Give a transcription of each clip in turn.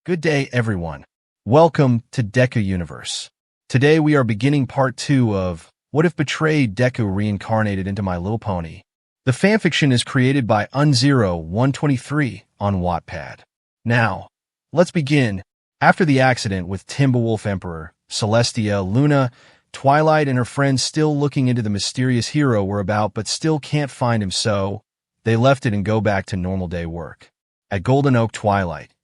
Good day, everyone. Welcome to Deku Universe. Today we are beginning part 2 of What If Betrayed Deku Reincarnated into My Little Pony. The fanfiction is created by Unzero123 on Wattpad. Now, let's begin. After the accident with Timberwolf Emperor, Celestia, Luna, Twilight and her friends still looking into the mysterious hero we're about but still can't find him, so they left it and go back to normal day work. At Golden Oak, Twilight,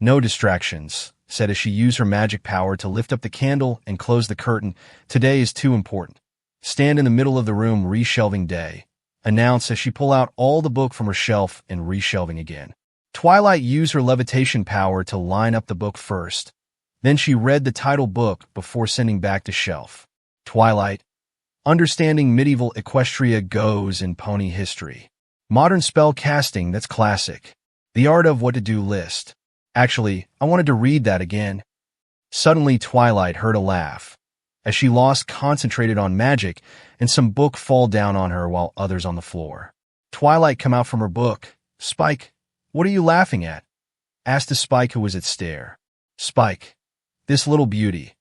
"No distractions," said as she used her magic power to lift up the candle and close the curtain. "Today is too important. Stand in the middle of the room, reshelving day," announced as she pulled out all the book from her shelf and reshelving again. Twilight used her levitation power to line up the book first. Then she read the title book before sending back to shelf. Twilight, Understanding Medieval Equestria Goes in Pony History. Modern spell casting that's classic. The Art of What to Do list. Actually, I wanted to read that again. Suddenly, Twilight heard a laugh, as she lost concentrated on magic and some book fall down on her while others on the floor. Twilight come out from her book. "Spike, what are you laughing at?" asked the Spike who was at stare. "Spike, this little beauty,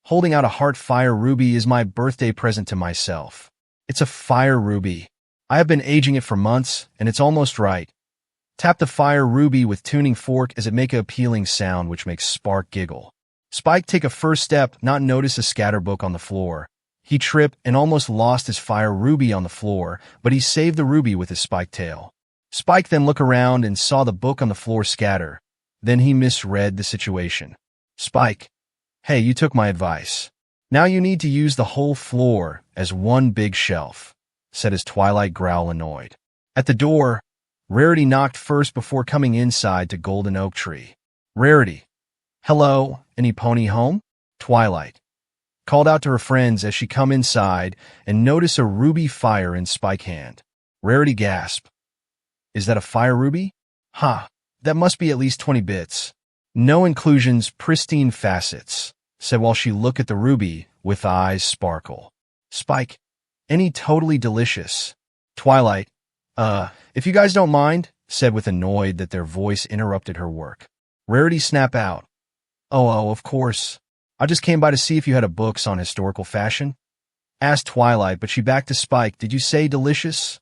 holding out a heart fire ruby, is my birthday present to myself. It's a fire ruby. I have been aging it for months, and it's almost right. Tap the fire ruby with tuning fork as it make a appealing sound which makes Spark giggle. Spike take a first step, not notice a scatterbook on the floor. He tripped and almost lost his fire ruby on the floor, but he saved the ruby with his spike tail. Spike then look around and saw the book on the floor scatter. Then he misread the situation. "Spike, hey, you took my advice. Now you need to use the whole floor as one big shelf," said as Twilight growl annoyed. At the door, Rarity knocked first before coming inside to Golden Oak Tree. "Rarity, hello, any pony home?" Twilight called out to her friends as she come inside and noticed a ruby fire in Spike's hand. Rarity gasped. "Is that a fire ruby? Huh, that must be at least 20 bits. No inclusions, pristine facets," said while she looked at the ruby with eyes sparkle. "Spike, any totally delicious." Twilight, if you guys don't mind," said with annoyed that their voice interrupted her work. Rarity snap out. Oh, of course. I just came by to see if you had a books on historical fashion," asked Twilight, but she backed to Spike. "Did you say delicious?"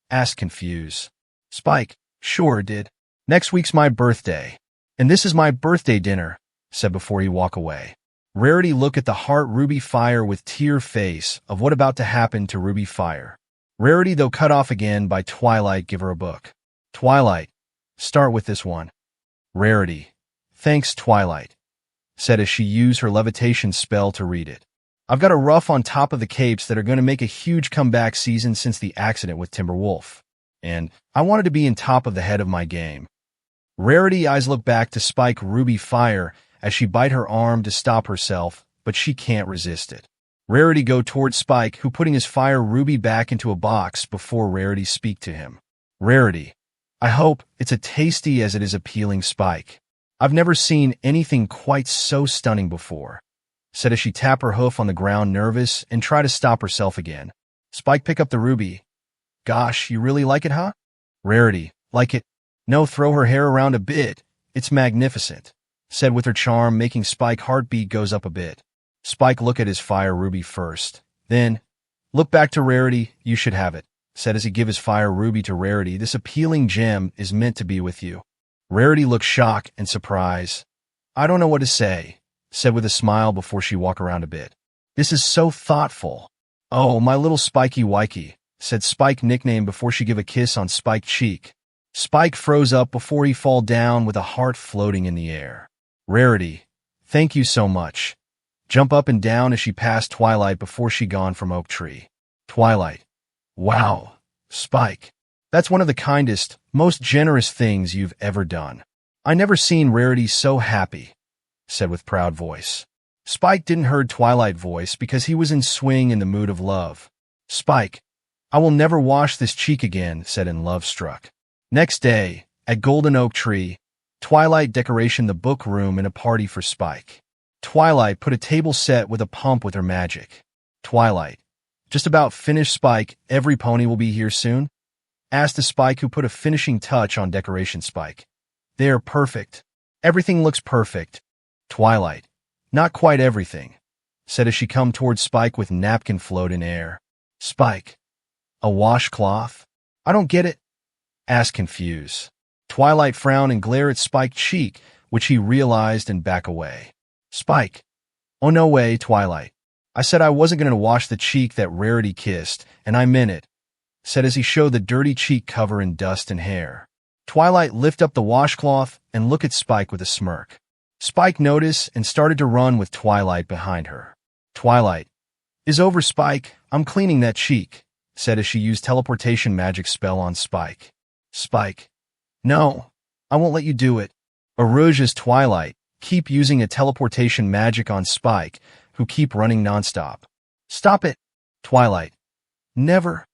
asked confused. Spike, "Sure did. Next week's my birthday. And this is my birthday dinner," said before he walked away. Rarity looked at the heart ruby fire with tear face of what about to happen to ruby fire. Rarity, though cut off again by Twilight, give her a book. Twilight, "Start with this one." Rarity, "Thanks, Twilight," said as she used her levitation spell to read it. "I've got a rough on top of the capes that are going to make a huge comeback season since the accident with Timberwolf. And I wanted to be in top of the head of my game." Rarity eyes look back to Spike ruby fire as she bite her arm to stop herself, but she can't resist it. Rarity go towards Spike, who putting his fire ruby back into a box before Rarity speak to him. Rarity, "I hope it's as tasty as it is appealing, Spike. I've never seen anything quite so stunning before," said as she tap her hoof on the ground, nervous, and try to stop herself again. Spike pick up the ruby. "Gosh, you really like it, huh?" Rarity, "Like it? No, throw her hair around a bit. It's magnificent," said with her charm, making Spike heartbeat goes up a bit. Spike look at his fire ruby first, then look back to Rarity. "You should have it," said as he give his fire ruby to Rarity. "This appealing gem is meant to be with you." Rarity looked shocked and surprised. "I don't know what to say," said with a smile before she walked around a bit. "This is so thoughtful." "Oh, my little Spikey Wikey," said Spike nickname before she give a kiss on Spike's cheek. Spike froze up before he fall down with a heart floating in the air. Rarity, "Thank you so much." Jump up and down as she passed Twilight before she gone from Oak Tree. Twilight, "Wow, Spike, that's one of the kindest, most generous things you've ever done. I never seen Rarity so happy," said with proud voice. Spike didn't heard Twilight voice because he was in swing in the mood of love. Spike, "I will never wash this cheek again," said in love struck. Next day, at Golden Oak Tree, Twilight decoration the book room in a party for Spike. Twilight put a table set with a pump with her magic. Twilight, "Just about finished, Spike. Every pony will be here soon?" asked the Spike who put a finishing touch on decoration. Spike, "They are perfect. Everything looks perfect. Twilight. Not quite everything, said as she come towards Spike with napkin float in air. Spike. A washcloth? I don't get it, asked confused. Twilight frowned and glared at Spike's cheek, which he realized and back away. Spike. Oh no way, Twilight. I said I wasn't going to wash the cheek that Rarity kissed, and I meant it, said as he showed the dirty cheek cover in dust and hair. Twilight lifted up the washcloth and looked at Spike with a smirk. Spike noticed and started to run with Twilight behind her. Twilight. Is over, Spike. I'm cleaning that cheek, said as she used teleportation magic spell on Spike. Spike. No, I won't let you do it. Aruja's Twilight. Keep using a teleportation magic on Spike, who keep running nonstop. Stop it, Twilight. Never.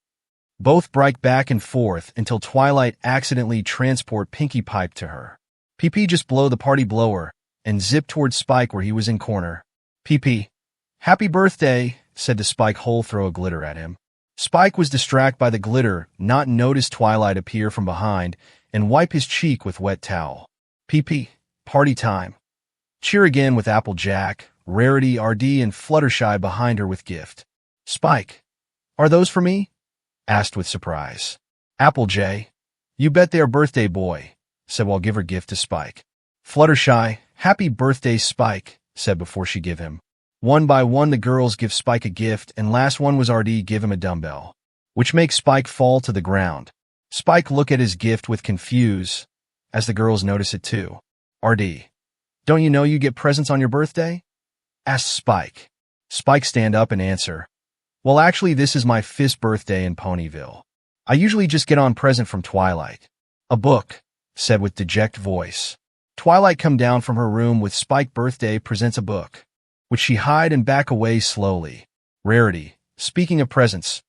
Both break back and forth until Twilight accidentally transport Pinkie Pipe to her. PP just blow the party blower and zip towards Spike where he was in corner. PP. Happy birthday, said to Spike Hole throw a glitter at him. Spike was distracted by the glitter, not notice Twilight appear from behind and wipe his cheek with wet towel. PP. Party time. Cheer again with Applejack, Rarity, RD, and Fluttershy behind her with gift. Spike. Are those for me? Asked with surprise. Applejack. You bet they are, birthday boy, said while give her gift to Spike. Fluttershy. Happy birthday, Spike, said before she give him. One by one the girls give Spike a gift, and last one was RD give him a dumbbell, which makes Spike fall to the ground. Spike look at his gift with confuse, as the girls notice it too. RD. Don't you know you get presents on your birthday? Asked Spike. Spike stand up and answer. Well, actually, this is my 5th birthday in Ponyville. I usually just get on present from Twilight. A book, said with deject voice. Twilight come down from her room with Spike birthday presents a book, which she hide and back away slowly. Rarity. Speaking of presents,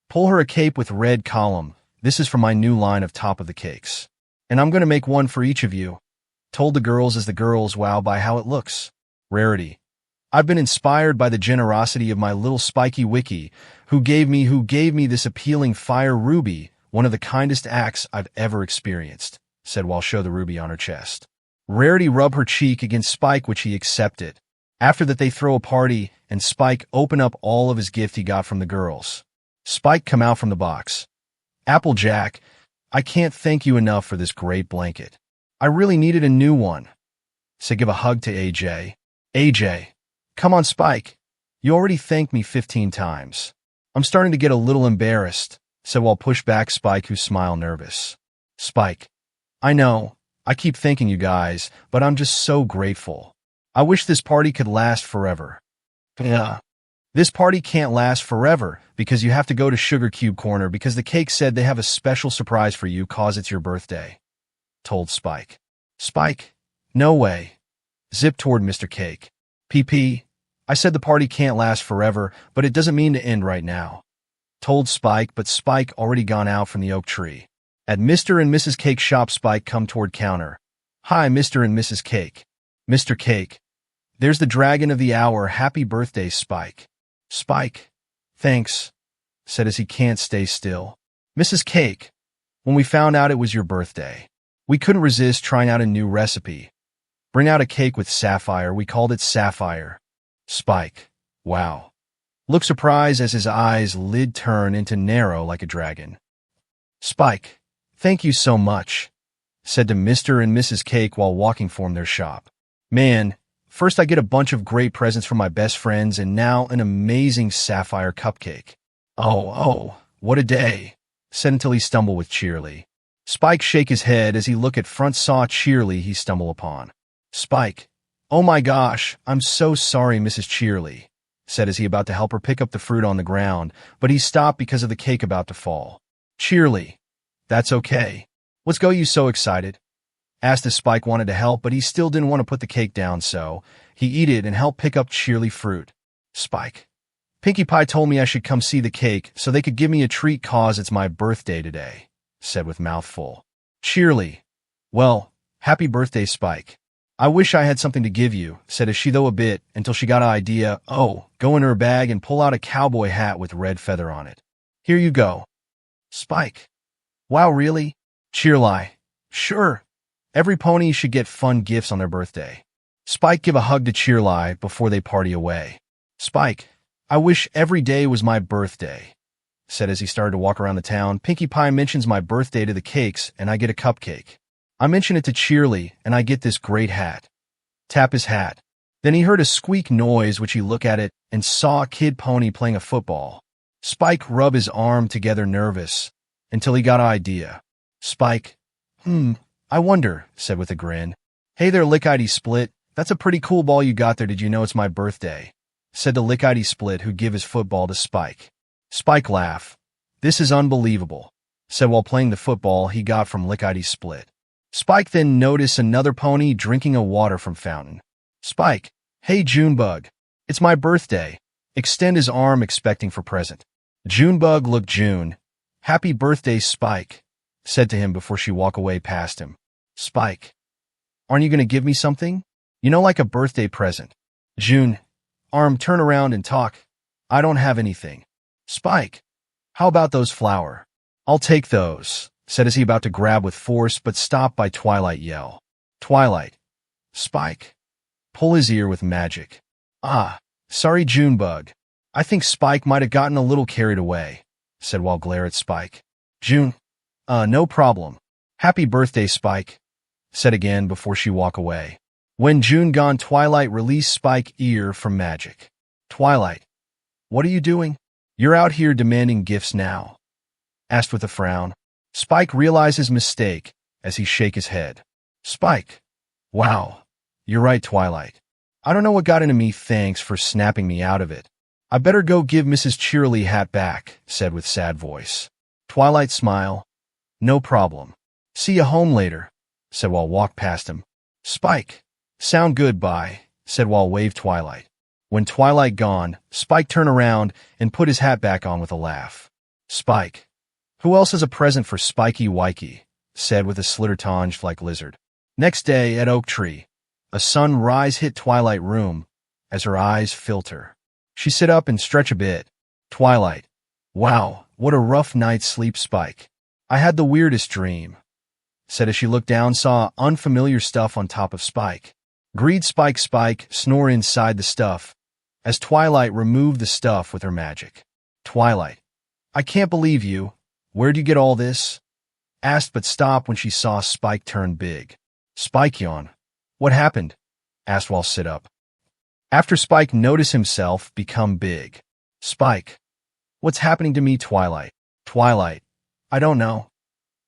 pull her a cape with red column. This is from my new line of top of the cakes. And I'm going to make one for each of you. Told the girls as the girls wow by how it looks. Rarity. I've been inspired by the generosity of my little Spiky Wiki, who gave me this appealing fire ruby, one of the kindest acts I've ever experienced, said while show the ruby on her chest. Rarity rub her cheek against Spike, which he accepted. After that they throw a party, and Spike open up all of his gift he got from the girls. Spike come out from the box. Applejack, I can't thank you enough for this great blanket. I really needed a new one. So give a hug to AJ. AJ. Come on, Spike. You already thanked me 15 times. I'm starting to get a little embarrassed, said while push back Spike, who smiled nervous. Spike. I know. I keep thanking you guys, but I'm just so grateful. I wish this party could last forever. Yeah. This party can't last forever because you have to go to Sugar Cube Corner because the cake said they have a special surprise for you cause it's your birthday, told Spike. Spike. No way. Zip toward Mr. Cake. PP. I said the party can't last forever, but it doesn't mean to end right now, told Spike, but Spike already gone out from the oak tree. At Mr. and Mrs. Cake shop, Spike come toward counter. Hi, Mr. and Mrs. Cake. Mr. Cake. There's the dragon of the hour. Happy birthday, Spike. Spike. Thanks, said as he can't stay still. Mrs. Cake. When we found out it was your birthday, we couldn't resist trying out a new recipe. Bring out a cake with sapphire. We called it Sapphire. Spike. Wow. Look surprised as his eyes lid turn into narrow like a dragon. Spike. Thank you so much, said to Mr. and Mrs. Cake while walking from their shop. Man, first I get a bunch of great presents from my best friends and now an amazing sapphire cupcake. Oh, what a day, said until he stumbled with Cheerly. Spike shake his head as he look at front saw Cheerly he stumble upon. Spike. Oh my gosh, I'm so sorry, Mrs. Cheerly, said as he about to help her pick up the fruit on the ground, but he stopped because of the cake about to fall. Cheerly. That's okay. What's got you so excited? Asked as Spike wanted to help, but he still didn't want to put the cake down, so he eat it and helped pick up Cheerly fruit. Spike. Pinkie Pie told me I should come see the cake so they could give me a treat cause it's my birthday today, said with mouth full. Cheerly. Well, happy birthday, Spike. I wish I had something to give you, said as she though a bit until she got an idea. Oh, go in her bag and pull out a cowboy hat with red feather on it. Here you go. Spike. Wow, really? Cheerly. Sure. Every pony should get fun gifts on their birthday. Spike give a hug to Cheerly before they party away. Spike, I wish every day was my birthday, said as he started to walk around the town. Pinkie Pie mentions my birthday to the cakes, and I get a cupcake. I mention it to Cheerly, and I get this great hat. Tap his hat. Then he heard a squeak noise, which he looked at it and saw a kid pony playing a football. Spike rubbed his arm together nervous until he got an idea. Spike, I wonder, said with a grin. Hey there, Lickety Split. That's a pretty cool ball you got there. Did you know it's my birthday? Said the Lickety Split, who give his football to Spike. Spike laughed. This is unbelievable, said while playing the football he got from Lickety Split. Spike then noticed another pony drinking a water from fountain. Spike, hey Junebug, it's my birthday. Extend his arm expecting for present. Junebug looked June. Happy birthday, Spike, said to him before she walked away past him. Spike, aren't you going to give me something? You know, like a birthday present. June, arm, turn around and talk. I don't have anything. Spike, how about those flower? I'll take those, said as he about to grab with force but stopped by Twilight yell. Twilight, Spike, pull his ear with magic. Ah, sorry Junebug. I think Spike might have gotten a little carried away, said while glare at Spike. June, no problem. Happy birthday, Spike, said again before she walked away. When June gone, Twilight released Spike ear from magic. Twilight, what are you doing? You're out here demanding gifts now, asked with a frown. Spike realized his mistake as he shake his head. Spike, wow, you're right, Twilight. I don't know what got into me. Thanks for snapping me out of it. I better go give Mrs. Cheerly hat back, said with sad voice. Twilight smile. No problem. See you home later, said while walked past him. Spike, sound good, bye, said while waved Twilight. When Twilight gone, Spike turned around and put his hat back on with a laugh. Spike, who else has a present for Spiky Wikey, said with a slitter tongue like lizard. Next day at Oak Tree, a sunrise hit Twilight room as her eyes filter. She sit up and stretch a bit. Twilight, wow, what a rough night's sleep, Spike. I had the weirdest dream, said as she looked down, saw unfamiliar stuff on top of Spike. Greed Spike. Spike snore inside the stuff as Twilight removed the stuff with her magic. Twilight, I can't believe you. Where'd you get all this? Asked but stopped when she saw Spike turn big. Spike yawned. What happened? Asked while sit up. After Spike noticed himself become big. Spike, what's happening to me, Twilight? Twilight, I don't know.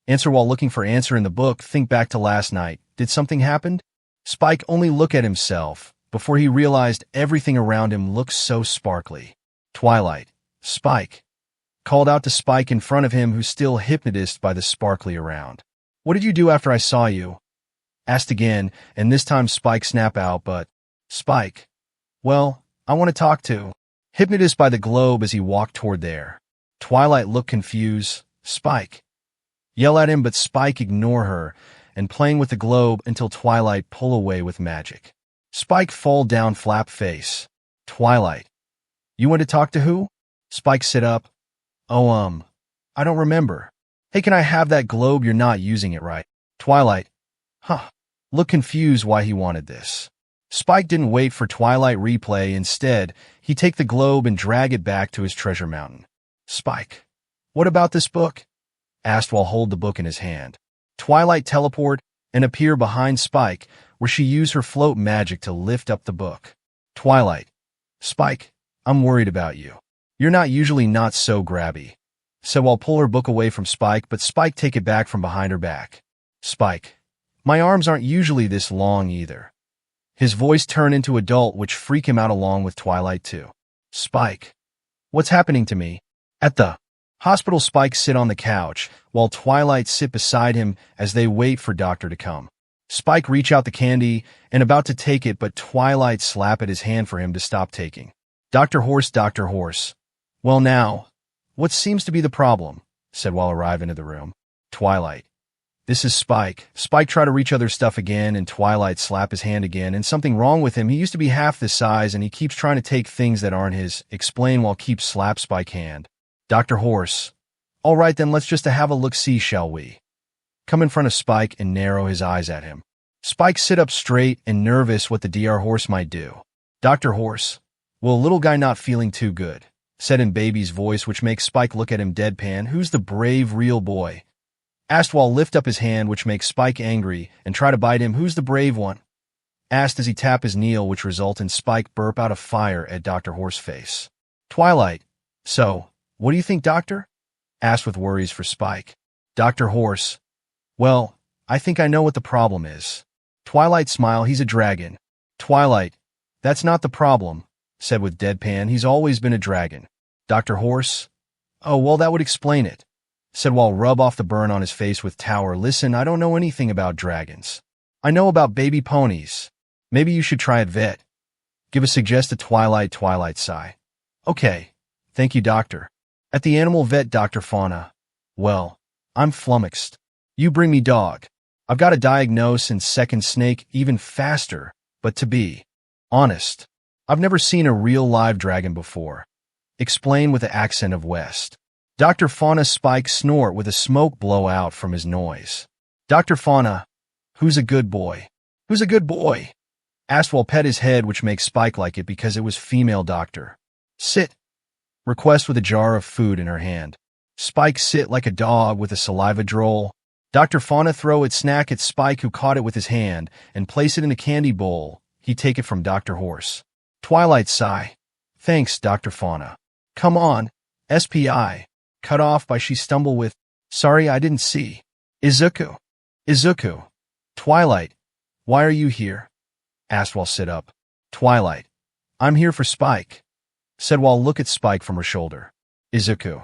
Answer while looking for answer in the book. Think back to last night. Did something happen? Spike only looked at himself before he realized everything around him looked so sparkly. Twilight, Spike, called out to Spike in front of him, who still hypnotized by the sparkly around. What did you do after I saw you? Asked again, and this time Spike snapped out, but Spike, well, I want to talk to. Hypnotized by the globe as he walked toward there. Twilight looked confused. Spike, yell at him, but Spike ignore her and playing with the globe until Twilight pull away with magic. Spike fall down flap face. Twilight, you want to talk to who? Spike sit up. Oh, I don't remember. Hey, can I have that globe? You're not using it right. Twilight, look confused why he wanted this. Spike didn't wait for Twilight replay. Instead, he take the globe and drag it back to his treasure mountain. Spike, what about this book? Asked while hold the book in his hand. Twilight teleport and appear behind Spike, where she used her float magic to lift up the book. Twilight, Spike, I'm worried about you. You're not usually not so grabby. Said while pull her book away from Spike, but Spike take it back from behind her back. Spike, my arms aren't usually this long either. His voice turned into adult, which freaked him out along with Twilight too. Spike, what's happening to me? At the hospital, Spike sit on the couch, while Twilight sit beside him as they wait for doctor to come. Spike reach out the candy and about to take it, but Twilight slap at his hand for him to stop taking. Dr. Horse. Well now, what seems to be the problem? Said while arriving into the room. Twilight, this is Spike. Spike try to reach other stuff again, and Twilight slap his hand again, and something wrong with him. He used to be half this size, and he keeps trying to take things that aren't his. Explain while keep slap Spike hand. Dr. Horse, all right then, let's just have a look-see, shall we? come in front of Spike and narrow his eyes at him. Spike sit up straight and nervous what the Dr. Horse might do. Dr. Horse, well, little guy not feeling too good, said in baby's voice, which makes Spike look at him deadpan. Who's the brave real boy? Asked while lift up his hand, which makes Spike angry and try to bite him. Who's the brave one? Asked as he tap his kneel, which result in Spike burp out of fire at Dr. Horse face. Twilight, so, what do you think, doctor? Asked with worries for Spike. Dr. Horse, well, I think I know what the problem is. Twilight smile, he's a dragon. Twilight, that's not the problem, said with deadpan, he's always been a dragon. Dr. Horse, oh, well, that would explain it, said while rub off the burn on his face with Tower. Listen, I don't know anything about dragons. I know about baby ponies. Maybe you should try at vet. Give a suggested Twilight sigh. Okay, thank you, doctor. At the animal vet, Dr. Fauna. Well, I'm flummoxed. You bring me dog. I've got to diagnose and second snake even faster, but to be honest, I've never seen a real live dragon before. Explain with the accent of West. Dr. Fauna. Spike snort with a smoke blow out from his noise. Dr. Fauna, who's a good boy? Who's a good boy? Asked while pet his head, which makes Spike like it because it was female doctor. Sit. Request with a jar of food in her hand. Spike sit like a dog with a saliva droll. Dr. Fauna throw its snack at Spike, who caught it with his hand and place it in a candy bowl. He take it from Dr. Horse. Twilight sigh. Thanks, Dr. Fauna. Come on, SPI. Cut off by she stumble with, sorry, I didn't see. Izuku. Izuku. Twilight, why are you here? Asked while sit up. Twilight, I'm here for Spike, said while look at Spike from her shoulder. Izuku.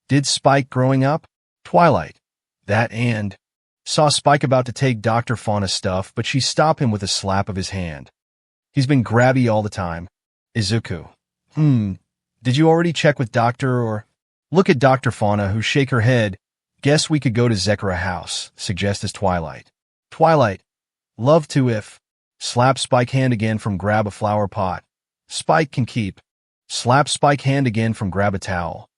Did Spike growing up? Twilight. That and saw Spike about to take Dr. Fauna's stuff, but she stopped him with a slap of his hand. He's been grabby all the time. Izuku. Did you already check with doctor or? Look at Dr. Fauna, who shake her head. Guess we could go to Zekra house, suggests Twilight. Twilight. Love to if. Slap Spike hand again from grab a flower pot. Spike can keep. Slap Spike hand again from grab a towel.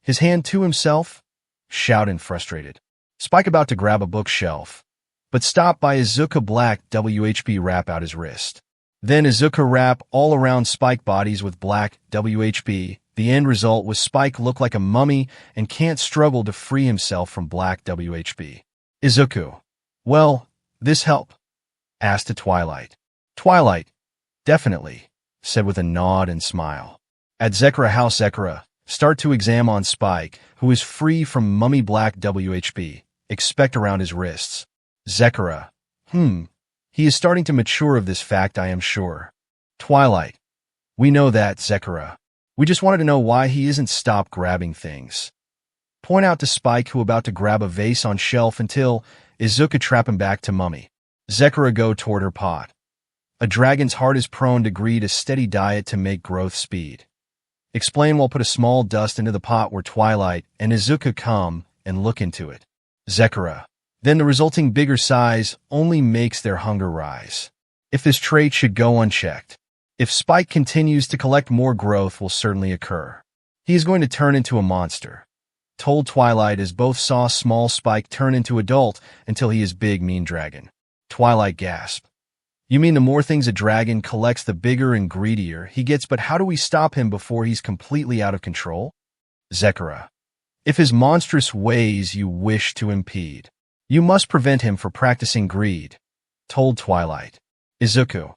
His hand to himself? Shouting frustrated. Spike about to grab a bookshelf, but stopped by Izuku black WHB wrap out his wrist. Then Izuku wrap all around Spike bodies with black WHB. The end result was Spike look like a mummy and can't struggle to free himself from black WHB. Izuku. Well, this help? Asked to Twilight. Twilight. Definitely, said with a nod and smile. At Zekra house, Zekra start to examine on Spike, who is free from mummy black WHB. Expect around his wrists. Zekra. He is starting to mature of this fact, I am sure. Twilight. We know that, Zekra. We just wanted to know why he isn't stopped grabbing things. Point out to Spike, who about to grab a vase on shelf until Izuku trap him back to mummy. Zekra go toward her pot. A dragon's heart is prone to greed, a steady diet to make growth speed. Explain while put a small dust into the pot where Twilight and Izuku come and look into it. Zekra. Then the resulting bigger size only makes their hunger rise. If this trait should go unchecked, if Spike continues to collect, more growth will certainly occur. He is going to turn into a monster. Told Twilight as both saw small Spike turn into adult until he is big mean dragon. Twilight gasped. You mean the more things a dragon collects, the bigger and greedier he gets, but how do we stop him before he's completely out of control? Zekra. If his monstrous ways you wish to impede, you must prevent him from practicing greed. Told Twilight. Izuku.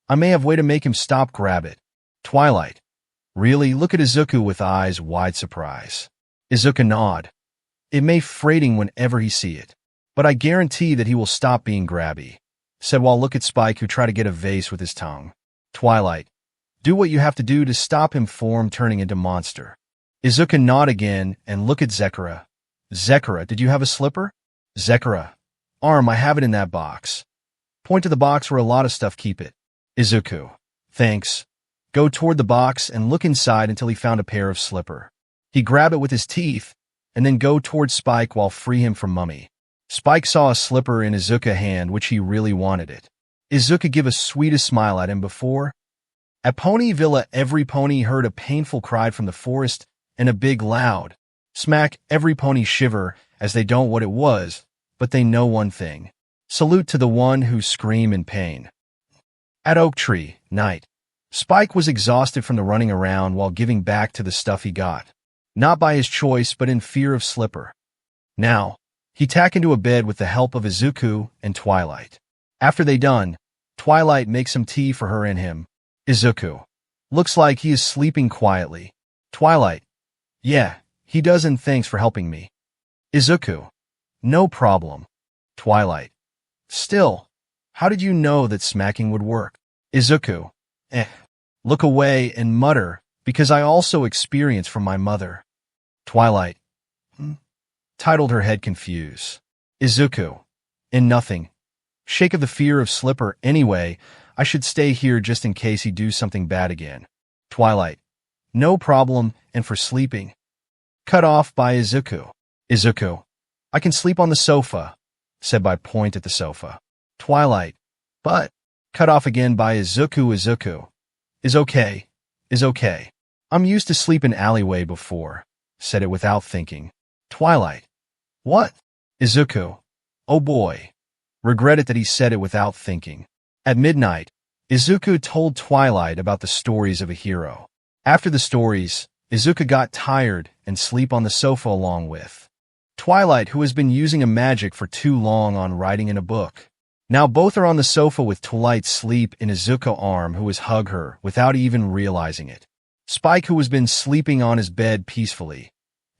I may have way to make him stop grab it. Twilight. Really? Look at Izuku with eyes wide surprise. Izuku nod. It may freighting whenever he see it, but I guarantee that he will stop being grabby. Said while look at Spike, who try to get a vase with his tongue. Twilight. Do what you have to do to stop him from turning into monster. Izuku nod again and look at Zekra. Zekra, did you have a slipper? Zekra. Arm, I have it in that box. Point to the box where a lot of stuff keep it. Izuku. Thanks. Go toward the box and look inside until he found a pair of slipper. He grab it with his teeth and then go toward Spike while free him from mummy. Spike saw a slipper in Izuku's hand, which he really wanted it. Izuku give a sweetest smile at him before. At Pony Villa, every pony heard a painful cry from the forest and a big loud smack. Every pony shiver as they don't what it was. but they know one thing. Salute to the one who scream in pain. At Oak Tree, night. Spike was exhausted from the running around while giving back to the stuff he got. Not by his choice, but in fear of Slipper. Now, he tack into a bed with the help of Izuku and Twilight. After they done, Twilight makes some tea for her and him. Izuku. Looks like he is sleeping quietly. Twilight. Yeah, he does, and thanks for helping me. Izuku. No problem. Twilight. Still, how did you know that smacking would work? Izuku. Look away and mutter, because I also experience from my mother. Twilight. Titled her head confused. Izuku. In nothing. Shake of the fear of Slipper. Anyway, I should stay here just in case he do something bad again. Twilight. No problem, and for sleeping. Cut off by Izuku. Izuku. I can sleep on the sofa, said by point at the sofa. Twilight. But, cut off again by Izuku. Izuku. Is okay. Is okay. I'm used to sleep in alleyway before, said it without thinking. Twilight. What? Izuku. Oh boy. Regretted that he said it without thinking. At midnight, Izuku told Twilight about the stories of a hero. After the stories, Izuku got tired and sleep on the sofa along with Twilight, who has been using a magic for too long on writing in a book. Now both are on the sofa with Twilight sleep in Izuku's arm, who has hugged her without even realizing it. Spike, who has been sleeping on his bed peacefully,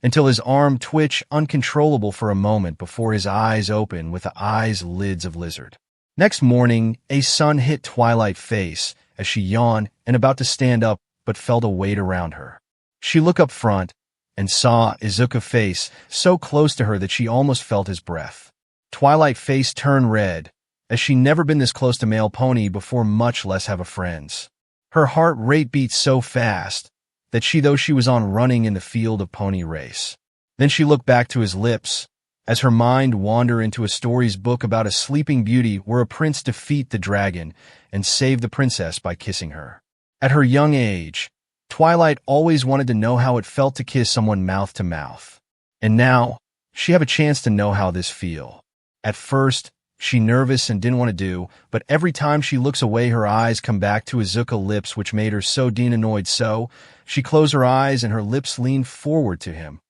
until his arm twitch uncontrollable for a moment before his eyes open with the eyes lids of lizard. Next morning, a sun hit Twilight's face as she yawned and about to stand up but felt a weight around her. She looked up front and saw Izuku's face so close to her that she almost felt his breath. Twilight's face turned red, as she never been this close to male pony before, much less have a friends. Her heart rate beat so fast that though she was on running in the field of pony race. Then she looked back to his lips, as her mind wandered into a story's book about a sleeping beauty where a prince defeat the dragon and save the princess by kissing her. At her young age, Twilight always wanted to know how it felt to kiss someone mouth to mouth. And now, she have a chance to know how this feel. At first, she nervous and didn't want to do, but every time she looks away, her eyes come back to Izuku's lips, which made her so annoyed. So, she closed her eyes and her lips leaned forward to him.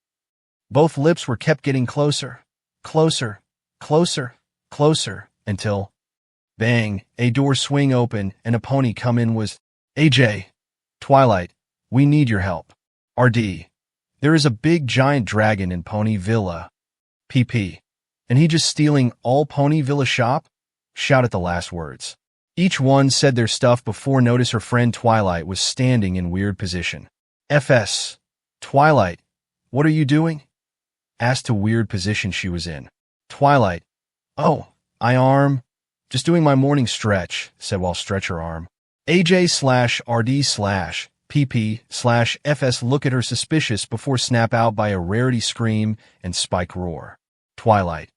Both lips were kept getting closer, closer, closer, closer, until, bang, a door swing open and a pony come in. Was AJ. Twilight, we need your help. RD. There is a big giant dragon in Pony Villa. PP. And he just stealing all Pony Villa shop? Shout at the last words. Each one said their stuff before notice her friend Twilight was standing in weird position. FS. Twilight, what are you doing? Asked to weird position she was in. Twilight. Oh, just doing my morning stretch, said while stretch her arm. AJ/RD/PP/FS look at her suspicious before snap out by a Rarity scream and Spike roar. Twilight.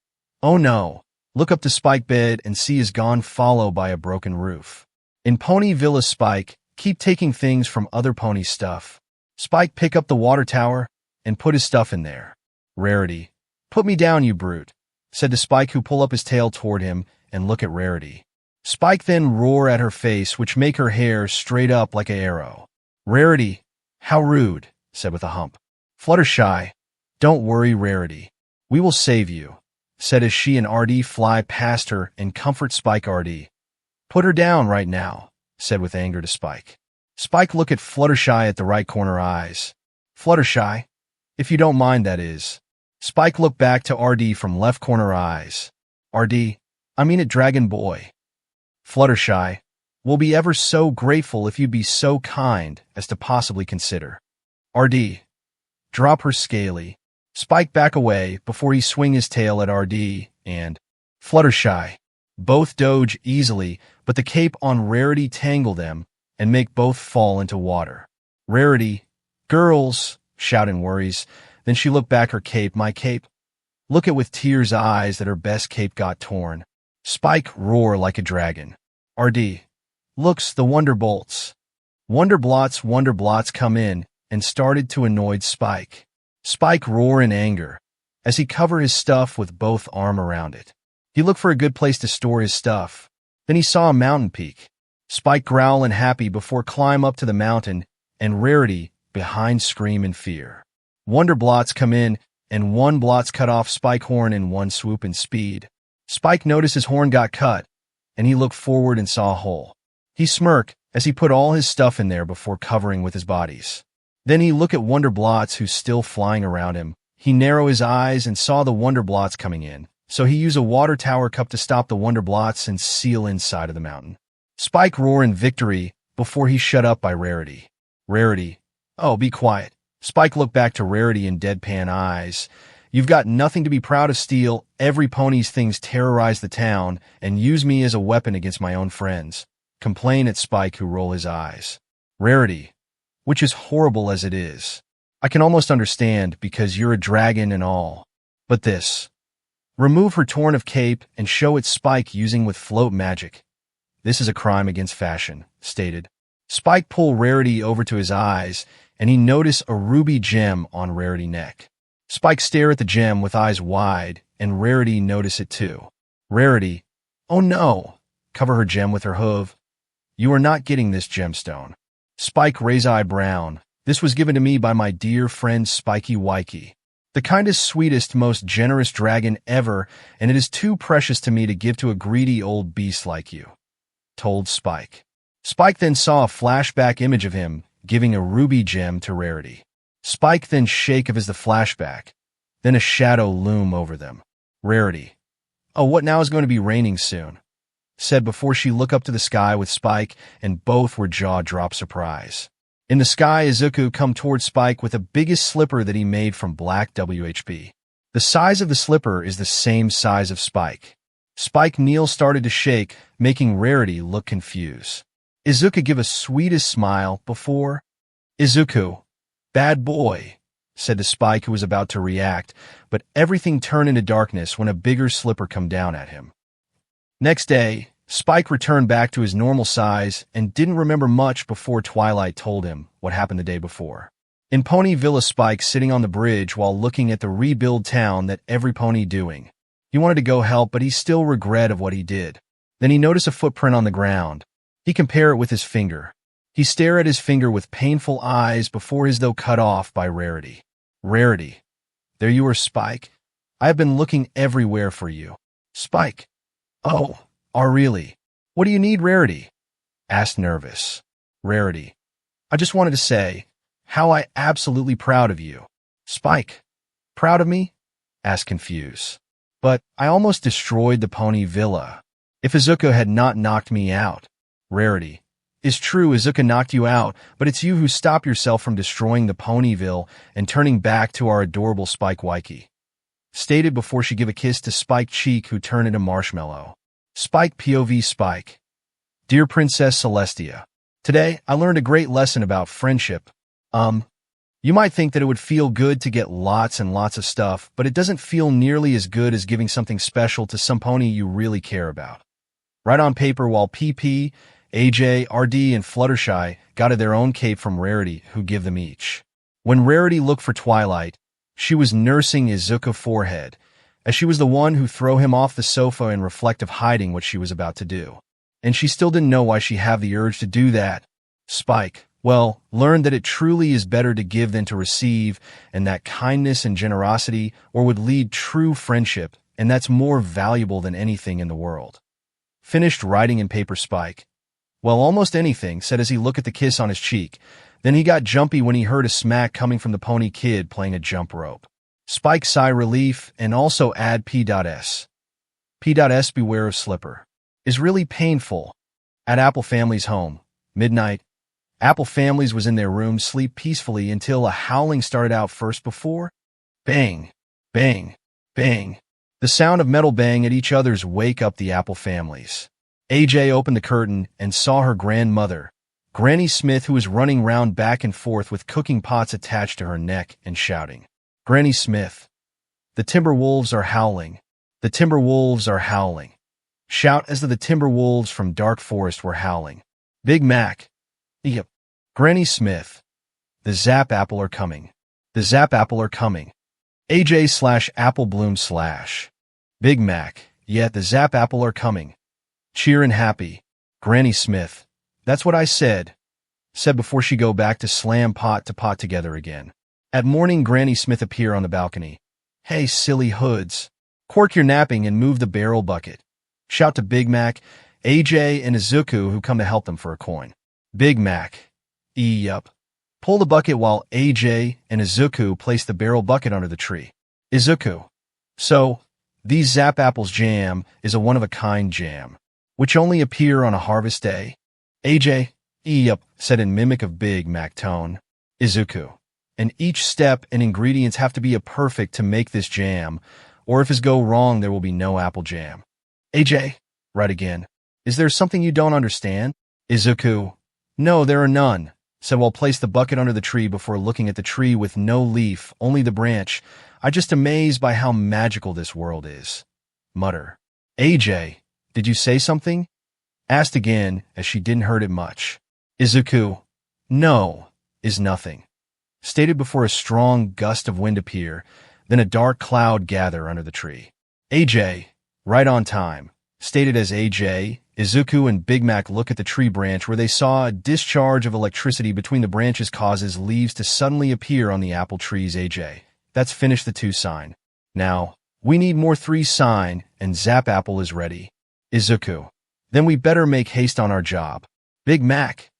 Oh no. Look up to Spike bed and see is gone, followed by a broken roof. In Pony Villa, Spike keep taking things from other pony stuff. Spike pick up the water tower and put his stuff in there. Rarity. Put me down, you brute, said to Spike, who pull up his tail toward him and look at Rarity. Spike then roar at her face, which make her hair straight up like an arrow. Rarity. How rude, said with a hump. Fluttershy. Don't worry, Rarity. We will save you, said as she and RD fly past her and comfort Spike. RD. Put her down right now, said with anger to Spike. Spike look at Fluttershy at the right corner eyes. Fluttershy. If you don't mind, that is. Spike looked back to RD from left corner eyes. RD. I mean it, Dragon Boy. Fluttershy. We'll be ever so grateful if you'd be so kind as to possibly consider. RD. Drop her scaly. Spike back away before he swing his tail at RD and Fluttershy. Both dodge easily, but the cape on Rarity tangle them and make both fall into water. Rarity. Girls, shout in worries. Then she looked back, her cape, my cape. Look at with tears eyes that her best cape got torn. Spike roar like a dragon. RD. Looks the Wonderbolts. Wonderblots come in and started to annoy Spike. Spike roar in anger. as he covered his stuff with both arms around it. He looked for a good place to store his stuff. Then he saw a mountain peak. Spike growl and happy before climb up to the mountain, and Rarity behind scream in fear. Wonder Blots come in, and one Blots cut off Spike horn in one swoop in speed. Spike noticed his horn got cut, and he looked forward and saw a hole. He smirked as he put all his stuff in there before covering with his bodies. Then he looked at Wonder Blots who's still flying around him. He narrowed his eyes and saw the Wonder Blots coming in, so he used a water tower cup to stop the Wonder Blots and seal inside of the mountain. Spike roared in victory before he shut up by Rarity. Rarity, oh, be quiet. Spike looked back to Rarity in deadpan eyes. You've got nothing to be proud of, steal every pony's things, terrorize the town, and use me as a weapon against my own friends. Complain at Spike who roll his eyes. Rarity, which is horrible as it is. I can almost understand because you're a dragon and all. But this. Remove her torn of cape and show it Spike using with float magic. This is a crime against fashion, stated. Spike pulled Rarity over to his eyes, and he noticed a ruby gem on Rarity's neck. Spike stared at the gem with eyes wide, and Rarity noticed it too. Rarity, oh no, cover her gem with her hoof. You are not getting this gemstone. Spike raised eyebrow. This was given to me by my dear friend Spiky Wikey, the kindest, sweetest, most generous dragon ever, and it is too precious to me to give to a greedy old beast like you, told Spike. Spike then saw a flashback image of him giving a ruby gem to Rarity. Spike then shake of as the flashback, then a shadow loom over them. Rarity, oh, what now is going to be raining soon, said before she looked up to the sky with Spike, and both were jaw-drop surprise. In the sky, Izuku come towards Spike with the biggest slipper that he made from black WHP. The size of the slipper is the same size of Spike. Spike Neil started to shake, making Rarity look confused. Izuku give a sweetest smile before. Izuku, bad boy, said to Spike who was about to react, but everything turned into darkness when a bigger slipper come down at him. Next day, Spike returned back to his normal size and didn't remember much before Twilight told him what happened the day before. In Pony Villa, Spike sitting on the bridge while looking at the rebuild town that every pony doing. He wanted to go help, but he still regret of what he did. Then he noticed a footprint on the ground. He compared it with his finger. He stared at his finger with painful eyes before as though cut off by Rarity. Rarity, there you are, Spike. I have been looking everywhere for you. Spike, oh, really? What do you need, Rarity? Asked nervous. Rarity, I just wanted to say how I absolutely proud of you. Spike, proud of me? Asked confused. But I almost destroyed the Pony Villa. If Izuku had not knocked me out. Rarity, it's true Izuku knocked you out, but it's you who stopped yourself from destroying the Ponyville and turning back to our adorable Spike Wikey. Stated before she give a kiss to Spike cheek who turned into marshmallow. Spike POV Spike. Dear Princess Celestia, today I learned a great lesson about friendship. You might think that it would feel good to get lots and lots of stuff, but it doesn't feel nearly as good as giving something special to some pony you really care about. Right on paper, while PP, AJ, RD, and Fluttershy got their own cape from Rarity, who give them each. When Rarity looked for Twilight, she was nursing Izuku's forehead, as she was the one who threw him off the sofa in reflective hiding what she was about to do. And she still didn't know why she had the urge to do that. Spike, well, learned that it truly is better to give than to receive, and that kindness and generosity would lead true friendship, and that's more valuable than anything in the world. Finished writing in paper Spike. Well, almost anything, said as he looked at the kiss on his cheek. Then he got jumpy when he heard a smack coming from the pony kid playing a jump rope. Spike sigh relief and also add P.S. P.S. beware of slipper. Is really painful. At Apple Family's home. Midnight. Apple Family's was in their room sleep peacefully until a howling started out first before. Bang, bang, bang. The sound of metal bang at each other's wake up the Apple Families. AJ opened the curtain and saw her grandmother, Granny Smith, who was running round back and forth with cooking pots attached to her neck and shouting. Granny Smith. The timber wolves are howling. The timber wolves are howling. Shout as though the timber wolves from Dark Forest were howling. Big Mac. Yep. Granny Smith. The Zap Apple are coming. The Zap Apple are coming. AJ slash Apple Bloom slash Big Mac. Yeah, the Zap Apple are coming. Cheer and happy. Granny Smith. That's what I said before she go back to slam pot to pot together again. At morning, Granny Smith appear on the balcony. Hey, silly hoods. Cork your napping and move the barrel bucket. Shout to Big Mac, AJ, and Izuku who come to help them for a coin. Big Mac. Yup. Pull the bucket while AJ and Izuku place the barrel bucket under the tree. Izuku. So, these Zap Apples jam is a one-of-a-kind jam, which only appear on a harvest day. AJ. Yup, said in mimic of Big Mac tone. Izuku. And each step and ingredients have to be a perfect to make this jam, or if it go wrong, there will be no apple jam. AJ. Right again. Is there something you don't understand? Izuku. No, there are none, said while place the bucket under the tree before looking at the tree with no leaf, only the branch. I just amazed by how magical this world is. Mutter. AJ, did you say something? Asked again, as she didn't hurt it much. Izuku. No, is nothing. Stated before a strong gust of wind appear, then a dark cloud gather under the tree. AJ. Right on time. Stated as AJ, Izuku and Big Mac look at the tree branch where they saw a discharge of electricity between the branches causes leaves to suddenly appear on the apple trees. AJ. That's finished the 2 sign. Now, we need more 3 sign, and Zap Apple is ready. Izuku. Then we better make haste on our job. Big Mac.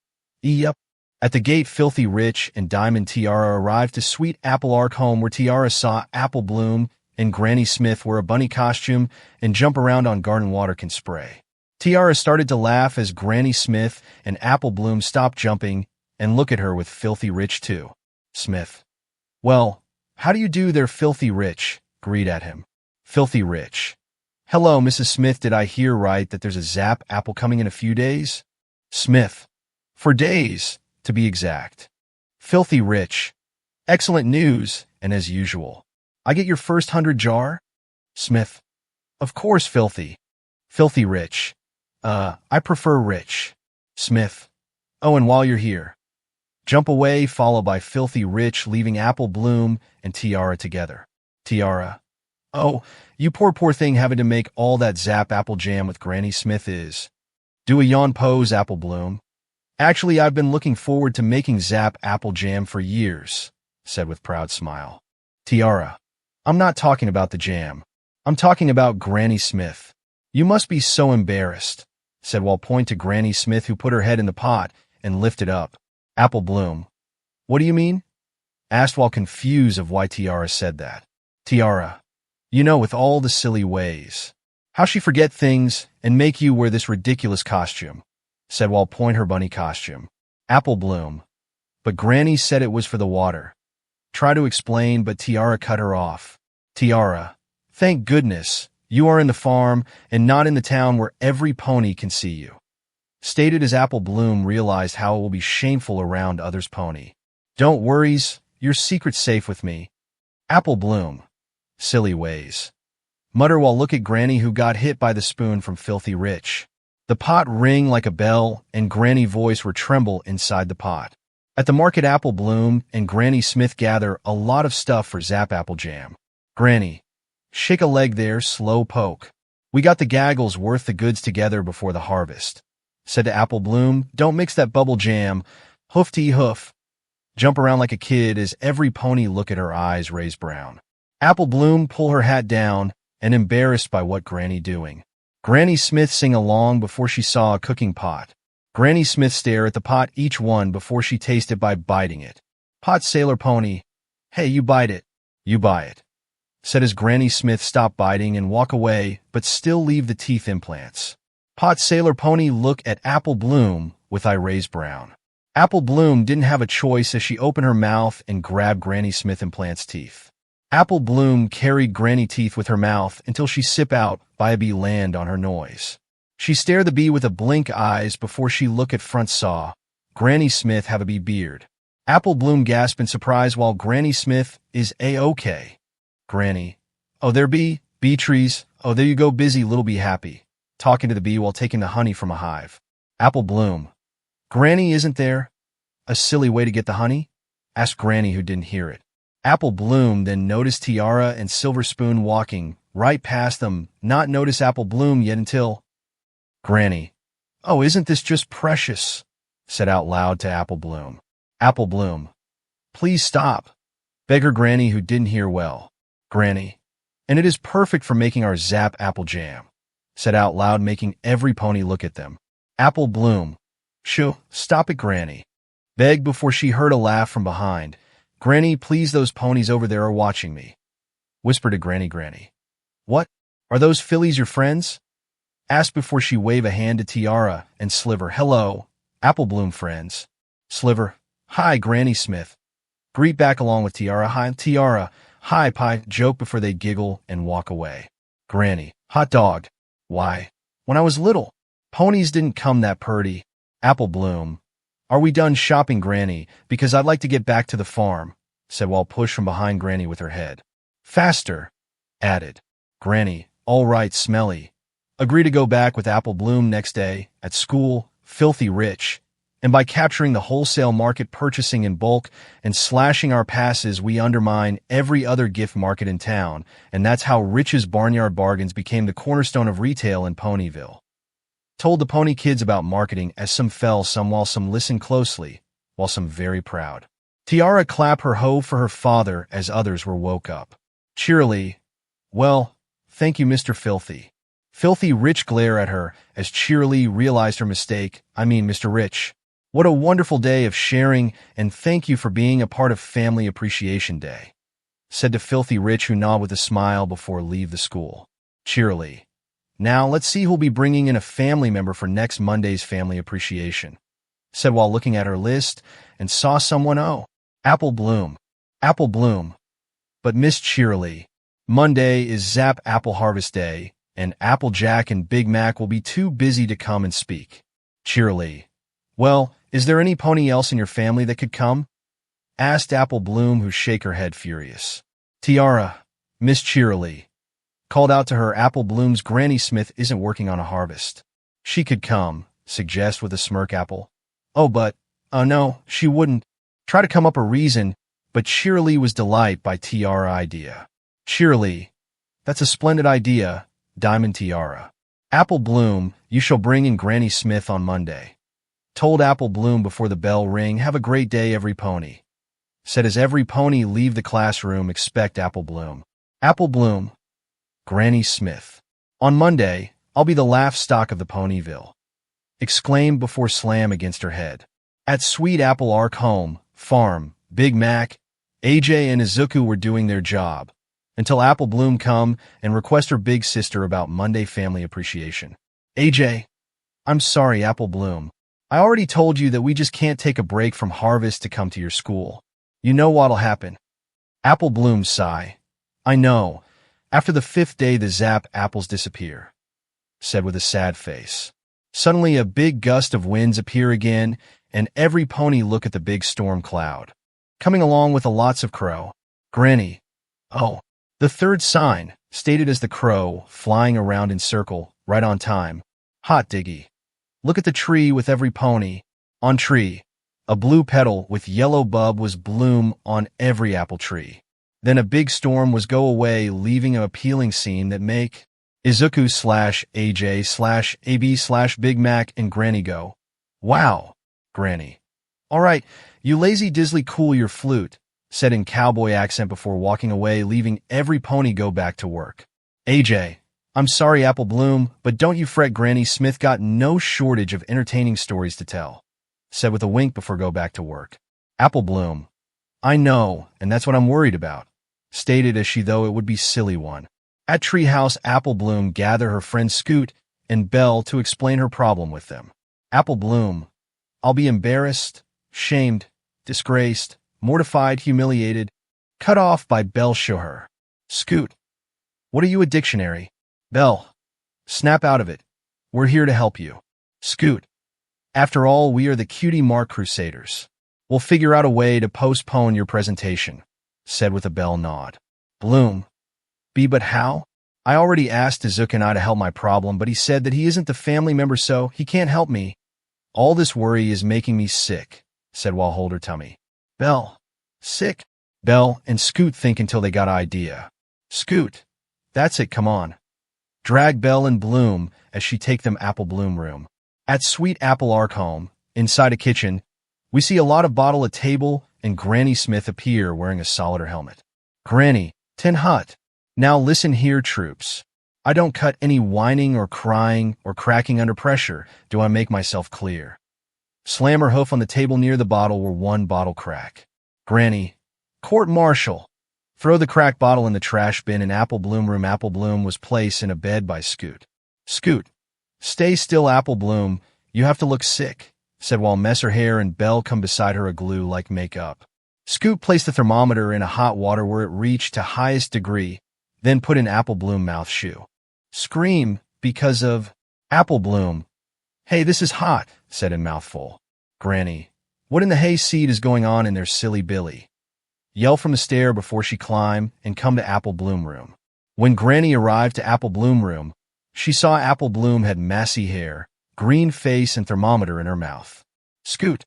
Yup. At the gate, Filthy Rich and Diamond Tiara arrived to Sweet Apple Arc home where Tiara saw Apple Bloom and Granny Smith wear a bunny costume and jump around on garden water can spray. Tiara started to laugh as Granny Smith and Apple Bloom stopped jumping and look at her with Filthy Rich too. Smith. Well, how do you do there, Filthy Rich? Greet at him. Filthy Rich. Hello, Mrs. Smith, did I hear right that there's a Zap Apple coming in a few days? Smith. For days, to be exact. Filthy Rich. Excellent news, and as usual. I get your first 100 jar? Smith. Of course, Filthy. Filthy Rich. I prefer Rich. Smith. Oh, and while you're here. Jump away, followed by Filthy Rich leaving Apple Bloom and Tiara together. Tiara. Oh, you poor thing having to make all that Zap Apple jam with Granny Smith is. Do a yawn pose, Apple Bloom. Actually, I've been looking forward to making Zap Apple jam for years, said with proud smile. Tiara. I'm not talking about the jam. I'm talking about Granny Smith. You must be so embarrassed, said while pointing to Granny Smith who put her head in the pot and lifted up. Apple Bloom. What do you mean? Asked while confused of why Tiara said that. Tiara. You know, with all the silly ways. How she forget things and make you wear this ridiculous costume, said while pointing her bunny costume. Apple Bloom. But Granny said it was for the water. Try to explain, but Tiara cut her off. Tiara. Thank goodness, you are in the farm and not in the town where every pony can see you. Stated as Apple Bloom realized how it will be shameful around others' pony. Don't worries, your secret's safe with me. Apple Bloom. Silly ways. Mutter while look at Granny who got hit by the spoon from Filthy Rich. The pot ring like a bell and Granny voice were tremble inside the pot. At the market, Apple Bloom and Granny Smith gather a lot of stuff for Zap Apple jam. Granny. Shake a leg there, slow poke. We got the gaggles worth the goods together before the harvest. Said to Apple Bloom, don't mix that bubble jam. Hoof-tee-hoof. Jump around like a kid as every pony look at her eyes raise brown. Apple Bloom pull her hat down and embarrassed by what Granny doing. Granny Smith sing along before she saw a cooking pot. Granny Smith stare at the pot each one before she taste it by biting it. Pot Sailor Pony. Hey, you bite it. You buy it. Said as Granny Smith stop biting and walk away, but still leave the teeth implants. Pot Sailor Pony look at Apple Bloom with eye raised brown. Apple Bloom didn't have a choice as she opened her mouth and grabbed Granny Smith implants teeth. Apple Bloom carried Granny teeth with her mouth until she sip out by a bee land on her nose. She stare the bee with a blink eyes before she look at front saw. Granny Smith have a bee beard. Apple Bloom gasp in surprise while Granny Smith is A-okay. Granny. Oh, there bee trees. Oh, there you go, busy little bee happy. Talking to the bee while taking the honey from a hive. Apple Bloom. Granny isn't there? A silly way to get the honey? Asked Granny who didn't hear it. Apple Bloom then noticed Tiara and Silver Spoon walking right past them, not notice Apple Bloom yet until... Granny, oh, isn't this just precious? Said out loud to Apple Bloom. Apple Bloom, please stop. Beg her Granny, who didn't hear well. Granny, and it is perfect for making our Zap apple jam. Said out loud, making every pony look at them. Apple Bloom, shoo, stop it, Granny. Begged before she heard a laugh from behind. Granny, please, those ponies over there are watching me. Whispered to Granny. Granny, what? Are those fillies your friends? Asked before she waved a hand to Tiara and Sliver. Hello, Apple Bloom friends. Sliver, hi, Granny Smith. Greet back along with Tiara. Hi, Tiara. Hi, Pie. Joke before they giggle and walk away. Granny, hot dog. Why? When I was little, ponies didn't come that purty. Apple Bloom, are we done shopping, Granny? Because I'd like to get back to the farm, said while pushed from behind Granny with her head. Faster, added. Granny, all right, Smelly. Agree to go back with Apple Bloom next day, at school, filthy rich. And by capturing the wholesale market, purchasing in bulk, and slashing our passes, we undermine every other gift market in town, and that's how Rich's Barnyard Bargains became the cornerstone of retail in Ponyville. Told the pony kids about marketing as some fell, some while some listened closely, while some very proud. Tiara clapped her hoe for her father as others were woke up. Cheerily, well, thank you, Mr. Filthy. Filthy Rich glare at her as Cheerily realized her mistake. I mean, Mr. Rich. What a wonderful day of sharing, and thank you for being a part of Family Appreciation Day, said to Filthy Rich, who nodded with a smile before leave the school. Cheerily, now let's see who'll be bringing in a family member for next Monday's Family Appreciation, said while looking at her list and saw someone. Oh, Apple Bloom. Apple Bloom. But Miss Cheerily, Monday is Zap Apple Harvest Day, and Applejack and Big Mac will be too busy to come and speak. Cheerily, well, is there any pony else in your family that could come? Asked Apple Bloom, who shook her head furious. Tiara, Miss Cheerily, called out to her. Apple Bloom's Granny Smith isn't working on a harvest. She could come, suggest with a smirk. Apple. Oh, but, no, she wouldn't. Try to come up a reason, but Cheerily was delighted by Tiara idea. Cheerily, that's a splendid idea, Diamond Tiara. Apple Bloom, you shall bring in Granny Smith on Monday. Told Apple Bloom before the bell ring. Have a great day, every pony. Said as every pony leave the classroom. Expect Apple Bloom. Apple Bloom, Granny Smith. On Monday, I'll be the laugh stock of the Ponyville. Exclaimed before slam against her head. At Sweet Apple Ark home, farm, Big Mac, AJ and Izuku were doing their job, until Apple Bloom come and request her big sister about Monday Family Appreciation. AJ, I'm sorry, Apple Bloom. I already told you that we just can't take a break from harvest to come to your school. You know what'll happen. Apple Bloom sigh. I know. After the 5th day the Zap apples disappear. Said with a sad face. Suddenly a big gust of winds appear again, and every pony look at the big storm cloud. Coming along with a lots of crow. Granny. Oh. The 3rd sign, stated as the crow, flying around in circle, right on time. Hot diggy. Look at the tree with every pony. On tree, a blue petal with yellow bulb was bloom on every apple tree. Then a big storm was go away, leaving an appealing scene that make Izuku / AJ / AB / Big Mac and Granny go, wow, Granny. All right, you lazy dizzly, cool your flute, said in cowboy accent before walking away, leaving every pony go back to work. AJ, I'm sorry, Apple Bloom, but don't you fret, Granny Smith got no shortage of entertaining stories to tell, said with a wink before go back to work. Apple Bloom, I know, and that's what I'm worried about, stated as she though it would be silly one. At Treehouse, Apple Bloom gathered her friends Scoot and Belle to explain her problem with them. Apple Bloom, I'll be embarrassed, shamed, disgraced, mortified, humiliated, cut off by Belle. Show her. Scoot, what are you, a dictionary? Belle, snap out of it. We're here to help you. Scoot, after all, we are the Cutie Mark Crusaders. We'll figure out a way to postpone your presentation, said with a Belle nod. Bloom, but how? I already asked Izuku and I to help my problem, but he said that he isn't the family member, so he can't help me. All this worry is making me sick, said while hold her tummy. Belle, sick? Belle and Scoot think until they got idea. Scoot, that's it, come on. Drag Belle and Bloom as she take them Apple Bloom room. At Sweet Apple Arc home, inside a kitchen, we see a lot of bottle, a table, and Granny Smith appear wearing a solider helmet. Granny, Tin Hut. Now listen here, troops. I don't cut any whining or crying or cracking under pressure. Do I make myself clear? Slam her hoof on the table near the bottle where one bottle crack. Granny, court martial. Throw the cracked bottle in the trash bin in Apple Bloom room. Apple Bloom was placed in a bed by Scoot. Scoot, stay still, Apple Bloom. You have to look sick, said while mess her hair and Belle come beside her a glue like makeup. Scoot placed the thermometer in a hot water where it reached to highest degree, then put in Apple Bloom mouth shoe. Scream because of Apple Bloom. Hey, this is hot, said in mouthful. Granny, what in the hayseed is going on in there, silly Billy? Yell from the stair before she climb and come to Apple Bloom room. When Granny arrived to Apple Bloom room, she saw Apple Bloom had messy hair, green face, and thermometer in her mouth. Scoot.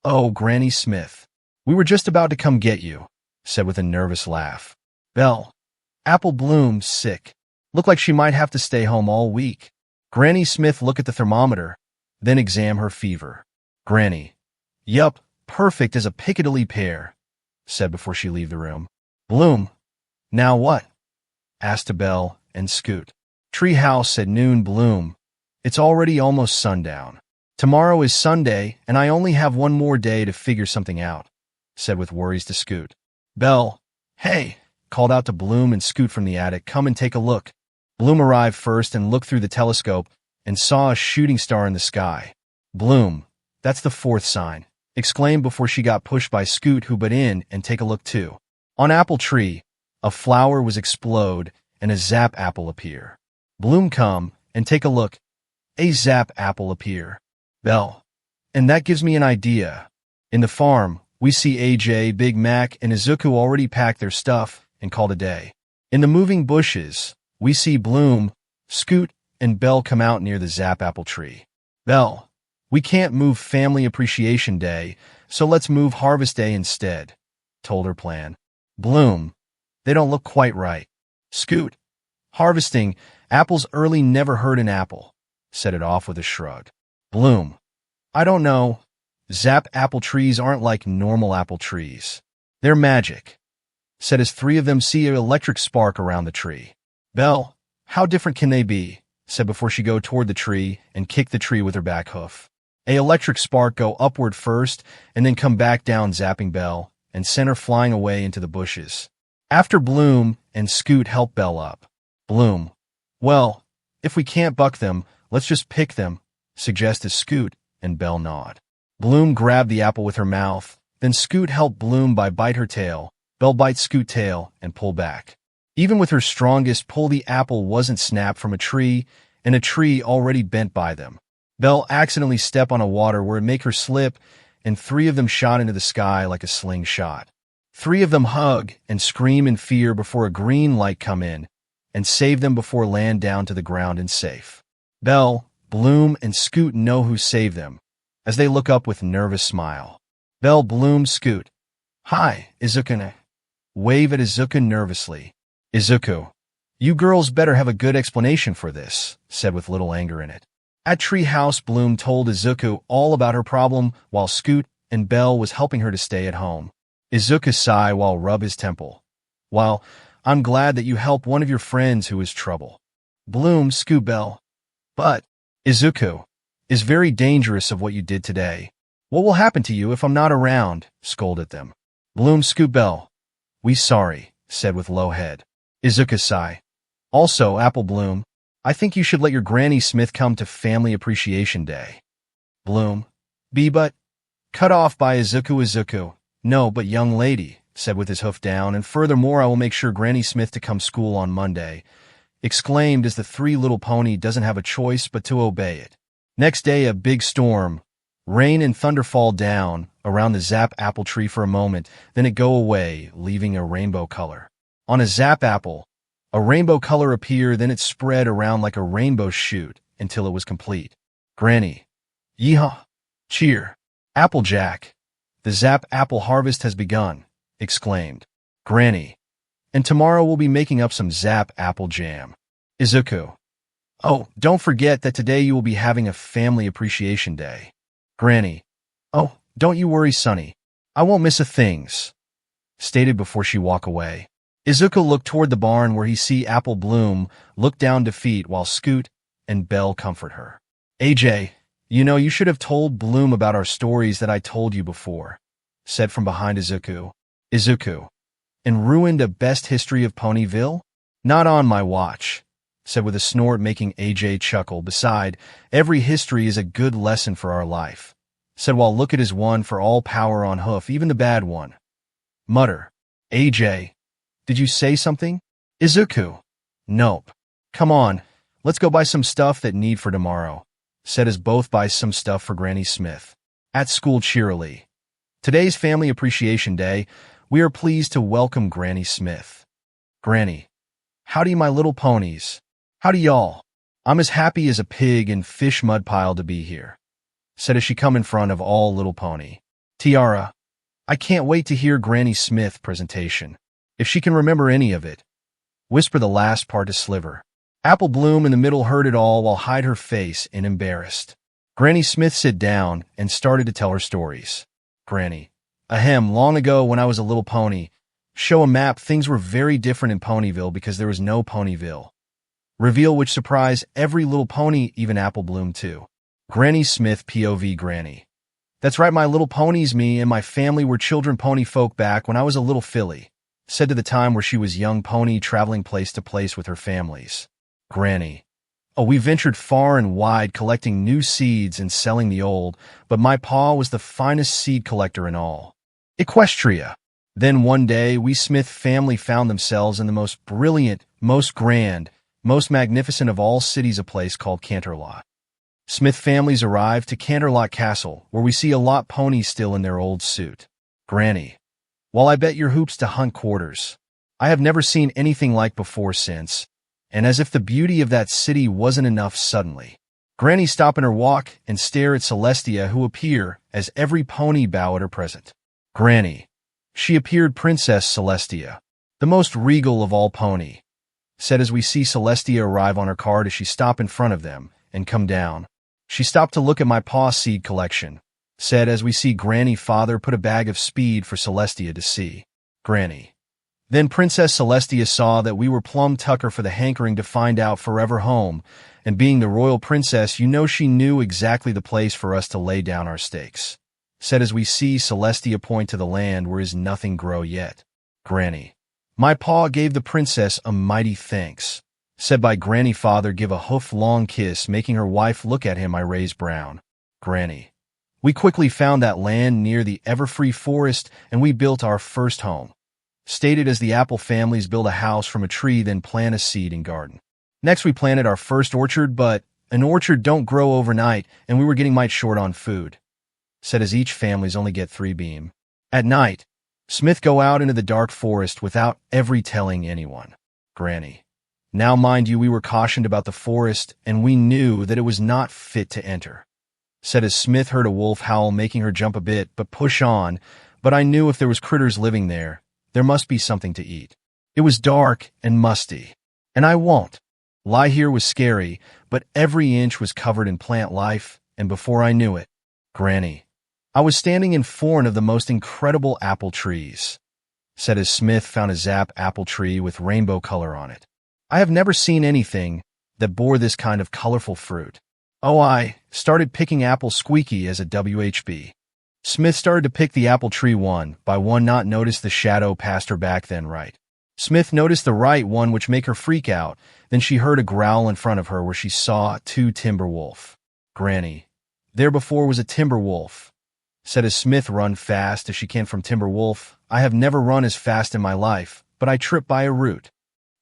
Oh, Granny Smith. We were just about to come get you, said with a nervous laugh. Belle. Apple Bloom sick. Look like she might have to stay home all week. Granny Smith look at the thermometer, then examine her fever. Granny. Yup, perfect as a Piccadilly pear, said before she leave the room. Bloom. Now what? Asked Belle and Scoot. Tree house at noon. Bloom. It's already almost sundown. Tomorrow is Sunday, and I only have one more day to figure something out, said with worries to Scoot. Belle. Hey, called out to Bloom and Scoot from the attic. Come and take a look. Bloom arrived first and looked through the telescope and saw a shooting star in the sky. Bloom. That's the fourth sign, exclaimed before she got pushed by Scoot, who butt in and take a look too. On apple tree, a flower was explode and a zap apple appear. Bloom come and take a look. A zap apple appear. Belle. And that gives me an idea. In the farm, we see AJ, Big Mac, and Izuku already packed their stuff and called a day. In the moving bushes, we see Bloom, Scoot, and Belle come out near the zap apple tree. Belle. We can't move Family Appreciation Day, so let's move Harvest Day instead, told her plan. Bloom. They don't look quite right. Scoot. Harvesting apples early, never hurt an apple, said it off with a shrug. Bloom. I don't know. Zap apple trees aren't like normal apple trees. They're magic, said as three of them see an electric spark around the tree. Belle. How different can they be, said before she go toward the tree and kick the tree with her back hoof. A electric spark go upward first and then come back down, zapping Belle and send her flying away into the bushes. After Bloom and Scoot help Belle up. Bloom. Well, if we can't buck them, let's just pick them, suggested Scoot, and Belle nod. Bloom grabbed the apple with her mouth, then Scoot helped Bloom by bite her tail. Belle bites Scoot tail and pull back. Even with her strongest pull, the apple wasn't snapped from a tree, and a tree already bent by them. Belle accidentally stepped on a water where it make her slip, and three of them shot into the sky like a slingshot. Three of them hug and scream in fear before a green light come in and save them before land down to the ground and safe. Belle, Bloom, and Scoot know who saved them as they look up with nervous smile. Belle, Bloom, Scoot. Hi, Izuku. Wave at Izuku nervously. Izuku. You girls better have a good explanation for this, said with little anger in it. At Treehouse, Bloom told Izuku all about her problem while Scoot and Belle was helping her to stay at home. Izuku sighed while rub his temple. Well, I'm glad that you helped one of your friends who is trouble. Bloom, Scoot, Belle. But, Izuku, is very dangerous of what you did today. What will happen to you if I'm not around? Scolded them. Bloom, Scoot, Belle. We sorry, said with low head. Izuku sigh. Also, Apple Bloom, I think you should let your Granny Smith come to Family Appreciation Day. Bloom. But cut off by Izuku. No, but young lady, said with his hoof down, and furthermore I will make sure Granny Smith to come school on Monday, exclaimed as the three little pony doesn't have a choice but to obey it. Next day a big storm. Rain and thunder fall down around the zap apple tree for a moment, then it go away, leaving a rainbow color. On a zap apple, a rainbow color appeared, then it spread around like a rainbow shoot until it was complete. Granny. Yeehaw. Cheer. Applejack. The zap apple harvest has begun, exclaimed. Granny. And tomorrow we'll be making up some Zap apple jam. Izuku. Oh, don't forget that today you will be having a family appreciation day. Granny. Oh, don't you worry, Sonny. I won't miss a things. Stated before she walk away. Izuku looked toward the barn where he see Apple Bloom look down defeat while Scoot and Belle comfort her. AJ, you know you should have told Bloom about our stories that I told you before, said from behind Izuku. Izuku. And ruined a best history of Ponyville? Not on my watch, said with a snort making AJ chuckle. Beside, every history is a good lesson for our life, said while look at his one for all power on hoof, even the bad one. Mutter. AJ. Did you say something? Izuku. Nope. Come on, let's go buy some stuff that need for tomorrow, said as both buy some stuff for Granny Smith. At school cheerily. Today's Family Appreciation Day. We are pleased to welcome Granny Smith. Granny. Howdy, my little ponies. Howdy, y'all. I'm as happy as a pig in fish mud pile to be here, said as she come in front of all little pony. Tiara. I can't wait to hear Granny Smith presentation. If she can remember any of it. Whisper the last part to Sliver. Apple Bloom in the middle heard it all while hide her face in embarrassed. Granny Smith sit down and started to tell her stories. Granny. Ahem, long ago when I was a little pony. Show a map, things were very different in Ponyville because there was no Ponyville. Reveal which surprised every little pony, even Apple Bloom too. Granny Smith POV Granny. That's right, my little ponies, me and my family were children pony folk back when I was a little filly, said to the time where she was young pony traveling place to place with her families. Granny. Oh, we ventured far and wide collecting new seeds and selling the old, but my pa was the finest seed collector in all Equestria. Then one day, we Smith family found themselves in the most brilliant, most grand, most magnificent of all cities, a place called Canterlot. Smith families arrived to Canterlot Castle, where we see a lot ponies still in their old suit. Granny. Well, I bet your hoops to hunt quarters. I have never seen anything like before since, and as if the beauty of that city wasn't enough suddenly. Granny stop in her walk and stare at Celestia, who appear as every pony bow at her present. Granny. She appeared Princess Celestia, the most regal of all pony, said as we see Celestia arrive on her cart as she stop in front of them and come down. She stopped to look at my paw seed collection, said as we see Granny father put a bag of speed for Celestia to see. Granny. Then Princess Celestia saw that we were plumb tucker for the hankering to find out forever home, and being the royal princess, you know she knew exactly the place for us to lay down our stakes, said as we see Celestia point to the land where is nothing grow yet. Granny. My paw gave the princess a mighty thanks, said by Granny father give a hoof-long kiss, making her wife look at him I raise brown. Granny. We quickly found that land near the Everfree Forest, and we built our first home. Stated as the Apple families build a house from a tree, then plant a seed in garden. Next we planted our first orchard, but an orchard don't grow overnight, and we were getting might short on food, said as each families only get 3 beam. At night, Smith go out into the dark forest without ever telling anyone. Granny. Now mind you, we were cautioned about the forest, and we knew that it was not fit to enter, said as Smith heard a wolf howl making her jump a bit, but push on, but I knew if there was critters living there must be something to eat. It was dark and musty, and I won't lie here was scary, but every inch was covered in plant life, and before I knew it, Granny, I was standing in front of the most incredible apple trees, said as Smith found a Zap apple tree with rainbow color on it. I have never seen anything that bore this kind of colorful fruit. Oh, I started picking apple squeaky as a WHB. Smith started to pick the apple tree one by one, not notice the shadow past her back, then right. Smith noticed the right one, which make her freak out. Then she heard a growl in front of her where she saw 2 timber wolf. Granny. There before was a timber wolf, said as Smith run fast as she can from timber wolf. I have never run as fast in my life, but I tripped by a root.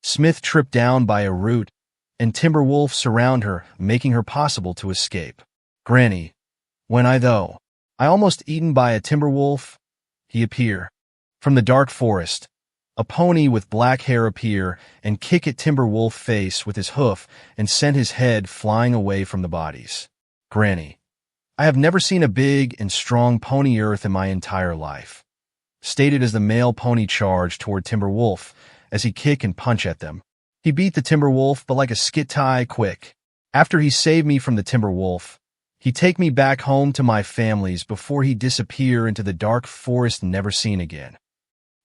Smith tripped down by a root, and timber wolves surround her, making her possible to escape. Granny. When I almost eaten by a timber wolf, he appear. From the dark forest, a pony with black hair appear and kick at timber wolf face with his hoof and sent his head flying away from the bodies. Granny. I have never seen a big and strong pony earth in my entire life, stated as the male pony charged toward Timberwolf as he kick and punch at them. He beat the Timberwolf, but like a skit-tie quick. After he saved me from the Timberwolf, he take me back home to my families before he disappear into the dark forest never seen again.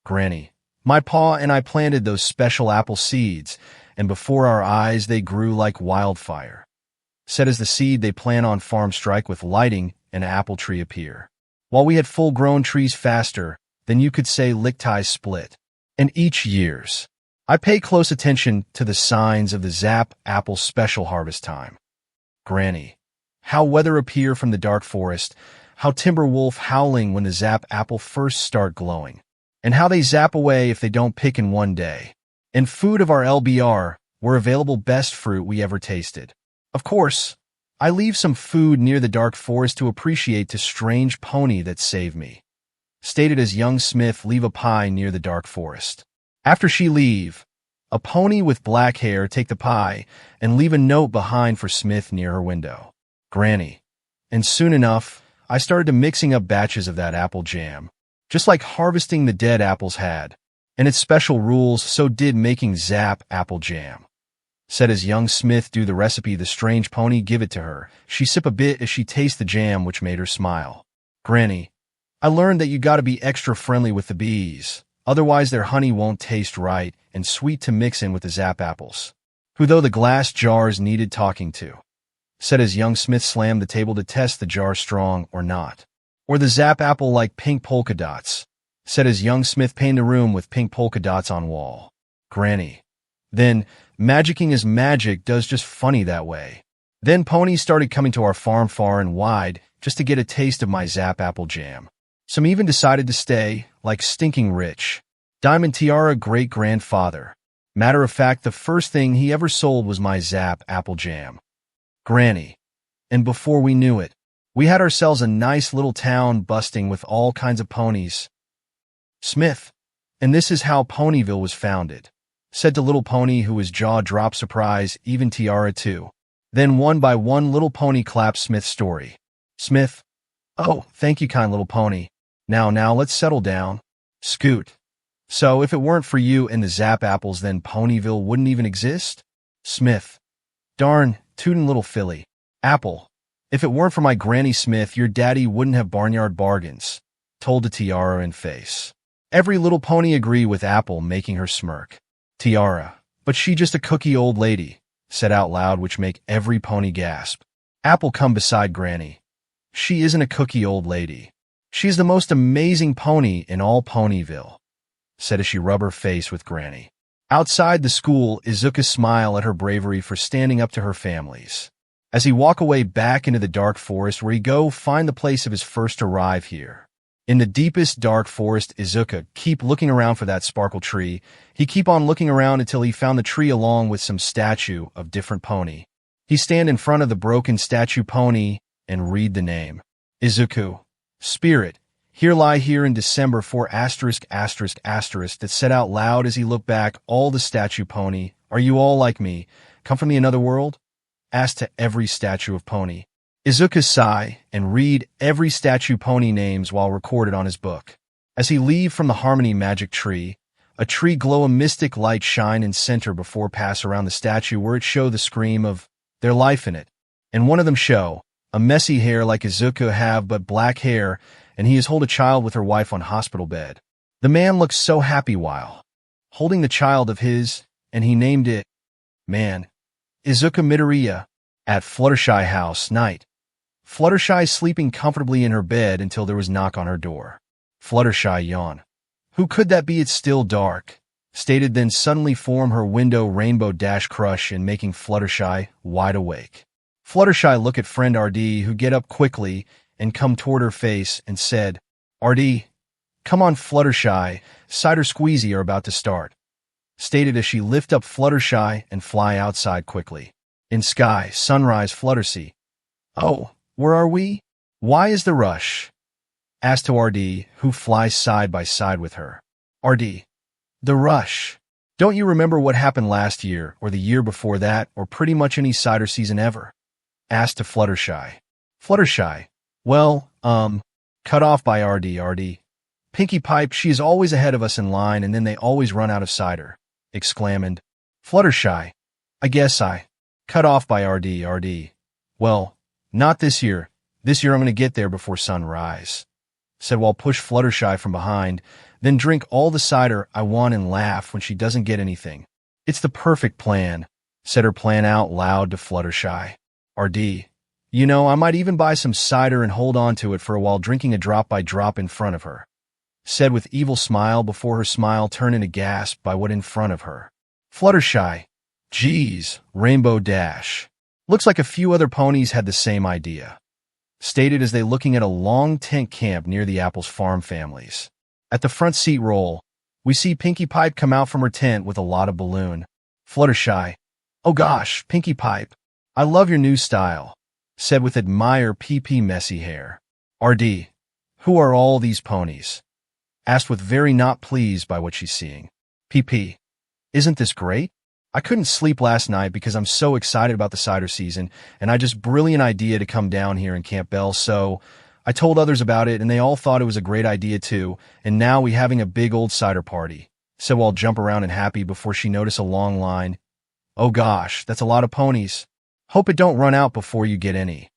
Granny, my pa and I planted those special apple seeds, and before our eyes they grew like wildfire. Said as the seed they plant on farm strike with lighting and an apple tree appear. While we had full-grown trees faster than you could say lick ties split. And each years, I pay close attention to the signs of the Zap apple special harvest time. Granny, how weather appear from the dark forest, how Timberwolf howling when the Zap apple first start glowing, and how they zap away if they don't pick in one day. And food of our LBR were available best fruit we ever tasted. Of course, I leave some food near the dark forest to appreciate the strange pony that saved me. Stated as young Smith leave a pie near the dark forest. After she leave, a pony with black hair take the pie and leave a note behind for Smith near her window. Granny. And soon enough, I started to mixing up batches of that apple jam. Just like harvesting the dead apples had. And its special rules, so did making Zap apple jam. Said as young Smith do the recipe the strange pony give it to her. She sip a bit as she tastes the jam, which made her smile. Granny, I learned that you gotta be extra friendly with the bees. Otherwise their honey won't taste right and sweet to mix in with the Zap apples. Who though the glass jars needed talking to. Said as young Smith slammed the table to test the jar strong or not. Or the Zap apple like pink polka dots. Said as young Smith painted the room with pink polka dots on wall. Granny. Then, magicking is magic does just funny that way. Then ponies started coming to our farm far and wide just to get a taste of my Zap apple jam. Some even decided to stay, like stinking rich. Diamond Tiara great-grandfather. Matter of fact, the first thing he ever sold was my Zap apple jam. Granny. And before we knew it, we had ourselves a nice little town busting with all kinds of ponies. Smith. And this is how Ponyville was founded. Said to Little Pony, who his jaw dropped surprise, even Tiara too. Then one by one Little Pony clapped Smith's story. Smith. Oh, thank you, kind Little Pony. Now, let's settle down. Scoot. So, if it weren't for you and the Zap apples, then Ponyville wouldn't even exist? Smith. Darn, tootin' little filly. Apple. If it weren't for my Granny Smith, your daddy wouldn't have barnyard bargains. Told to Tiara in face. Every Little Pony agreed with Apple, making her smirk. Tiara. But she just a cookie old lady. Said out loud, which make every pony gasp. Apple come beside Granny. She isn't a cookie old lady. She's the most amazing pony in all Ponyville. Said as she rubbed her face with Granny. Outside the school, Izuku smiled at her bravery for standing up to her families. As he walk away back into the dark forest where he go find the place of his first arrive here. In the deepest dark forest, Izuku keep looking around for that sparkle tree. He keep on looking around until he found the tree along with some statue of different pony. He stand in front of the broken statue pony and read the name. Izuku. Spirit. Here lie here in December 4 ***** that said out loud as he looked back all the statue pony. Are you all like me? Come from the another world? Asked to every statue of pony. Izuku sigh and read every statue pony names while recorded on his book. As he leave from the Harmony Magic Tree, a tree glow a mystic light shine in center before pass around the statue where it show the scream of their life in it. And one of them show a messy hair like Izuku have but black hair, and he is hold a child with her wife on hospital bed. The man looks so happy while holding the child of his, and he named it Man. Izuku Midoriya. At Fluttershy house night. Fluttershy sleeping comfortably in her bed until there was knock on her door. Fluttershy yawn. Who could that be? It's still dark. Stated then suddenly form her window rainbow dash crush and making Fluttershy wide awake. Fluttershy look at friend RD who get up quickly and come toward her face and said, RD, come on Fluttershy, cider squeezy are about to start. Stated as she lift up Fluttershy and fly outside quickly. In sky, sunrise Fluttershy. Oh, where are we? Why is the rush? Asked to RD, who flies side by side with her. RD. The rush. Don't you remember what happened last year, or the year before that, or pretty much any cider season ever? Asked to Fluttershy. Fluttershy. Well, cut off by RD. Pinkie piped, she is always ahead of us in line and then they always run out of cider, exclaimed Fluttershy. I guess I. Cut off by RD. Well, not this year. This year I'm going to get there before sunrise, said while push Fluttershy from behind, then drink all the cider I want and laugh when she doesn't get anything. It's the perfect plan, said her plan out loud to Fluttershy. RD. You know, I might even buy some cider and hold on to it for a while drinking a drop by drop in front of her, said with evil smile before her smile turned into gasp by what in front of her. Fluttershy. Geez, Rainbow Dash. Looks like a few other ponies had the same idea, stated as they looking at a long tent camp near the Apple's farm families. At the front seat roll, we see Pinkie Pipe come out from her tent with a lot of balloon. Fluttershy. Oh gosh, Pinkie Pipe. I love your new style, said with admire PP messy hair. RD. Who are all these ponies? Asked with very not pleased by what she's seeing. PP. Isn't this great? I couldn't sleep last night because I'm so excited about the cider season, and I just brilliant idea to come down here and Camp Bell, so I told others about it and they all thought it was a great idea too, and now we having a big old cider party. So I'll jump around and happy before she noticed a long line. Oh gosh, that's a lot of ponies. Hope it don't run out before you get any,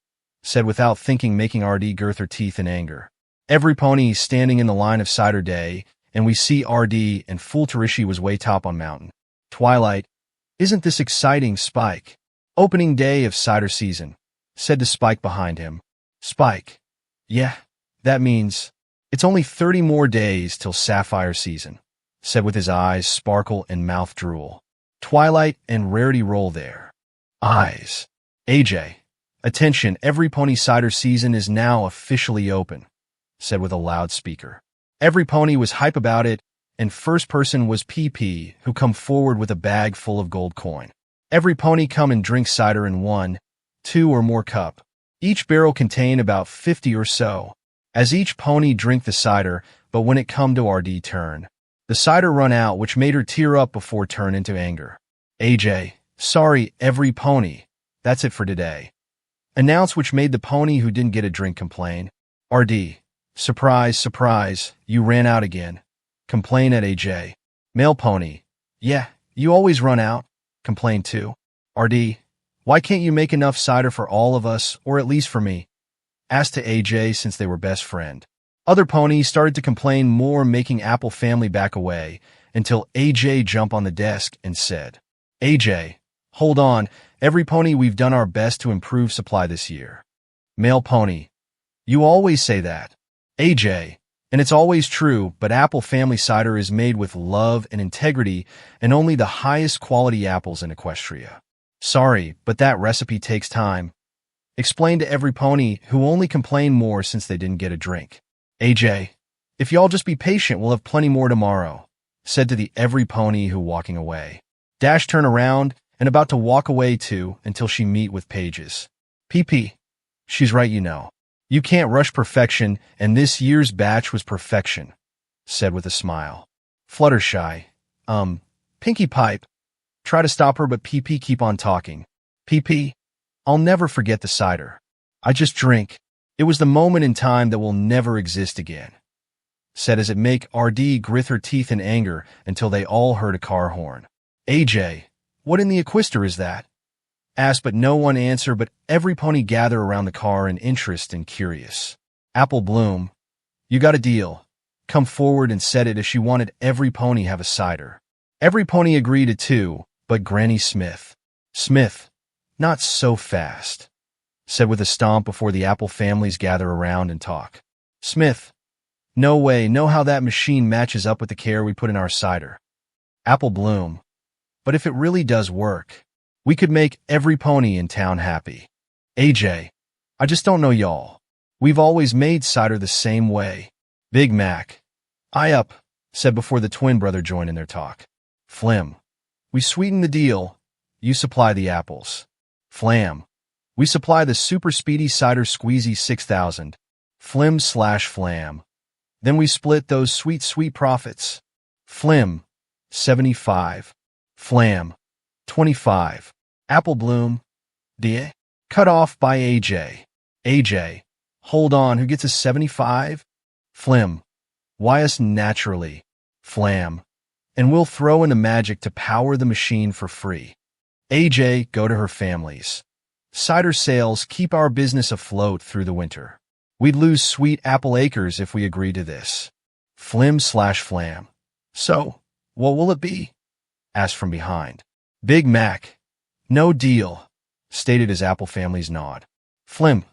said without thinking, making RD girth her teeth in anger. Every pony standing in the line of cider day, and we see RD and Fool Tarishi was way top on mountain. Twilight. Isn't this exciting, Spike? Opening day of cider season, said to Spike behind him. Spike. Yeah, that means it's only 30 more days till sapphire season, said with his eyes sparkle and mouth drool. Twilight and Rarity roll their eyes. AJ. Attention, every pony cider season is now officially open, said with a loudspeaker. Every pony was hype about it, and first person was PP, who come forward with a bag full of gold coin. Every pony come and drink cider in 1, 2 or more cup. Each barrel contain about 50 or so. As each pony drink the cider, but when it come to RD turn, the cider run out, which made her tear up before turn into anger. AJ. Sorry, every pony. That's it for today. Announce, which made the pony who didn't get a drink complain. RD. Surprise, you ran out again. Complain at AJ. Male pony. Yeah, you always run out. Complain too. RD. Why can't you make enough cider for all of us, or at least for me? Asked to AJ since they were best friend. Other ponies started to complain more, making Apple family back away, until AJ jumped on the desk and said, AJ, hold on, every pony, we've done our best to improve supply this year. Male pony. You always say that. AJ. And it's always true, but Apple family cider is made with love and integrity and only the highest quality apples in Equestria. Sorry, but that recipe takes time. Explain to every pony, who only complain more since they didn't get a drink. AJ. If y'all just be patient, we'll have plenty more tomorrow, said to the every pony who walking away. Dash turn around and about to walk away too until she meet with Pages. PP. She's right, you know. You can't rush perfection, and this year's batch was perfection, said with a smile. Fluttershy. Pinkie Pipe. Try to stop her, but PP keep on talking. PP. I'll never forget the cider. I just drink. It was the moment in time that will never exist again, said as it make RD grit her teeth in anger until they all heard a car horn. AJ. What in the Equester is that? Asked, but no one answered, but every pony gather around the car in interest and curious. Apple Bloom. You got a deal. Come forward and said it as she wanted every pony have a cider. Every pony agreed to 2, but Granny Smith. Smith. Not so fast, said with a stomp before the Apple families gather around and talk. Smith. No way, know how that machine matches up with the care we put in our cider. Apple Bloom. But if it really does work, we could make every pony in town happy. AJ. I just don't know y'all. We've always made cider the same way. Big Mac. I up, said before the twin brother joined in their talk. Flim. We sweeten the deal. You supply the apples. Flam. We supply the super speedy cider squeezy 6000. Flim/flam. Then we split those sweet profits. Flim. 75. Flam. 25. Apple Bloom. DA. Cut off by AJ. AJ. Hold on, who gets a 75? Flim. Why us naturally? Flam. And we'll throw in the magic to power the machine for free. AJ, go to her families. Cider sales keep our business afloat through the winter. We'd lose sweet apple acres if we agreed to this. Flim/Flam. So, what will it be? Asked from behind. Big Mac. No deal, stated as Apple family's nod. Flim.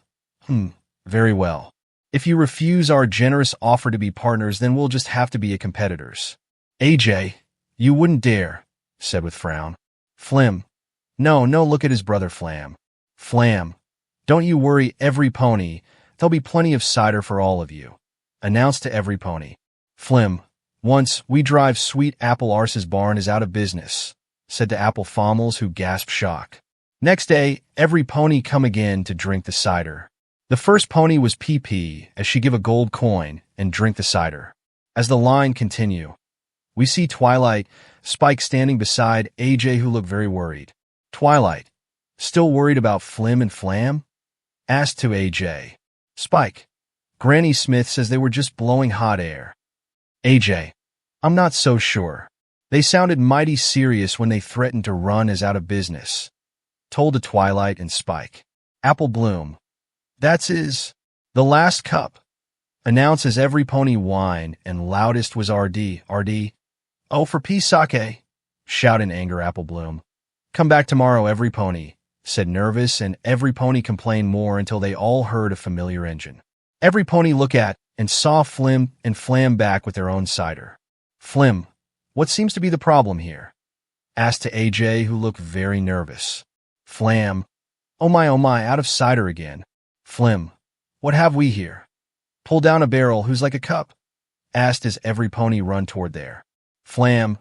Very well. If you refuse our generous offer to be partners, then we'll just have to be competitors. AJ, you wouldn't dare, said with frown. Flim. No, look at his brother Flam. Flam. Don't you worry, every pony. There'll be plenty of cider for all of you. Announced to every pony. Flim. Once we drive sweet Apple Arse's barn is out of business, said to Apple Fommels, who gasped shock. Next day, every pony come again to drink the cider. The first pony was PP, as she give a gold coin and drink the cider. As the line continue, we see Twilight, Spike standing beside AJ, who look very worried. Twilight, still worried about Flim and Flam? Asked to AJ. Spike, Granny Smith says they were just blowing hot air. AJ, I'm not so sure. They sounded mighty serious when they threatened to run us out of business. Told to Twilight and Spike. Apple Bloom. That's the last cup. Announced as every pony whined, and loudest was RD. Oh, for peace sake, shout in anger Apple Bloom. Come back tomorrow, every pony, said nervous, and every pony complained more until they all heard a familiar engine. Every pony looked at and saw Flim and Flam back with their own cider. Flim, what seems to be the problem here? Asked to AJ, who looked very nervous. Flam, oh my, out of cider again. Flim, what have we here? Pull down a barrel, who's like a cup? Asked as every pony run toward there. Flam,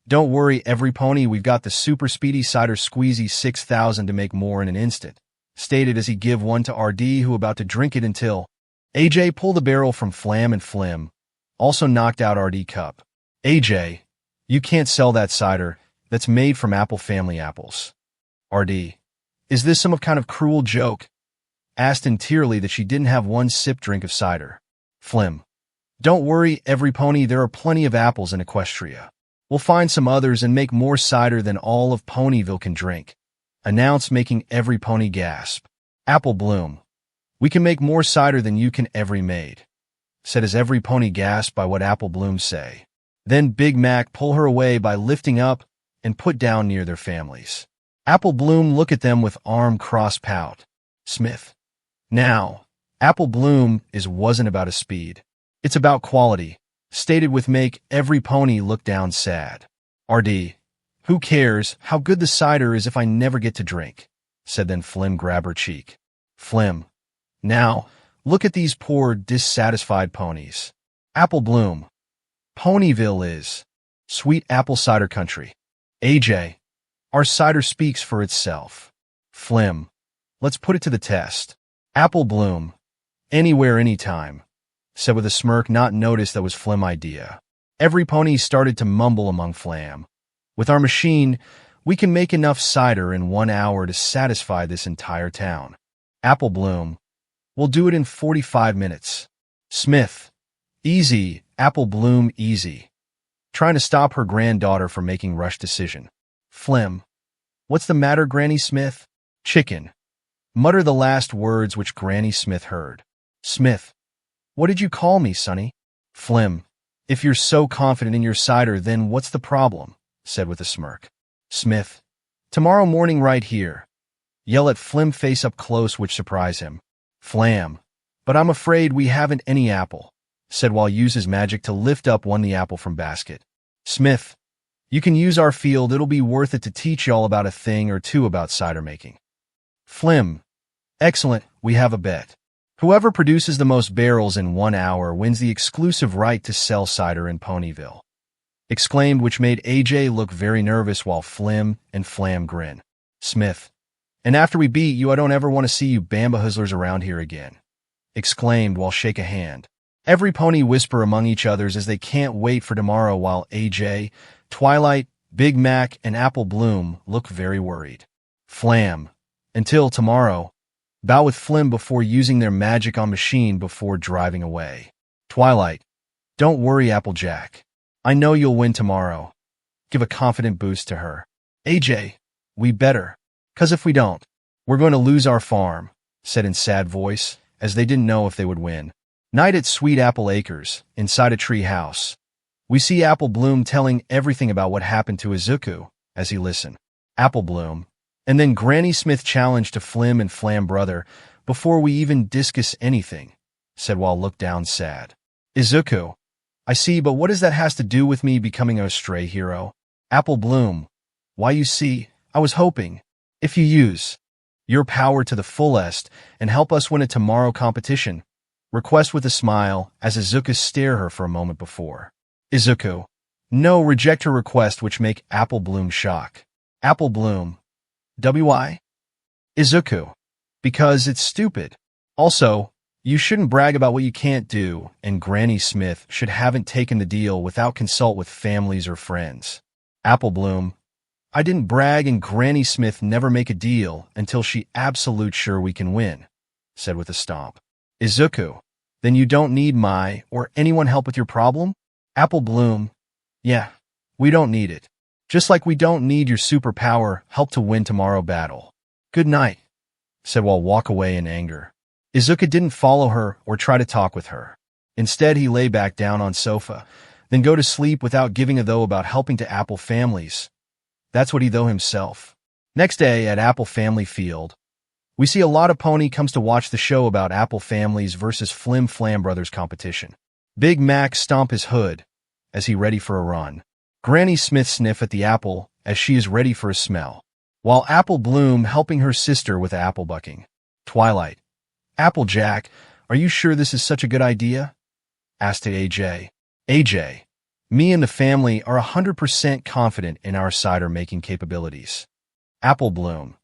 don't worry, every pony, we've got the super speedy cider squeezy 6000 to make more in an instant, stated as he give one to RD, who about to drink it until AJ pulled the barrel from Flam, and Flim also knocked out RD cup. AJ, you can't sell that cider. That's made from Apple family apples. RD, is this some kind of cruel joke? Asked entirely that she didn't have one sip drink of cider. Flim, don't worry, every pony, there are plenty of apples in Equestria. We'll find some others and make more cider than all of Ponyville can drink. Announced, making every pony gasp. Apple Bloom, we can make more cider than you can ever made, said as every pony gasped by what Apple Bloom say. Then Big Mac pull her away by lifting up and put down near their families. Apple Bloom look at them with arm cross pout. Smith. Now, Apple Bloom wasn't about a speed. It's about quality, stated with make every pony look down sad. RD, who cares how good the cider is if I never get to drink, said then Flim grab her cheek. Flim, now, look at these poor, dissatisfied ponies. Apple Bloom, Ponyville is sweet apple cider country. AJ, our cider speaks for itself. Flim, let's put it to the test. Apple Bloom, anywhere, anytime, said with a smirk, not noticed that was Flim idea. Every pony started to mumble among Flam. With our machine, we can make enough cider in 1 hour to satisfy this entire town. Apple Bloom, we'll do it in 45 minutes. Smith, easy, Apple Bloom, easy. Trying to stop her granddaughter from making rush decision. Flim, what's the matter, Granny Smith? Chicken. Mutter the last words which Granny Smith heard. Smith, what did you call me, Sonny? Flim, if you're so confident in your cider, then what's the problem? Said with a smirk. Smith, tomorrow morning right here. Yell at Flim face up close, which surprise him. Flam, but I'm afraid we haven't any apple, said while use his magic to lift up the apple from basket. Smith, you can use our field, it'll be worth it to teach y'all about a thing or two about cider making. Flim, excellent, we have a bet. Whoever produces the most barrels in 1 hour wins the exclusive right to sell cider in Ponyville. Exclaimed, which made AJ look very nervous while Flim and Flam grin. Smith, and after we beat you, I don't ever want to see you Bamba Hustlers around here again. Exclaimed while shake a hand. Every pony whisper among each others as they can't wait for tomorrow, while AJ, Twilight, Big Mac, and Apple Bloom look very worried. Flam, until tomorrow, bow with Flim before using their magic on machine before driving away. Twilight, Don't worry, Applejack. I know you'll win tomorrow. Give a confident boost to her. AJ, we better. 'Cause if we don't, we're going to lose our farm, said in sad voice, as they didn't know if they would win. Night at Sweet Apple Acres, inside a tree house. We see Apple Bloom telling everything about what happened to Izuku as he listened. Apple Bloom. And then Granny Smith challenged to Flim and Flam brother before we even discuss anything, said while looked down sad. Izuku. I see, but what does that has to do with me becoming a stray hero? Apple Bloom. Why, you see, I was hoping, if you use your power to the fullest and help us win a tomorrow competition. Request with a smile as Izuku stare her for a moment before. Izuku. No, reject her request, which make Apple Bloom shock. Apple Bloom. Why? Izuku. Because it's stupid. Also, you shouldn't brag about what you can't do, and Granny Smith should haven't taken the deal without consult with families or friends. Apple Bloom. I didn't brag, and Granny Smith never make a deal until she absolute sure we can win, said with a stomp. Izuku. Then you don't need my or anyone help with your problem? Apple Bloom. Yeah, we don't need it. Just like we don't need your superpower help to win tomorrow battle. Good night, said while walk away in anger. Izuku didn't follow her or try to talk with her. Instead, he lay back down on sofa, then go to sleep without giving a though about helping to Apple families. That's what he though himself. Next day at Apple Family Field, we see a lot of pony comes to watch the show about Apple families versus Flim Flam Brothers competition. Big Mac stomp his hood as he ready for a run. Granny Smith sniff at the apple as she is ready for a smell, while Apple Bloom helping her sister with apple bucking. Twilight. Applejack, are you sure this is such a good idea? Asked AJ. AJ. Me and the family are 100% confident in our cider-making capabilities. Apple Bloom.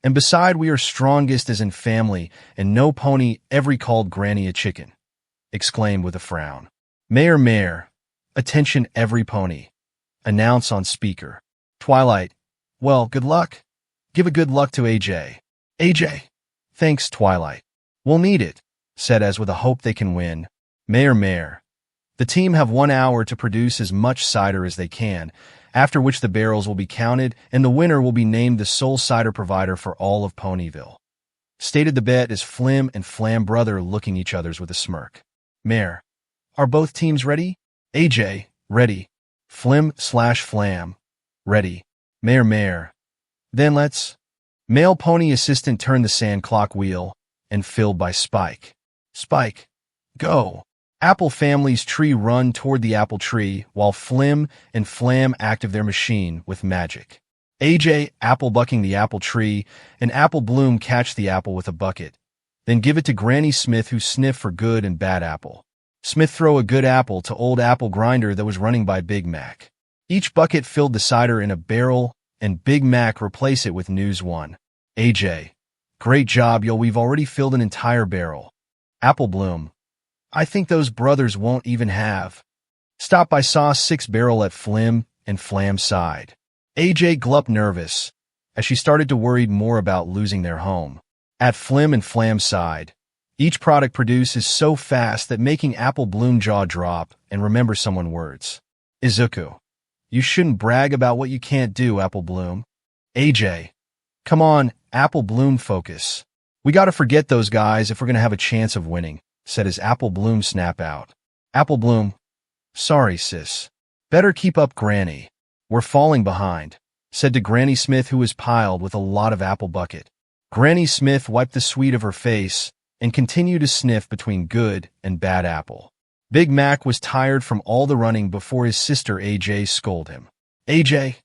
And beside, we are strongest as in family, and no pony ever called Granny a chicken, exclaimed with a frown. Mayor, attention every pony. Announce on speaker. Twilight. Well, good luck. Give a good luck to AJ. AJ. Thanks, Twilight. We'll need it, said as with a hope they can win. Mayor. The team have 1 hour to produce as much cider as they can, after which the barrels will be counted and the winner will be named the sole cider provider for all of Ponyville. Stated the bet as Flim and Flam brother looking each other's with a smirk. Mayor. Are both teams ready? AJ. Ready. Flim/Flam. Ready. Mayor. Then let's. Male pony assistant turned the sand clock wheel and filled by Spike. Spike. Go. Apple family's tree run toward the apple tree while Flim and Flam active their machine with magic. AJ apple bucking the apple tree and Apple Bloom catch the apple with a bucket. Then give it to Granny Smith who sniff for good and bad apple. Smith throw a good apple to old apple grinder that was running by Big Mac. Each bucket filled the cider in a barrel and Big Mac replace it with News 1. AJ. Great job, yo, we've already filled an entire barrel. Apple Bloom. I think those brothers won't even have. Stop by saw 6 barrel at Flim and Flam's side. AJ glup nervous, as she started to worry more about losing their home. At Flim and Flam's side, each product produced is so fast that making Apple Bloom jaw drop and remember someone words. Izuku. You shouldn't brag about what you can't do, Apple Bloom. AJ. Come on, Apple Bloom, focus. We gotta forget those guys if we're gonna have a chance of winning, said as Apple Bloom snap out. Apple Bloom. Sorry, sis. Better keep up, Granny. We're falling behind, said to Granny Smith who was piled with a lot of apple bucket. Granny Smith wiped the sweat of her face and continued to sniff between good and bad apple. Big Mac was tired from all the running before his sister AJ scolded him. AJ.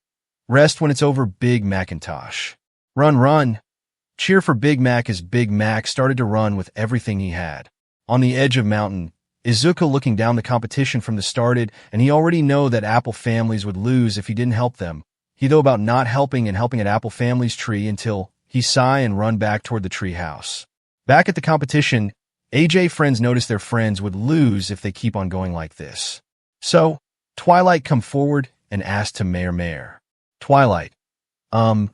Rest when it's over, Big Macintosh. Run. Cheer for Big Mac as Big Mac started to run with everything he had. On the edge of mountain, Izuku looking down the competition from the started, and he already know that Apple families would lose if he didn't help them. He though about not helping and helping at Apple family's tree until he sigh and run back toward the tree house. Back at the competition, AJ friends notice their friends would lose if they keep on going like this. So, Twilight come forward and asked to Mayor. Twilight.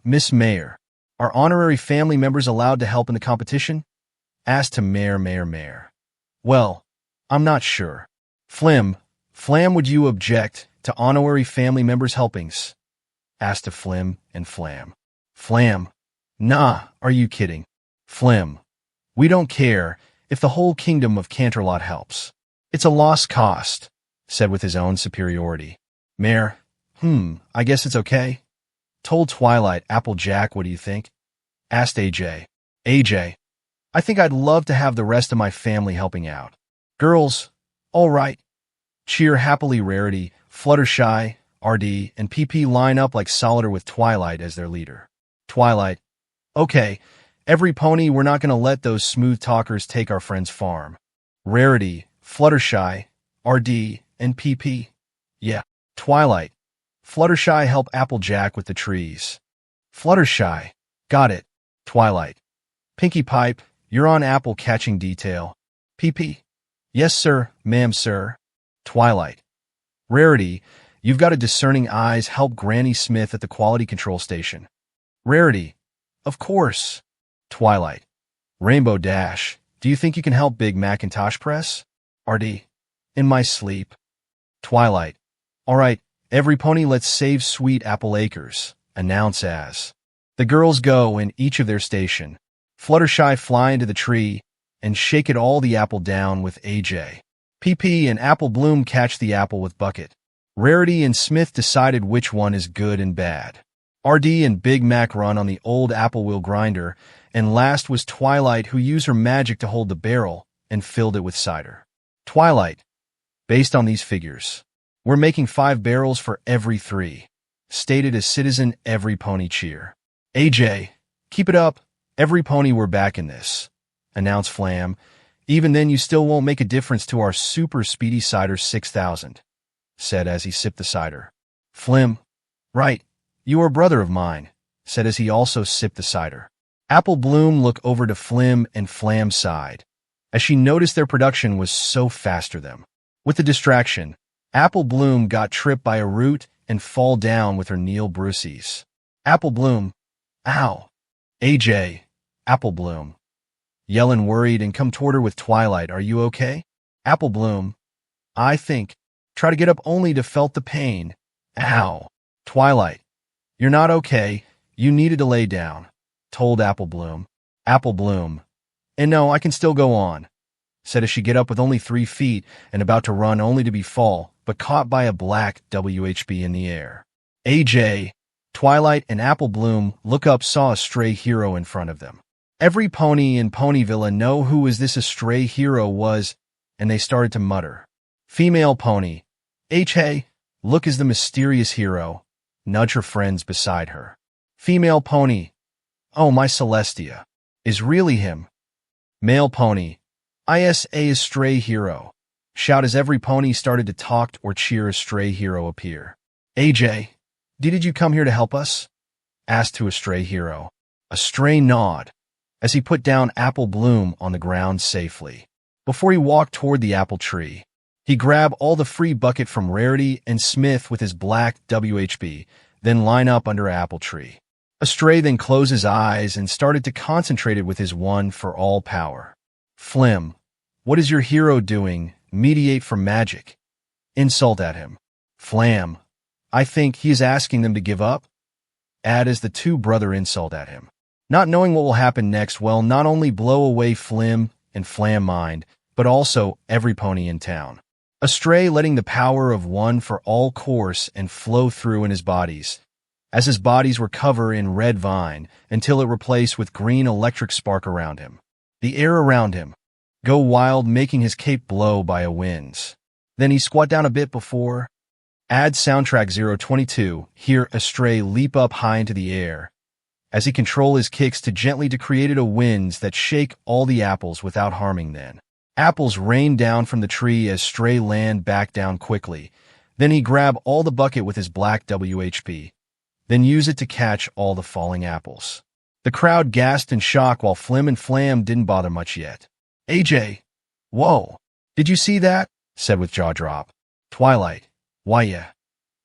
Miss Mayor, are honorary family members allowed to help in the competition? Asked to Mayor. Well, I'm not sure. Flim, Flam, would you object to honorary family members' helpings? Asked of Flim and Flam. Flam, nah, are you kidding? Flim, we don't care if the whole kingdom of Canterlot helps. It's a lost cause, said with his own superiority. Mare, I guess it's okay. Told Twilight. Applejack, what do you think? Asked AJ. AJ, I think I'd love to have the rest of my family helping out. Girls, all right. Cheer happily. Rarity, Fluttershy, RD, and PP line up like Solitaire with Twilight as their leader. Twilight, okay, every pony, we're not going to let those smooth talkers take our friend's farm. Rarity, Fluttershy, RD, and PP. Yeah. Twilight, Fluttershy, help Applejack with the trees. Fluttershy, got it. Twilight, Pinkie Pipe, you're on apple catching detail. PP, yes sir, ma'am sir. Twilight, Rarity, you've got a discerning eyes, help Granny Smith at the quality control station. Rarity, of course. Twilight, Rainbow Dash, do you think you can help Big Macintosh Press? RD, in my sleep. Twilight, all right, every pony, let's save Sweet Apple Acres, announce as the girls go in each of their station. Fluttershy, fly into the tree and shake it all the apple down with AJ. PP and Apple Bloom catch the apple with bucket. Rarity and Smith decided which one is good and bad. RD and Big Mac run on the old apple wheel grinder, and last was Twilight, who used her magic to hold the barrel and filled it with cider. Twilight, based on these figures, we're making 5 barrels for every 3. Stated as Citizen Every Pony cheer. AJ, keep it up. Every pony, we're back in this. Announced Flam. Even then, you still won't make a difference to our super speedy cider 6000. Said as he sipped the cider. Flim, right, you are a brother of mine. Said as he also sipped the cider. Apple Bloom looked over to Flim, and Flam sighed as she noticed their production was so faster them. With the distraction, Apple Bloom got tripped by a root and fall down with her kneel bruises. Apple Bloom, ow. AJ, Apple Bloom, yelling worried and come toward her with Twilight. Are you okay? Apple Bloom, I think. Try to get up only to felt the pain. Ow. Twilight, you're not okay. You needed to lay down. Told Apple Bloom. Apple Bloom, and no, I can still go on. Said as she get up with only 3 feet and about to run only to be fall, but caught by a black WHB in the air. AJ, Twilight, and Apple Bloom look up, saw a stray hero in front of them. Every pony in Ponyville know who is this a stray hero was, and they started to mutter. Female pony, Hey, look is the mysterious hero. Nudge her friends beside her. Female pony, oh my Celestia, is really him. Male pony, ISA is stray hero. Shout as every pony started to talk or cheer a stray hero appear. AJ, did you come here to help us? Asked to a stray hero. A stray nod as he put down Apple Bloom on the ground safely. Before he walked toward the apple tree, he grabbed all the free bucket from Rarity and Smith with his black WHB, then line up under an apple tree. A stray then closed his eyes and started to concentrate it with his one for all power. Flim, what is your hero doing? Mediate for magic. Insult at him. Flam, I think he is asking them to give up. Add as the 2 brother insult at him. Not knowing what will happen next, well, not only blow away Flim and Flam mind, but also every pony in town. A stray letting the power of one for all course and flow through in his bodies, as his bodies were covered in red vine until it replaced with green electric spark around him. The air around him go wild, making his cape blow by a winds. Then he squat down a bit before. Add soundtrack 022, hear a stray leap up high into the air, as he control his kicks to gently to create a winds that shake all the apples without harming them. Apples rain down from the tree as stray land back down quickly. Then he grab all the bucket with his black WHB, then use it to catch all the falling apples. The crowd gasped in shock while Flim and Flam didn't bother much yet. AJ, whoa, did you see that? Said with jaw drop. Twilight, why yeah.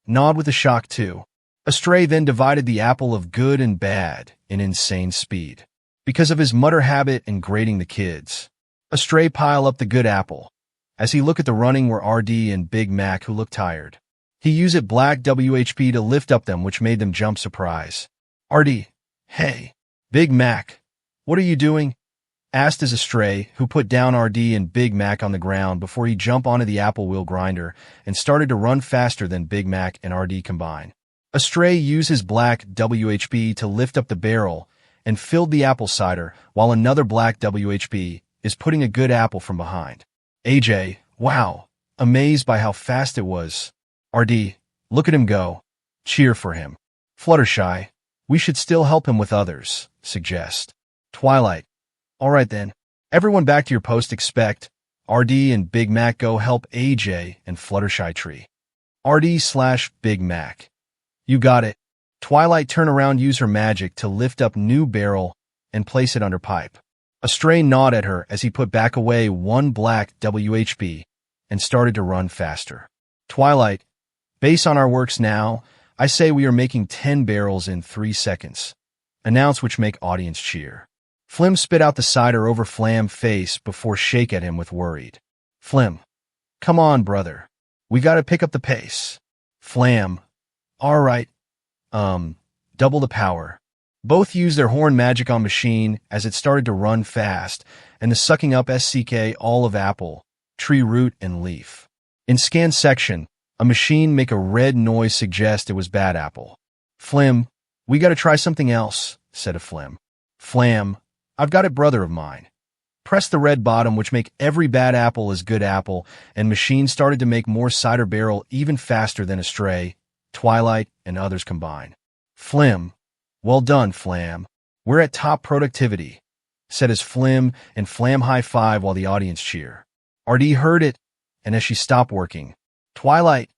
Nod with a shock too. A stray then divided the apple of good and bad in insane speed. Because of his mutter habit and grading the kids. A stray pile up the good apple. as he looked at the running were RD and Big Mac, who looked tired. He used it black WHP to lift up them, which made them jump surprise. RD, hey. Big Mac, what are you doing? Asked as a stray, who put down RD and Big Mac on the ground before he jumped onto the apple wheel grinder and started to run faster than Big Mac and RD combined. Astray used his black WHP to lift up the barrel and filled the apple cider, while another black WHP is putting a good apple from behind. AJ, wow, amazed by how fast it was. RD, look at him go. Cheer for him. Fluttershy, we should still help him with others, suggest. Twilight, all right then. Everyone back to your post. Expect RD and Big Mac go help AJ and Fluttershy tree. RD/Big Mac. You got it. Twilight turn around, use her magic to lift up new barrel and place it under pipe. Astray gnawed at her as he put back away one black WHP and started to run faster. Twilight, based on our works now, I say we are making 10 barrels in 3 seconds. Announce, which make audience cheer. Flim spit out the cider over Flam's face before shake at him with worried. Flim, come on, brother. We gotta pick up the pace. Flam, all right. Double the power. Both used their horn magic on machine as it started to run fast, and the sucking up SCK all of apple, tree root, and leaf. In scan section, a machine make a red noise suggest it was bad apple. Flim, we gotta try something else, said a Flim. Flam, I've got it, brother of mine. Press the red bottom, which make every bad apple is good apple, and machine started to make more cider barrel even faster than Astray, Twilight, and others combined. Flim, well done, Flam. We're at top productivity, said as Flim and Flam high five while the audience cheer. RD heard it, and as she stopped working, Twilight,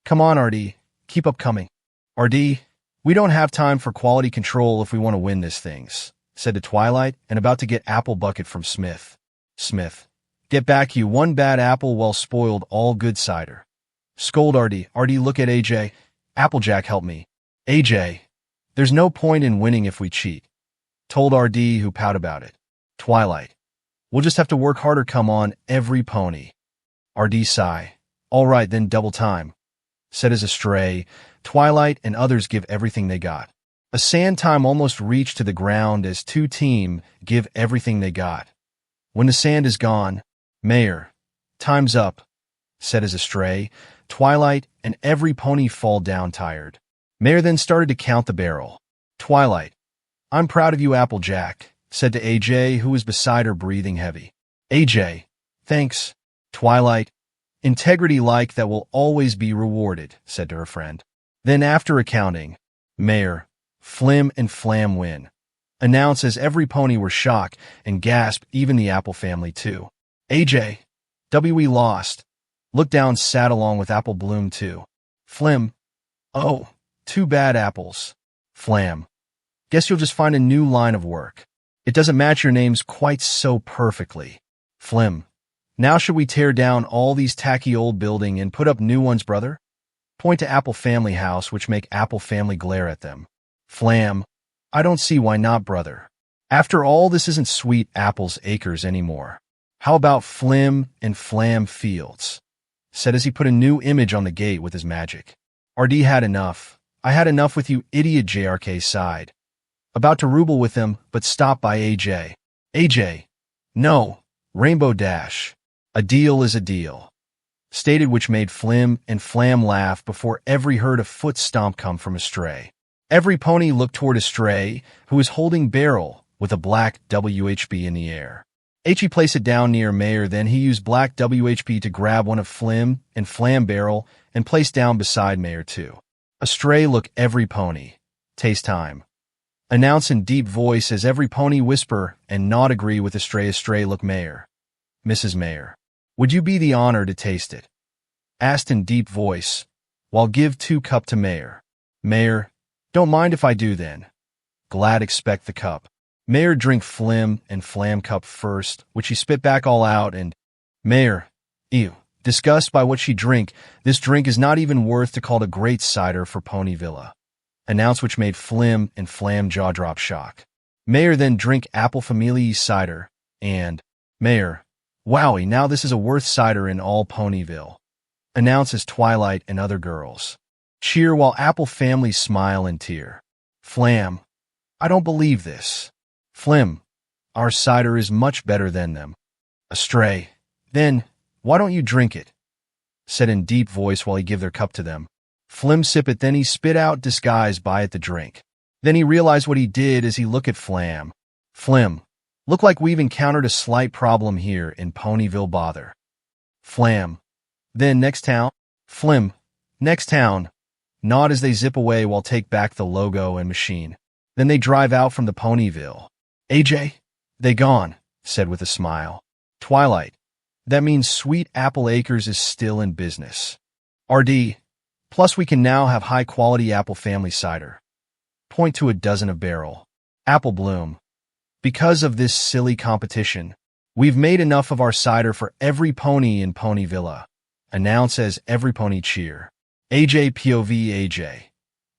come on, RD, keep up coming. RD, we don't have time for quality control if we want to win this things, said to Twilight, and about to get apple bucket from Smith. Smith, get back, you one bad apple, well spoiled all good cider. Scold RD. RD, look at AJ. Applejack, help me. AJ, there's no point in winning if we cheat. Told RD, who pout about it. Twilight, we'll just have to work harder, come on, every pony. RD sigh. All right, then double time. Said as Astray, Twilight, and others give everything they got. A sand time almost reached to the ground as two team give everything they got. When the sand is gone, Mayor, time's up, said as Astray, Twilight, and every pony fall down tired. Mayor then started to count the barrel. Twilight, I'm proud of you, Applejack, said to AJ, who was beside her breathing heavy. AJ, thanks. Twilight, integrity like that will always be rewarded, said to her friend. Then after accounting, Mayor, Flim and Flam win. Announce as every pony were shocked and gasped, even the Apple family too. AJ, we lost. Look down, sat along with Apple Bloom too. Flim, oh, 2 bad apples. Flam, guess you'll just find a new line of work. It doesn't match your names quite so perfectly. Flim, now should we tear down all these tacky old building and put up new ones, brother? Point to Apple family house, which make Apple family glare at them. Flam, I don't see why not, brother. After all, this isn't Sweet Apple's Acres anymore. How about Flim and Flam Fields? Said as he put a new image on the gate with his magic. RD had enough. I had enough with you, idiot, JRK sighed. About to ruble with him, but stopped by AJ. AJ, no, Rainbow Dash. A deal is a deal. Stated, which made Flim and Flam laugh before every heard a foot stomp come from Astray. Every pony looked toward Astray, who was holding barrel with a black WHP in the air. He placed it down near Mayor, then he used black WHP to grab one of Flim and Flam barrel and place down beside Mayor too. Astray look every pony. Taste time. Announce in deep voice as every pony whisper and not agree with Astray. Astray look Mayor. Mrs. Mayor, would you be the honor to taste it? Asked in deep voice, while give 2 cup to Mayor. Mayor, don't mind if I do then. Glad expect the cup. Mayor drink Flim and Flam cup first, which he spit back all out, and Mayor, ew, disgust by what she drink, this drink is not even worth to call a great cider for Pony Villa. Announce, which made Flim and Flam jaw drop shock. Mayor then drink Apple Familie cider, and Mayor, Wowie, now this is a worth cider in all Ponyville, announces Twilight and other girls. Cheer while Apple families smile and tear. Flam, I don't believe this. Flim, our cider is much better than them. Astray, then, why don't you drink it? Said in deep voice while he give their cup to them. Flim sip it, then he spit out disguised by it the drink. Then he realized what he did as he looked at Flam. Flim, look like we've encountered a slight problem here in Ponyville bother. Flam, then next town? Flim, next town. Nod as they zip away while take back the logo and machine. Then they drive out from the Ponyville. AJ, they gone, said with a smile. Twilight, that means Sweet Apple Acres is still in business. RD, plus we can now have high-quality Apple family cider. Point to a dozen of barrel. Apple Bloom, because of this silly competition, we've made enough of our cider for every pony in Ponyvilla. Announce as every pony cheer. AJ POV AJ.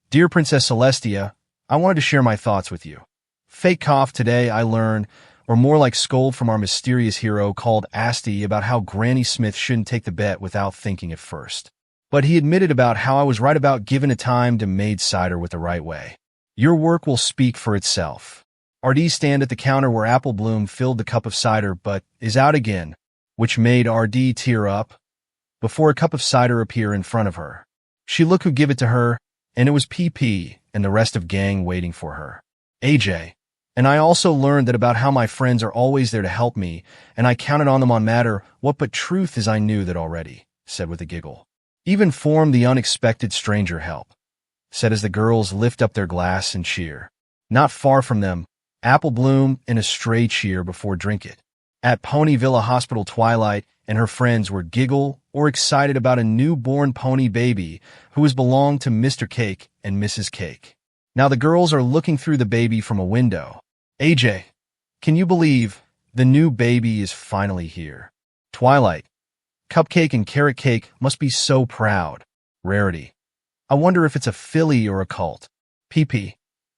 Dear Princess Celestia, I wanted to share my thoughts with you. Fake cough today I learned, or more like scold from our mysterious hero called Asti about how Granny Smith shouldn't take the bet without thinking at first. But he admitted about how I was right about giving a time to made cider with the right way. Your work will speak for itself. RD stand at the counter where Apple Bloom filled the cup of cider but is out again, which made RD tear up, before a cup of cider appear in front of her. She looked who give it to her, and it was PP and the rest of gang waiting for her. AJ. And I also learned that about how my friends are always there to help me, and I counted on them on matter what, but truth is I knew that already, said with a giggle. Even form the unexpected stranger help, said as the girls lift up their glass and cheer. Not far from them, Apple Bloom in a stray cheer before drink it. At Ponyvilla Hospital, Twilight and her friends were giggle or excited about a newborn pony baby who has belonged to Mr. Cake and Mrs. Cake. Now the girls are looking through the baby from a window. AJ, can you believe the new baby is finally here? Twilight, Cupcake and Carrot Cake must be so proud. Rarity, I wonder if it's a filly or a colt. PP,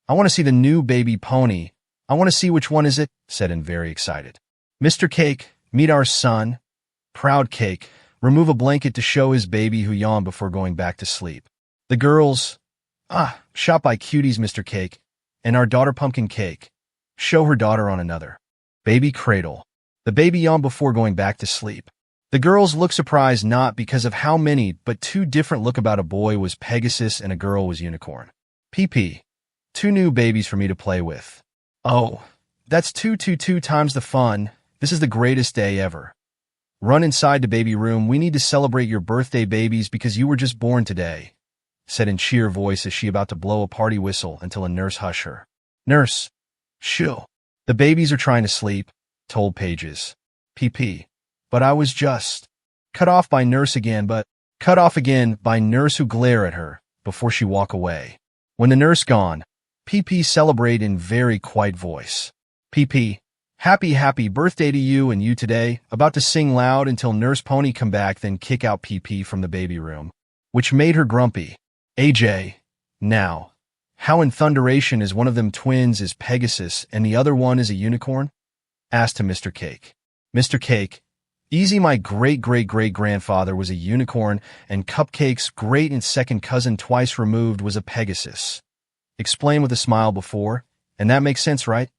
I want to see the new baby pony. I want to see which one is it, said and very excited. Mr. Cake, meet our son. Proud Cake, remove a blanket to show his baby who yawned before going back to sleep. The girls, shot by cuties Mr. Cake, and our daughter Pumpkin Cake. Show her daughter on another. Baby cradle. The baby yawned before going back to sleep. The girls look surprised not because of how many, but two different look about a boy was Pegasus and a girl was Unicorn. PP. Two new babies for me to play with. Oh, that's two times the fun. This is the greatest day ever. Run inside the baby room. We need to celebrate your birthday, babies, because you were just born today, said in cheer voice as she about to blow a party whistle until a nurse hushed her. Nurse. Shoo. The babies are trying to sleep, told Pages. PP. But I was just cut off by nurse again by nurse who glare at her before she walk away. When the nurse gone, PP celebrate in very quiet voice. PP. Happy birthday to you and you today, about to sing loud until Nurse Pony come back then kick out PP from the baby room, which made her grumpy. AJ. Now, how in thunderation is one of them twins is Pegasus and the other one is a unicorn? Asked to Mr. Cake. Mr. Cake. Easy, my great-great-great-grandfather was a unicorn and Cupcake's great and second cousin twice removed was a Pegasus. Explain with a smile before, and that makes sense, right?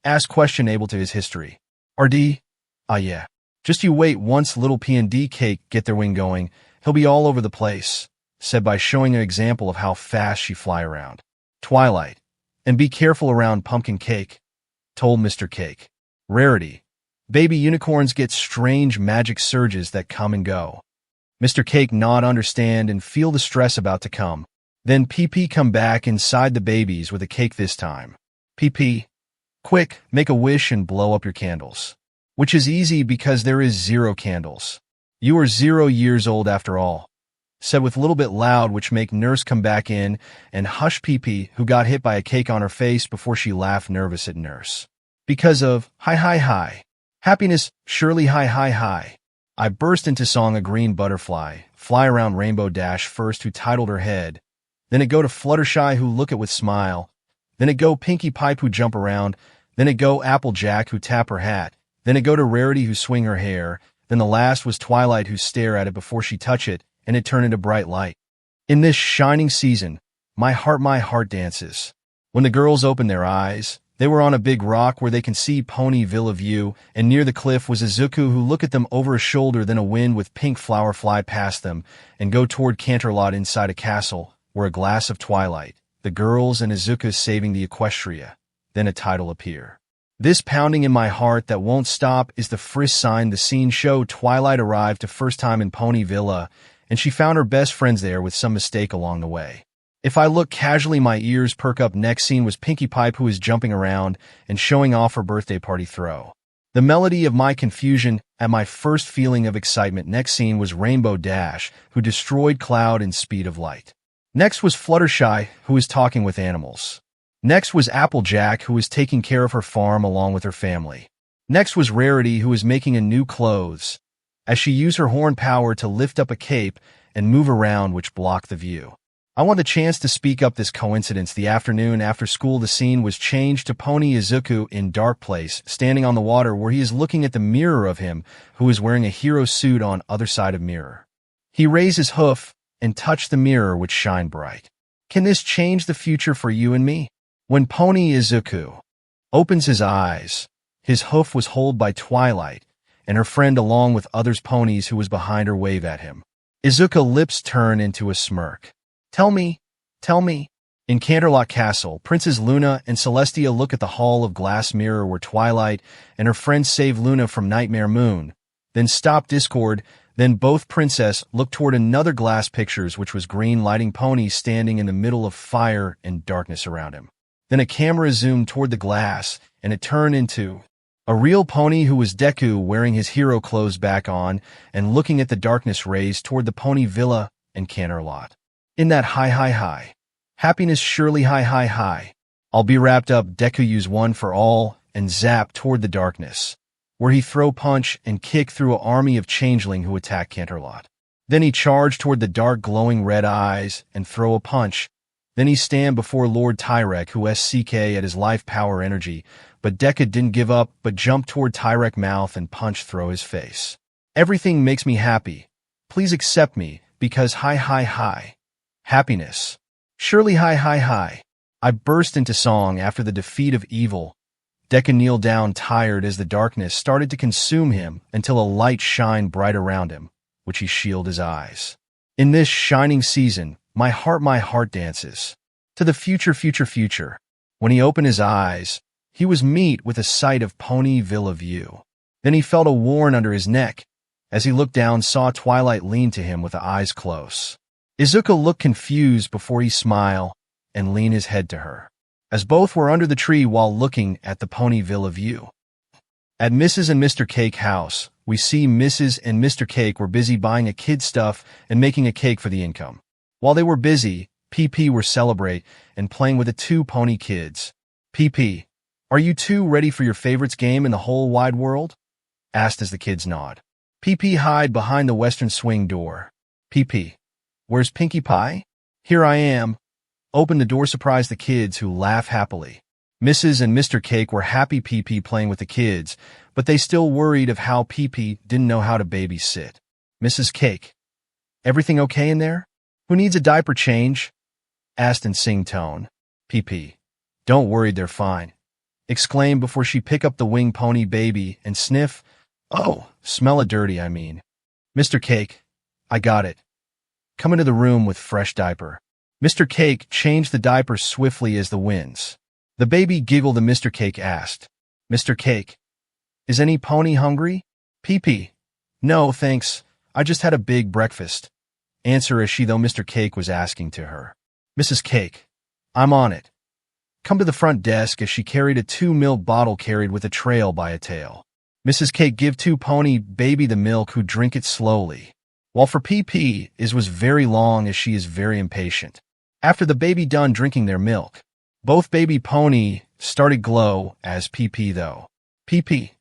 Ask question able to his history. RD? Yeah. Just you wait once little P&D Cake get their wing going, he'll be all over the place, said by showing an example of how fast she fly around. Twilight. And be careful around Pumpkin Cake, told Mr. Cake. Rarity. Baby unicorns get strange magic surges that come and go. Mr. Cake nod understand and feel the stress about to come. Then PP come back inside the babies with a cake this time. PP. Quick, make a wish and blow up your candles. Which is easy because there is 0 candles. You are 0 years old after all, said with a little bit loud which make nurse come back in and hush PP who got hit by a cake on her face before she laughed nervous at nurse. Because of hi. Happiness, surely hi. I burst into song a green butterfly, fly around Rainbow Dash first who titled her head. Then it go to Fluttershy who look at with smile. Then it go Pinkie Pipe who jump around. Then it go Applejack who tap her hat. Then it go to Rarity who swing her hair. Then the last was Twilight who stare at it before she touch it, and it turn into bright light. In this shining season, my heart dances. When the girls opened their eyes, they were on a big rock where they can see Pony Villa view, and near the cliff was Izuku who look at them over his shoulder. Then a wind with pink flower fly past them and go toward Canterlot inside a castle, where a glass of Twilight, the girls and Izuku saving the Equestria. Then a title appear. This pounding in my heart that won't stop is the first sign the scene show Twilight arrived to first time in Pony Villa, and she found her best friends there with some mistake along the way. If I look casually, my ears perk up. Next scene was Pinkie Pie who is jumping around and showing off her birthday party throw. The melody of my confusion at my first feeling of excitement. Next scene was Rainbow Dash, who destroyed Cloud in speed of light. Next was Fluttershy, who was talking with animals. Next was Applejack, who was taking care of her farm along with her family. Next was Rarity, who was making a new clothes, as she used her horn power to lift up a cape and move around which blocked the view. I want a chance to speak up this coincidence. The afternoon after school, the scene was changed to Pony Izuku in Dark Place, standing on the water where he is looking at the mirror of him, who is wearing a hero suit on other side of mirror. He raised his hoof and touched the mirror which shined bright. Can this change the future for you and me? When Pony Izuku opens his eyes, his hoof was held by Twilight, and her friend along with others ponies who was behind her wave at him. Izuku's lips turn into a smirk. Tell me. In Canterlot Castle, Princess Luna and Celestia look at the hall of glass mirror where Twilight and her friends save Luna from Nightmare Moon, then stop Discord. Then both princess look toward another glass pictures which was green lighting pony standing in the middle of fire and darkness around him. Then a camera zoomed toward the glass, and it turned into a real pony who was Deku wearing his hero clothes back on and looking at the darkness rays toward the Pony Villa and Canterlot. In that high. Happiness surely high. I'll be wrapped up. Deku use one for all and zap toward the darkness, where he throw punch and kick through an army of changeling who attack Canterlot. Then he charge toward the dark glowing red eyes and throw a punch. Then he stand before Lord Tyrek who SCK at his life power energy, but Deku didn't give up but jumped toward Tyrek mouth and punch through his face. Everything makes me happy. Please accept me, because high. Happiness. Surely high. I burst into song after the defeat of evil. Deku kneeled down tired as the darkness started to consume him until a light shined bright around him, which he shielded his eyes. In this shining season, my heart dances. To the future. When he opened his eyes, he was met with a sight of Pony Villa view. Then he felt a warn under his neck. As he looked down, saw Twilight lean to him with the eyes close. Izuku looked confused before he smiled and leaned his head to her, as both were under the tree while looking at the Pony Villa view. At Mrs. and Mr. Cake house, we see Mrs. and Mr. Cake were busy buying a kid's stuff and making a cake for the income. While they were busy, PP were celebrate and playing with the two pony kids. PP, are you two ready for your favorites game in the whole wide world? Asked as the kids nod. PP hide behind the western swing door. PP, where's Pinkie Pie? Here I am. Open the door, surprise the kids who laugh happily. Mrs. and Mr. Cake were happy PP playing with the kids, but they still worried of how PP didn't know how to babysit. Mrs. Cake, everything okay in there? Who needs a diaper change? Asked in sing tone. PP, don't worry, they're fine. Exclaimed before she pick up the wing pony baby and sniff. Oh, smell it dirty, I mean. Mr. Cake, I got it. Come into the room with fresh diaper. Mr. Cake changed the diaper swiftly as the winds. The baby giggled and Mr. Cake asked, Mr. Cake, is any pony hungry? PP, no, thanks. I just had a big breakfast. Answer as she though Mr. Cake was asking to her. Mrs. Cake, I'm on it. Come to the front desk as she carried a 2 milk bottle carried with a trail by a tail. Mrs. Cake give two pony baby the milk who drink it slowly. While for PP, is was very long as she is very impatient. After the baby done drinking their milk, both baby pony started glow as PP though. PP,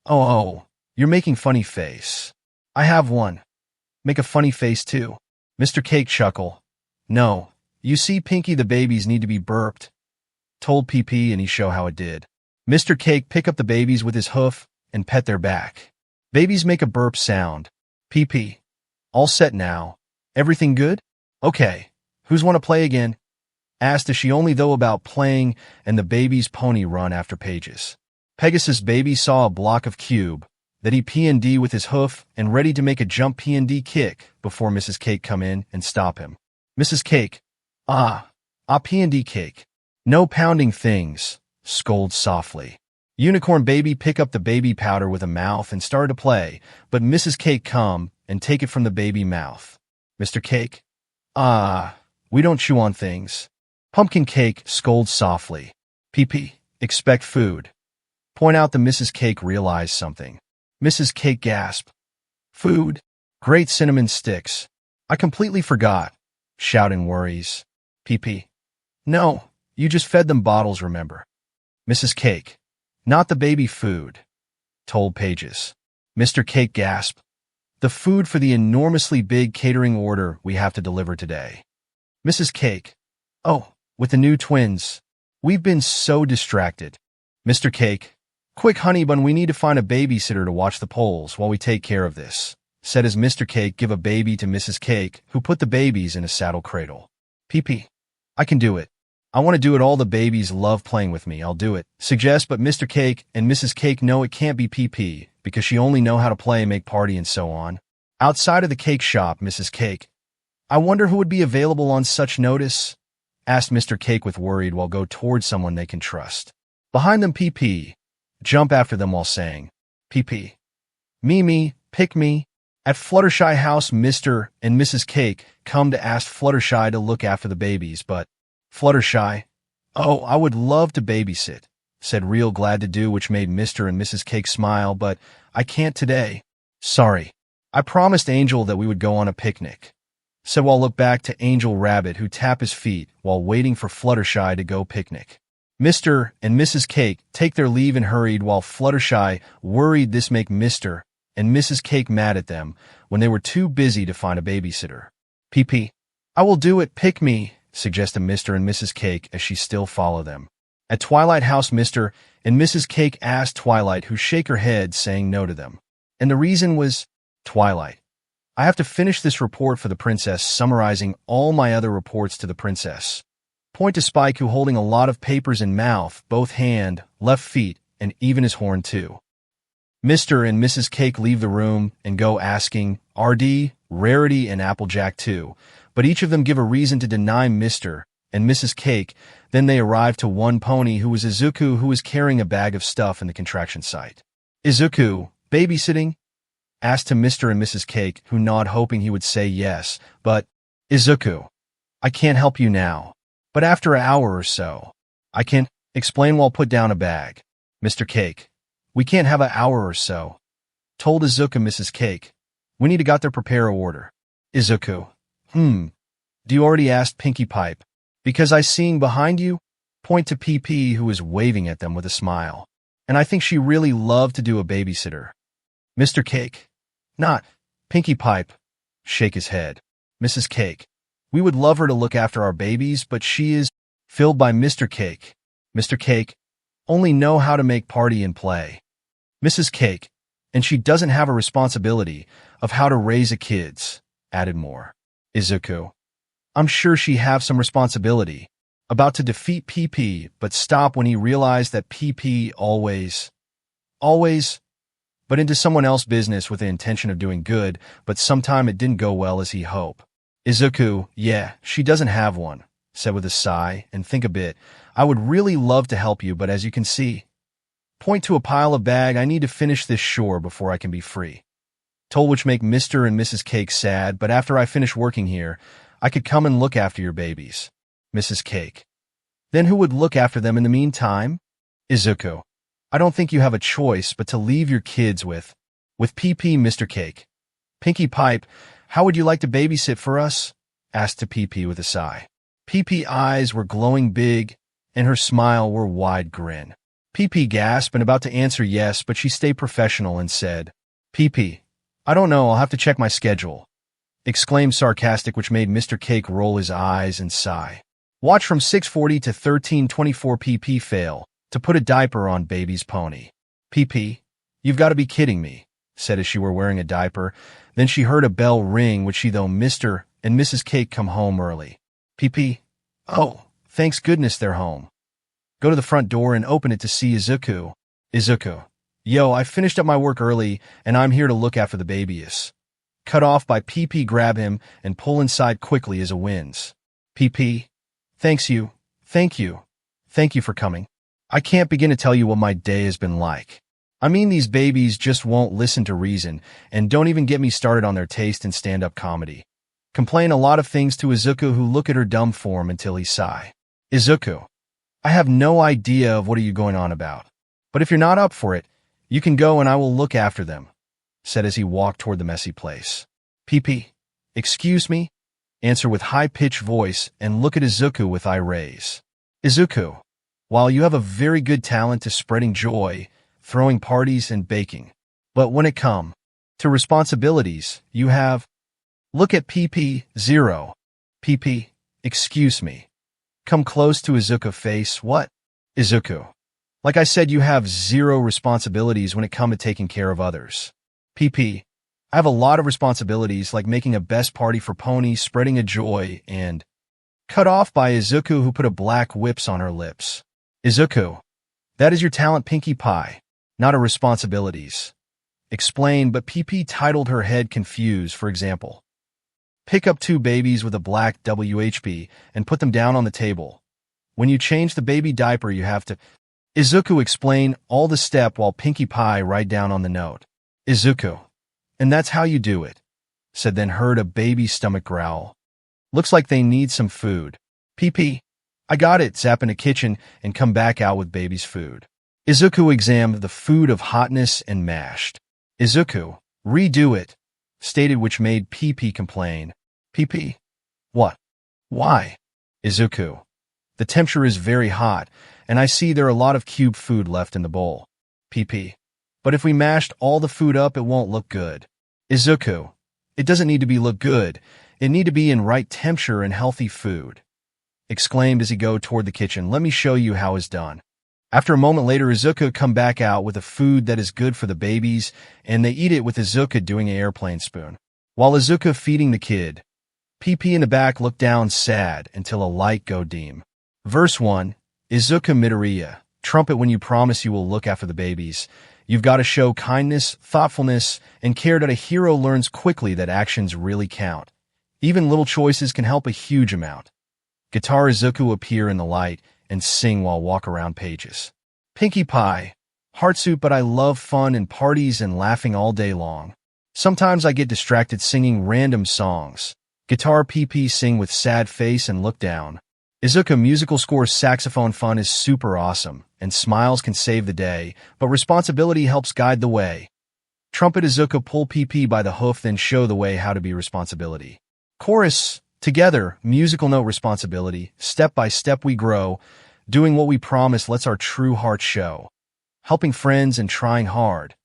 oh, you're making funny face. I have one. Make a funny face too. Mr. Cake chuckle. No, you see Pinkie the babies need to be burped. Told PP and he show how it did. Mr. Cake pick up the babies with his hoof and pet their back. Babies make a burp sound. PP. All set now. Everything good? Okay. Who's want to play again? Asked as she only though about playing and the baby's pony run after pages. Pegasus baby saw a block of cube that he P&D with his hoof and ready to make a jump P&D kick before Mrs. Cake come in and stop him. Mrs. Cake. P&D cake. No pounding things, scold softly. Unicorn baby pick up the baby powder with a mouth and started to play, but Mrs. Cake come and take it from the baby mouth. Mr. Cake. We don't chew on things. Pumpkin cake scolds softly. PP. Expect food. Point out the Mrs. Cake realized something. Mrs. Cake gasp. Food. Great cinnamon sticks. I completely forgot. Shout in worries. PP. No, you just fed them bottles, remember. Mrs. Cake. Not the baby food. Told pages. Mr. Cake gasp. The food for the enormously big catering order we have to deliver today. Mrs. Cake. Oh, with the new twins. We've been so distracted. Mr. Cake. Quick, honey bun, we need to find a babysitter to watch the polls while we take care of this, said as Mr. Cake give a baby to Mrs. Cake, who put the babies in a saddle cradle. PP. I can do it. I want to do it. All the babies love playing with me. I'll do it. Suggest, but Mr. Cake and Mrs. Cake know it can't be PP because she only know how to play, make party, and so on. Outside of the cake shop, Mrs. Cake. I wonder who would be available on such notice? Asked Mr. Cake with worried while go towards someone they can trust. Behind them, PP. Jump after them while saying, PP. Me, pick me. At Fluttershy house, Mr. and Mrs. Cake come to ask Fluttershy to look after the babies, but Fluttershy, oh, I would love to babysit, said real glad to do, which made Mr. and Mrs. Cake smile, but I can't today. Sorry. I promised Angel that we would go on a picnic. Said while look back to Angel Rabbit, who tap his feet while waiting for Fluttershy to go picnic. Mr. and Mrs. Cake take their leave and hurried while Fluttershy worried this make Mr. and Mrs. Cake mad at them when they were too busy to find a babysitter. PP. I will do it, pick me, suggested Mr. and Mrs. Cake as she still follow them. At Twilight House, Mr. and Mrs. Cake asked Twilight, who shake her head saying no to them. And the reason was, Twilight. I have to finish this report for the princess, summarizing all my other reports to the princess. Point to Spike, who holding a lot of papers in mouth, both hand, left feet, and even his horn too. Mr. and Mrs. Cake leave the room and go asking RD, Rarity, and Applejack too, but each of them give a reason to deny Mr. and Mrs. Cake. Then they arrive to one pony, who was Izuku, who was carrying a bag of stuff in the contraction site. Izuku, babysitting? Asked to Mr. and Mrs. Cake, who nod hoping he would say yes, but Izuku, I can't help you now. But after an hour or so, I can explain while put down a bag. Mr. Cake, we can't have an hour or so. Told Izuku Mrs. Cake, we need to got their prepare a order. Izuku, do you already asked Pinkie Pipe? Because I seeing behind you? Point to PP, who is waving at them with a smile. And I think she really loved to do a babysitter. Mr. Cake, not Pinkie Pipe. Shake his head. Mrs. Cake, we would love her to look after our babies, but she is filled by Mr. Cake. Mr. Cake, only know how to make party and play. Mrs. Cake, and she doesn't have a responsibility of how to raise a kids, added more. Izuku, I'm sure she have some responsibility. About to defeat PP, but stop when he realized that PP always, but into someone else's business with the intention of doing good, but sometime it didn't go well as he hoped. Izuku, yeah, she doesn't have one, said with a sigh, and think a bit. I would really love to help you, but as you can see, point to a pile of bag, I need to finish this chore before I can be free. Told which make Mr. and Mrs. Cake sad, but after I finish working here, I could come and look after your babies. Mrs. Cake. Then who would look after them in the meantime? Izuku. I don't think you have a choice but to leave your kids with PP. Mr. Cake. Pinkie Pipe, how would you like to babysit for us? Asked to PP with a sigh. PP eyes were glowing big, and her smile were wide grin. PP gasped and about to answer yes, but she stayed professional and said, PP, I don't know, I'll have to check my schedule. Exclaimed sarcastic, which made Mr. Cake roll his eyes and sigh. Watch from 6:40 to 13:24. PP fail to put a diaper on baby's pony. PP, You've got to be kidding me, said as she were wearing a diaper. Then she heard a bell ring, which she though Mr. and Mrs. Cake come home early. PP. Oh, thanks goodness they're home. Go to the front door and open it to see Izuku. Izuku. Yo, I finished up my work early, and I'm here to look after the babies. Cut off by PP. Grab him and pull inside quickly as a wins. PP. Thanks you. Thank you. Thank you for coming. I can't begin to tell you what my day has been like. I mean, these babies just won't listen to reason, and don't even get me started on their taste in stand-up comedy. Complain a lot of things to Izuku, who look at her dumb form until he sigh. Izuku. I have no idea of what are you going on about. But if you're not up for it, you can go and I will look after them, said as he walked toward the messy place. PP. Excuse me? Answer with high-pitched voice and look at Izuku with eye raise. Izuku. While you have a very good talent to spreading joy, throwing parties and baking, but when it comes to responsibilities, you have... Look at PP. 0. PP. Excuse me. Come close to Izuku face. What? Izuku. Like I said, you have 0 responsibilities when it comes to taking care of others. PP. I have a lot of responsibilities, like making a best party for Pony, spreading a joy, and... Cut off by Izuku, who put a black whips on her lips. Izuku. That is your talent, Pinkie Pie, not a responsibilities. Explain, but PP titled her head confused. For example, pick up 2 babies with a black WHP and put them down on the table. When you change the baby diaper, you have to... Izuku explain all the step while Pinkie Pie write down on the note. Izuku. And that's how you do it, said, then heard a baby's stomach growl. Looks like they need some food. PP. I got it. Zap in the kitchen and come back out with baby's food. Izuku examined the food of hotness and mashed. Izuku. Redo it, stated, which made PP complain. PP. What? Why? Izuku. The temperature is very hot, and I see there are a lot of cube food left in the bowl. PP. But if we mashed all the food up, it won't look good. Izuku. It doesn't need to be look good. It need to be in right temperature and healthy food. Exclaimed as he go toward the kitchen. Let me show you how it's done. After a moment later, Izuku come back out with a food that is good for the babies, and they eat it with Izuku doing an airplane spoon. While Izuku feeding the kid, PP in the back look down sad until a light go dim. Verse 1. Izuku Midoriya. Trumpet. When you promise you will look after the babies, you've got to show kindness, thoughtfulness, and care. That a hero learns quickly that actions really count. Even little choices can help a huge amount. Guitar. Izuku appear in the light and sing while walk around pages. Pinkie Pie. Heartsuit, but I love fun and parties and laughing all day long. Sometimes I get distracted singing random songs. Guitar. PP sing with sad face and look down. Izuku musical score. Saxophone. Fun is super awesome, and smiles can save the day, but responsibility helps guide the way. Trumpet. Izuku pull PP by the hoof, then show the way how to be responsibility. Chorus. Together, musical note. Responsibility. Step by step we grow. Doing what we promise lets our true heart show. Helping friends and trying hard.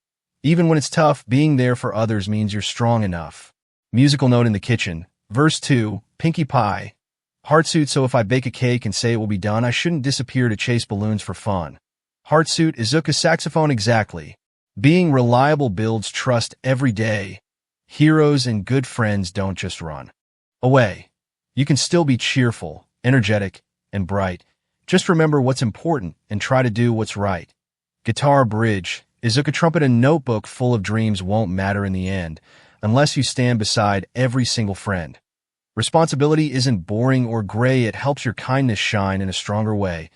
Even when it's tough, being there for others means you're strong enough. Musical note in the kitchen. Verse 2. Pinkie Pie. Heartsuit. So if I bake a cake and say it will be done, I shouldn't disappear to chase balloons for fun. Heartsuit. Izuku saxophone. Exactly. Being reliable builds trust every day. Heroes and good friends don't just run away. You can still be cheerful, energetic, and bright. Just remember what's important and try to do what's right. Guitar. Bridge. Izuku trumpet. A notebook full of dreams won't matter in the end unless you stand beside every single friend. Responsibility isn't boring or gray. It helps your kindness shine in a stronger way.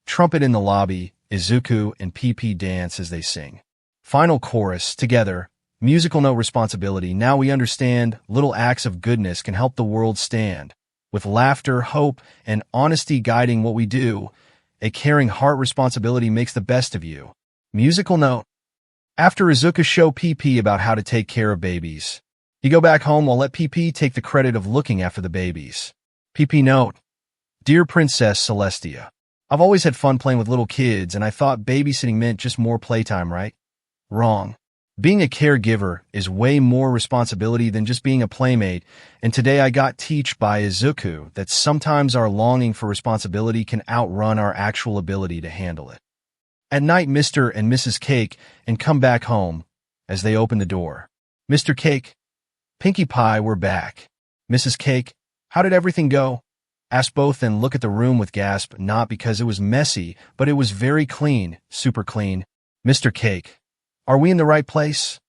Trumpet in the lobby. Izuku and PP dance as they sing. Final chorus. Together. Musical note. Responsibility. Now we understand little acts of goodness can help the world stand. With laughter, hope, and honesty guiding what we do, a caring heart. Responsibility makes the best of you. Musical note. After Izuku show PP about how to take care of babies, he go back home while let PP take the credit of looking after the babies. PP note. Dear Princess Celestia, I've always had fun playing with little kids, and I thought babysitting meant just more playtime, right? Wrong. Being a caregiver is way more responsibility than just being a playmate, and today I got teach by Izuku that sometimes our longing for responsibility can outrun our actual ability to handle it. At night, Mr. and Mrs. Cake and come back home. As they open the door, Mr. Cake, Pinkie Pie, we're back. Mrs. Cake, how did everything go? Asked both and look at the room with gasp, not because it was messy, but it was very clean, super clean. Mr. Cake, are we in the right place?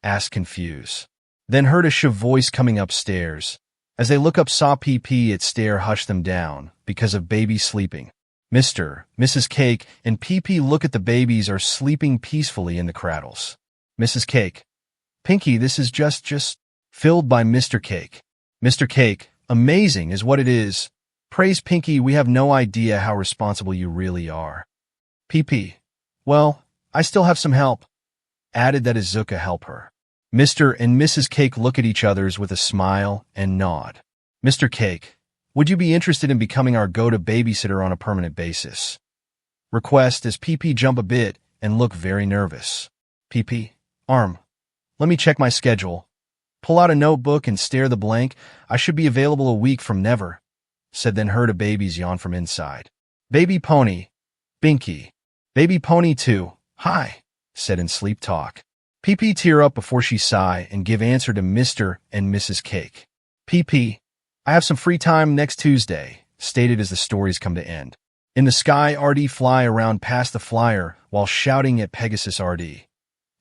Asked confused. Then heard a voice coming upstairs. As they look up, saw PP at stare hushed them down because of baby sleeping. Mr., Mrs. Cake, and PP look at the babies are sleeping peacefully in the cradles. Mrs. Cake, Pinkie, this is just filled by Mr. Cake. Mr. Cake, amazing is what it is. Praise Pinkie, we have no idea how responsible you really are. PP, well, I still have some help. Added that Izuku help her. Mr. and Mrs. Cake look at each other with a smile and nod. Mr. Cake, would you be interested in becoming our go-to babysitter on a permanent basis? Request as PP jump a bit and look very nervous. PP, let me check my schedule. Pull out a notebook and stare the blank. I should be available a week from never, said, then heard a baby's yawn from inside. Baby Pony, Binky. Baby Pony too, hi, said in sleep talk. PP tear up before she sigh and give answer to Mr. and Mrs. Cake. PP, I have some free time next Tuesday, stated as the stories come to end. In the sky, RD fly around past the flyer while shouting at Pegasus RD.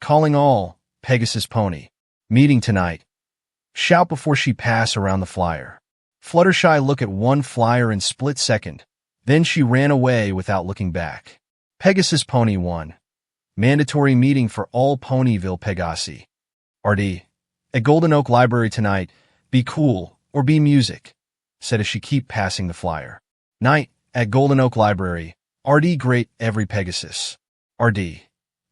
Calling all, Pegasus Pony. Meeting tonight. Shout before she pass around the flyer. Fluttershy look at one flyer in split second. Then she ran away without looking back. Pegasus Pony 1. Mandatory meeting for all Ponyville Pegasi. RD. At Golden Oak Library tonight. Be cool or be music, said as she keep passing the flyer. Night at Golden Oak Library. RD great every Pegasus. RD.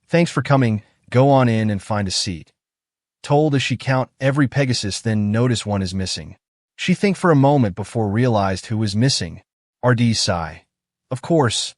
Thanks for coming. Go on in and find a seat. Told as she count every Pegasus, then notice one is missing. She think for a moment before realized who was missing. RD sigh. Of course.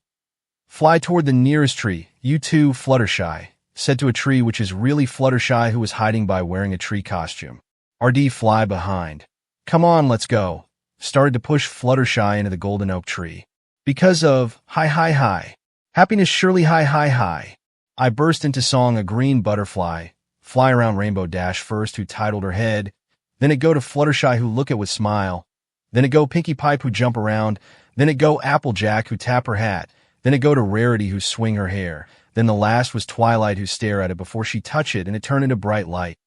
Fly toward the nearest tree. You too, Fluttershy, said to a tree which is really Fluttershy who was hiding by wearing a tree costume. RD fly behind. Come on, let's go. Started to push Fluttershy into the golden oak tree. Because of hi. Happiness surely hi. I burst into song a green butterfly. Fly around Rainbow Dash first who titled her head. Then it go to Fluttershy who look at with smile. Then it go Pinkie Pipe who jump around. Then it go Applejack who tap her hat. Then it go to Rarity who swing her hair. Then the last was Twilight who stare at it before she touch it and it turn into bright light.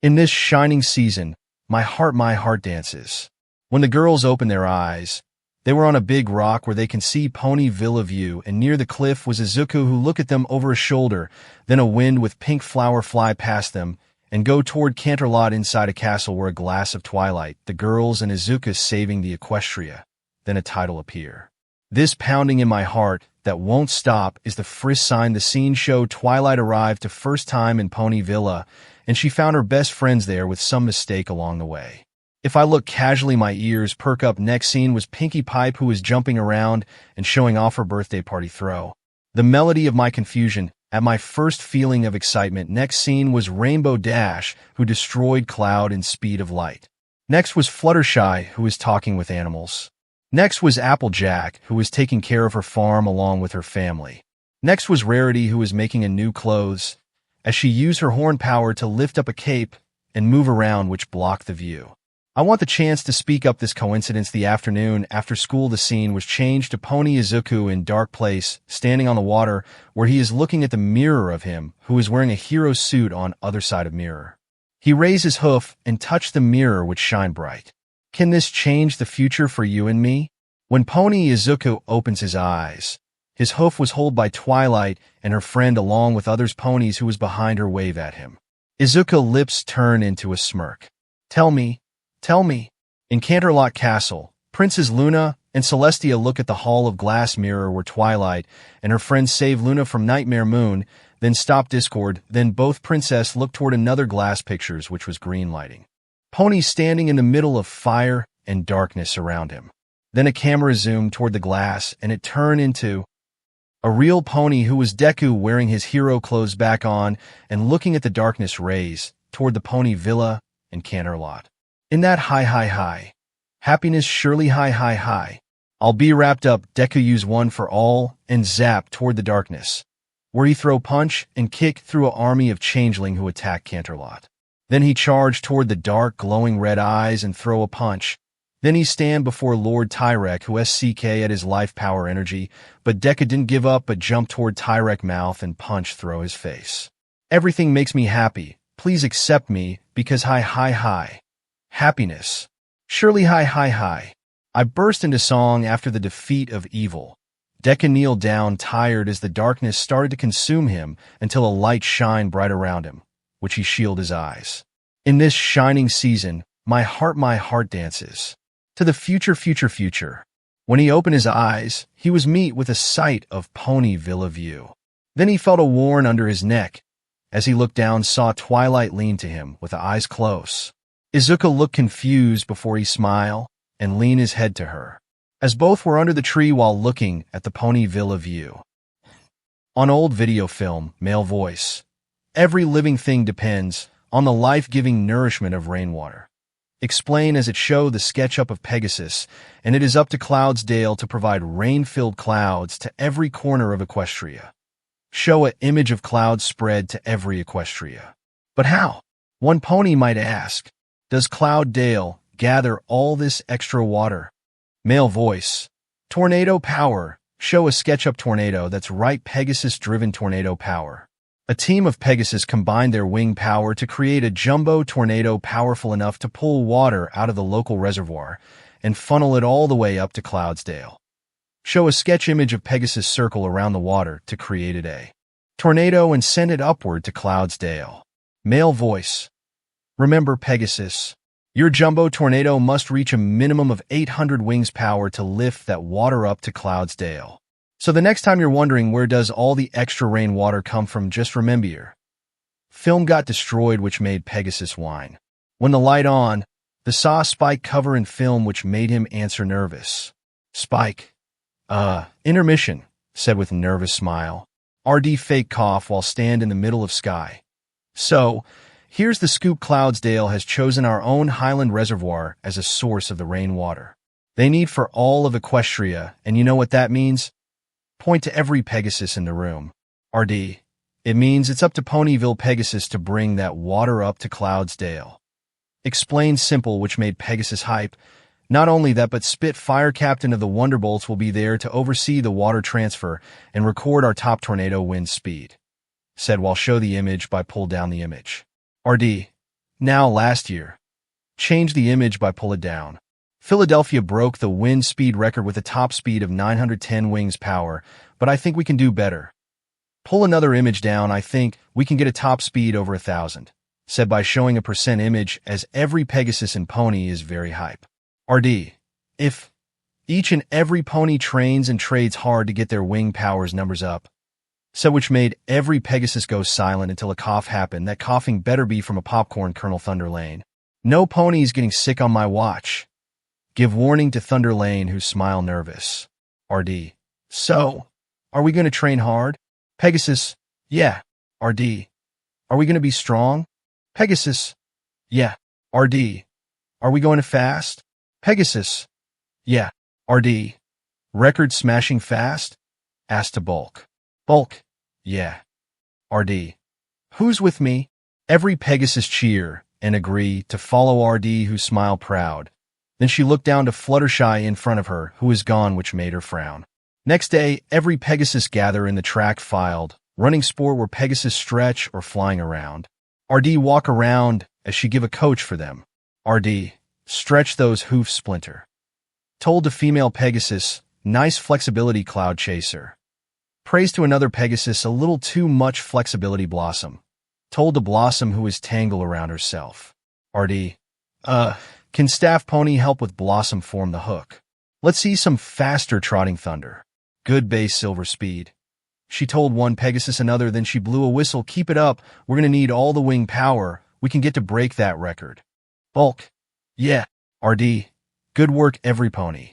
In this shining season, my heart dances. When the girls open their eyes, they were on a big rock where they can see Pony Villa view, and near the cliff was Izuku who look at them over a shoulder. Then a wind with pink flower fly past them and go toward Canterlot inside a castle where a glass of twilight, the girls and Izuku saving the Equestria. Then a title appear. This pounding in my heart that won't stop is the first sign the scene show Twilight arrived to first time in Pony Villa, and she found her best friends there with some mistake along the way. If I look casually, my ears perk up. Next scene was Pinkie Pipe who was jumping around and showing off her birthday party throw. The melody of my confusion at my first feeling of excitement. Next scene was Rainbow Dash who destroyed Cloud in speed of light. Next was Fluttershy who was talking with animals. Next was Applejack who was taking care of her farm along with her family. Next was Rarity who was making a new clothes as she used her horn power to lift up a cape and move around which blocked the view. I want the chance to speak up this coincidence. The afternoon after school, the scene was changed to Pony Izuku in dark place, standing on the water, where he is looking at the mirror of him, who is wearing a hero suit on other side of mirror. He raised his hoof and touched the mirror which shine bright. Can this change the future for you and me? When Pony Izuku opens his eyes, his hoof was held by Twilight and her friend along with others ponies who was behind her wave at him. Izuku's lips turn into a smirk. Tell me. In Canterlot Castle, Princess Luna and Celestia look at the hall of glass mirror where Twilight and her friends save Luna from Nightmare Moon, then stop Discord. Then both princess look toward another glass pictures which was green lighting. Pony standing in the middle of fire and darkness around him. Then a camera zoomed toward the glass and it turned into a real pony who was Deku wearing his hero clothes back on and looking at the darkness rays toward the Pony Villa and Canterlot. In that hi. Happiness surely hi. I'll be wrapped up. Deku use one for all and zap toward the darkness. where he throw punch and kick through an army of changeling who attack Canterlot. Then he charge toward the dark, glowing red eyes and throw a punch. Then he stand before Lord Tyrek, who SCK at his life power energy, but Deku didn't give up but jumped toward Tyrek mouth and punch through his face. Everything makes me happy. Please accept me, because hi. Happiness. Surely hi. I burst into song after the defeat of evil. Deku kneeled down tired as the darkness started to consume him until a light shined bright around him, which he shielded his eyes. In this shining season, my heart dances. To the future. When he opened his eyes, he was met with a sight of Pony Villa view. Then he felt a warn under his neck. As he looked down, saw Twilight lean to him with the eyes close. Izuku looked confused before he smiled and leaned his head to her, as both were under the tree while looking at the Pony Villa view. On old video film, male voice. Every living thing depends on the life-giving nourishment of rainwater. Explain as it show the SketchUp of Pegasus, and it is up to Cloudsdale to provide rain-filled clouds to every corner of Equestria. Show an image of clouds spread to every Equestria. But how? One pony might ask. Does Clouddale gather all this extra water? Male voice. Tornado power. Show a SketchUp tornado that's right Pegasus-driven tornado power. A team of Pegasus combined their wing power to create a jumbo tornado powerful enough to pull water out of the local reservoir and funnel it all the way up to Cloudsdale. Show a sketch image of Pegasus circle around the water to create a tornado and send it upward to Cloudsdale. Male voice. Remember Pegasus. Your jumbo tornado must reach a minimum of 800 wings power to lift that water up to Cloudsdale. So the next time you're wondering where does all the extra rainwater come from, just remember your film got destroyed, which made Pegasus whine. When the light on, the saw Spike cover in film, which made him answer nervous. Spike. Intermission, said with nervous smile. RD fake cough while stand in the middle of sky. So, here's the scoop. Cloudsdale has chosen our own Highland Reservoir as a source of the rainwater they need for all of Equestria, and you know what that means? Point to every Pegasus in the room. RD. It means it's up to Ponyville Pegasus to bring that water up to Cloudsdale. Explain simple, which made Pegasus hype. Not only that, but Spitfire Captain of the Wonderbolts will be there to oversee the water transfer and record our top tornado wind speed. Said while show the image by pull down the image. RD. Now last year. Change the image by pull it down. Philadelphia broke the wind speed record with a top speed of 910 wings power, but I think we can do better. Pull another image down. I think we can get a top speed over 1,000. Said by showing a percent image, as every Pegasus and pony is very hype. RD. If each and every pony trains and trades hard to get their wing powers numbers up. So which made every Pegasus go silent until a cough happened. That coughing better be from a popcorn Colonel Thunder Lane. No ponies getting sick on my watch. Give warning to Thunder Lane, who smile nervous. RD. So, are we going to train hard? Pegasus. Yeah. RD. Are we going to be strong? Pegasus. Yeah. RD. Are we going to fast? Pegasus. Yeah. RD. Record smashing fast? Asked to Bulk. Bulk. Yeah. RD. Who's with me? Every Pegasus cheer and agree to follow RD, who smile proud. Then she looked down to Fluttershy in front of her, who was gone, which made her frown. Next day, every Pegasus gather in the track filed, running sport where Pegasus stretch or flying around. RD walk around as she give a coach for them. RD, stretch those hoofs splinter. Told to female Pegasus, nice flexibility Cloud Chaser. Praise to another Pegasus, a little too much flexibility Blossom. Told to Blossom, who is tangle around herself. RD, can Staff Pony help with Blossom form the hook? Let's see some faster trotting thunder. Good base silver speed. She told one Pegasus another, then she blew a whistle. Keep it up, we're gonna need all the wing power. We can get to break that record. Bulk. Yeah. RD. Good work every pony.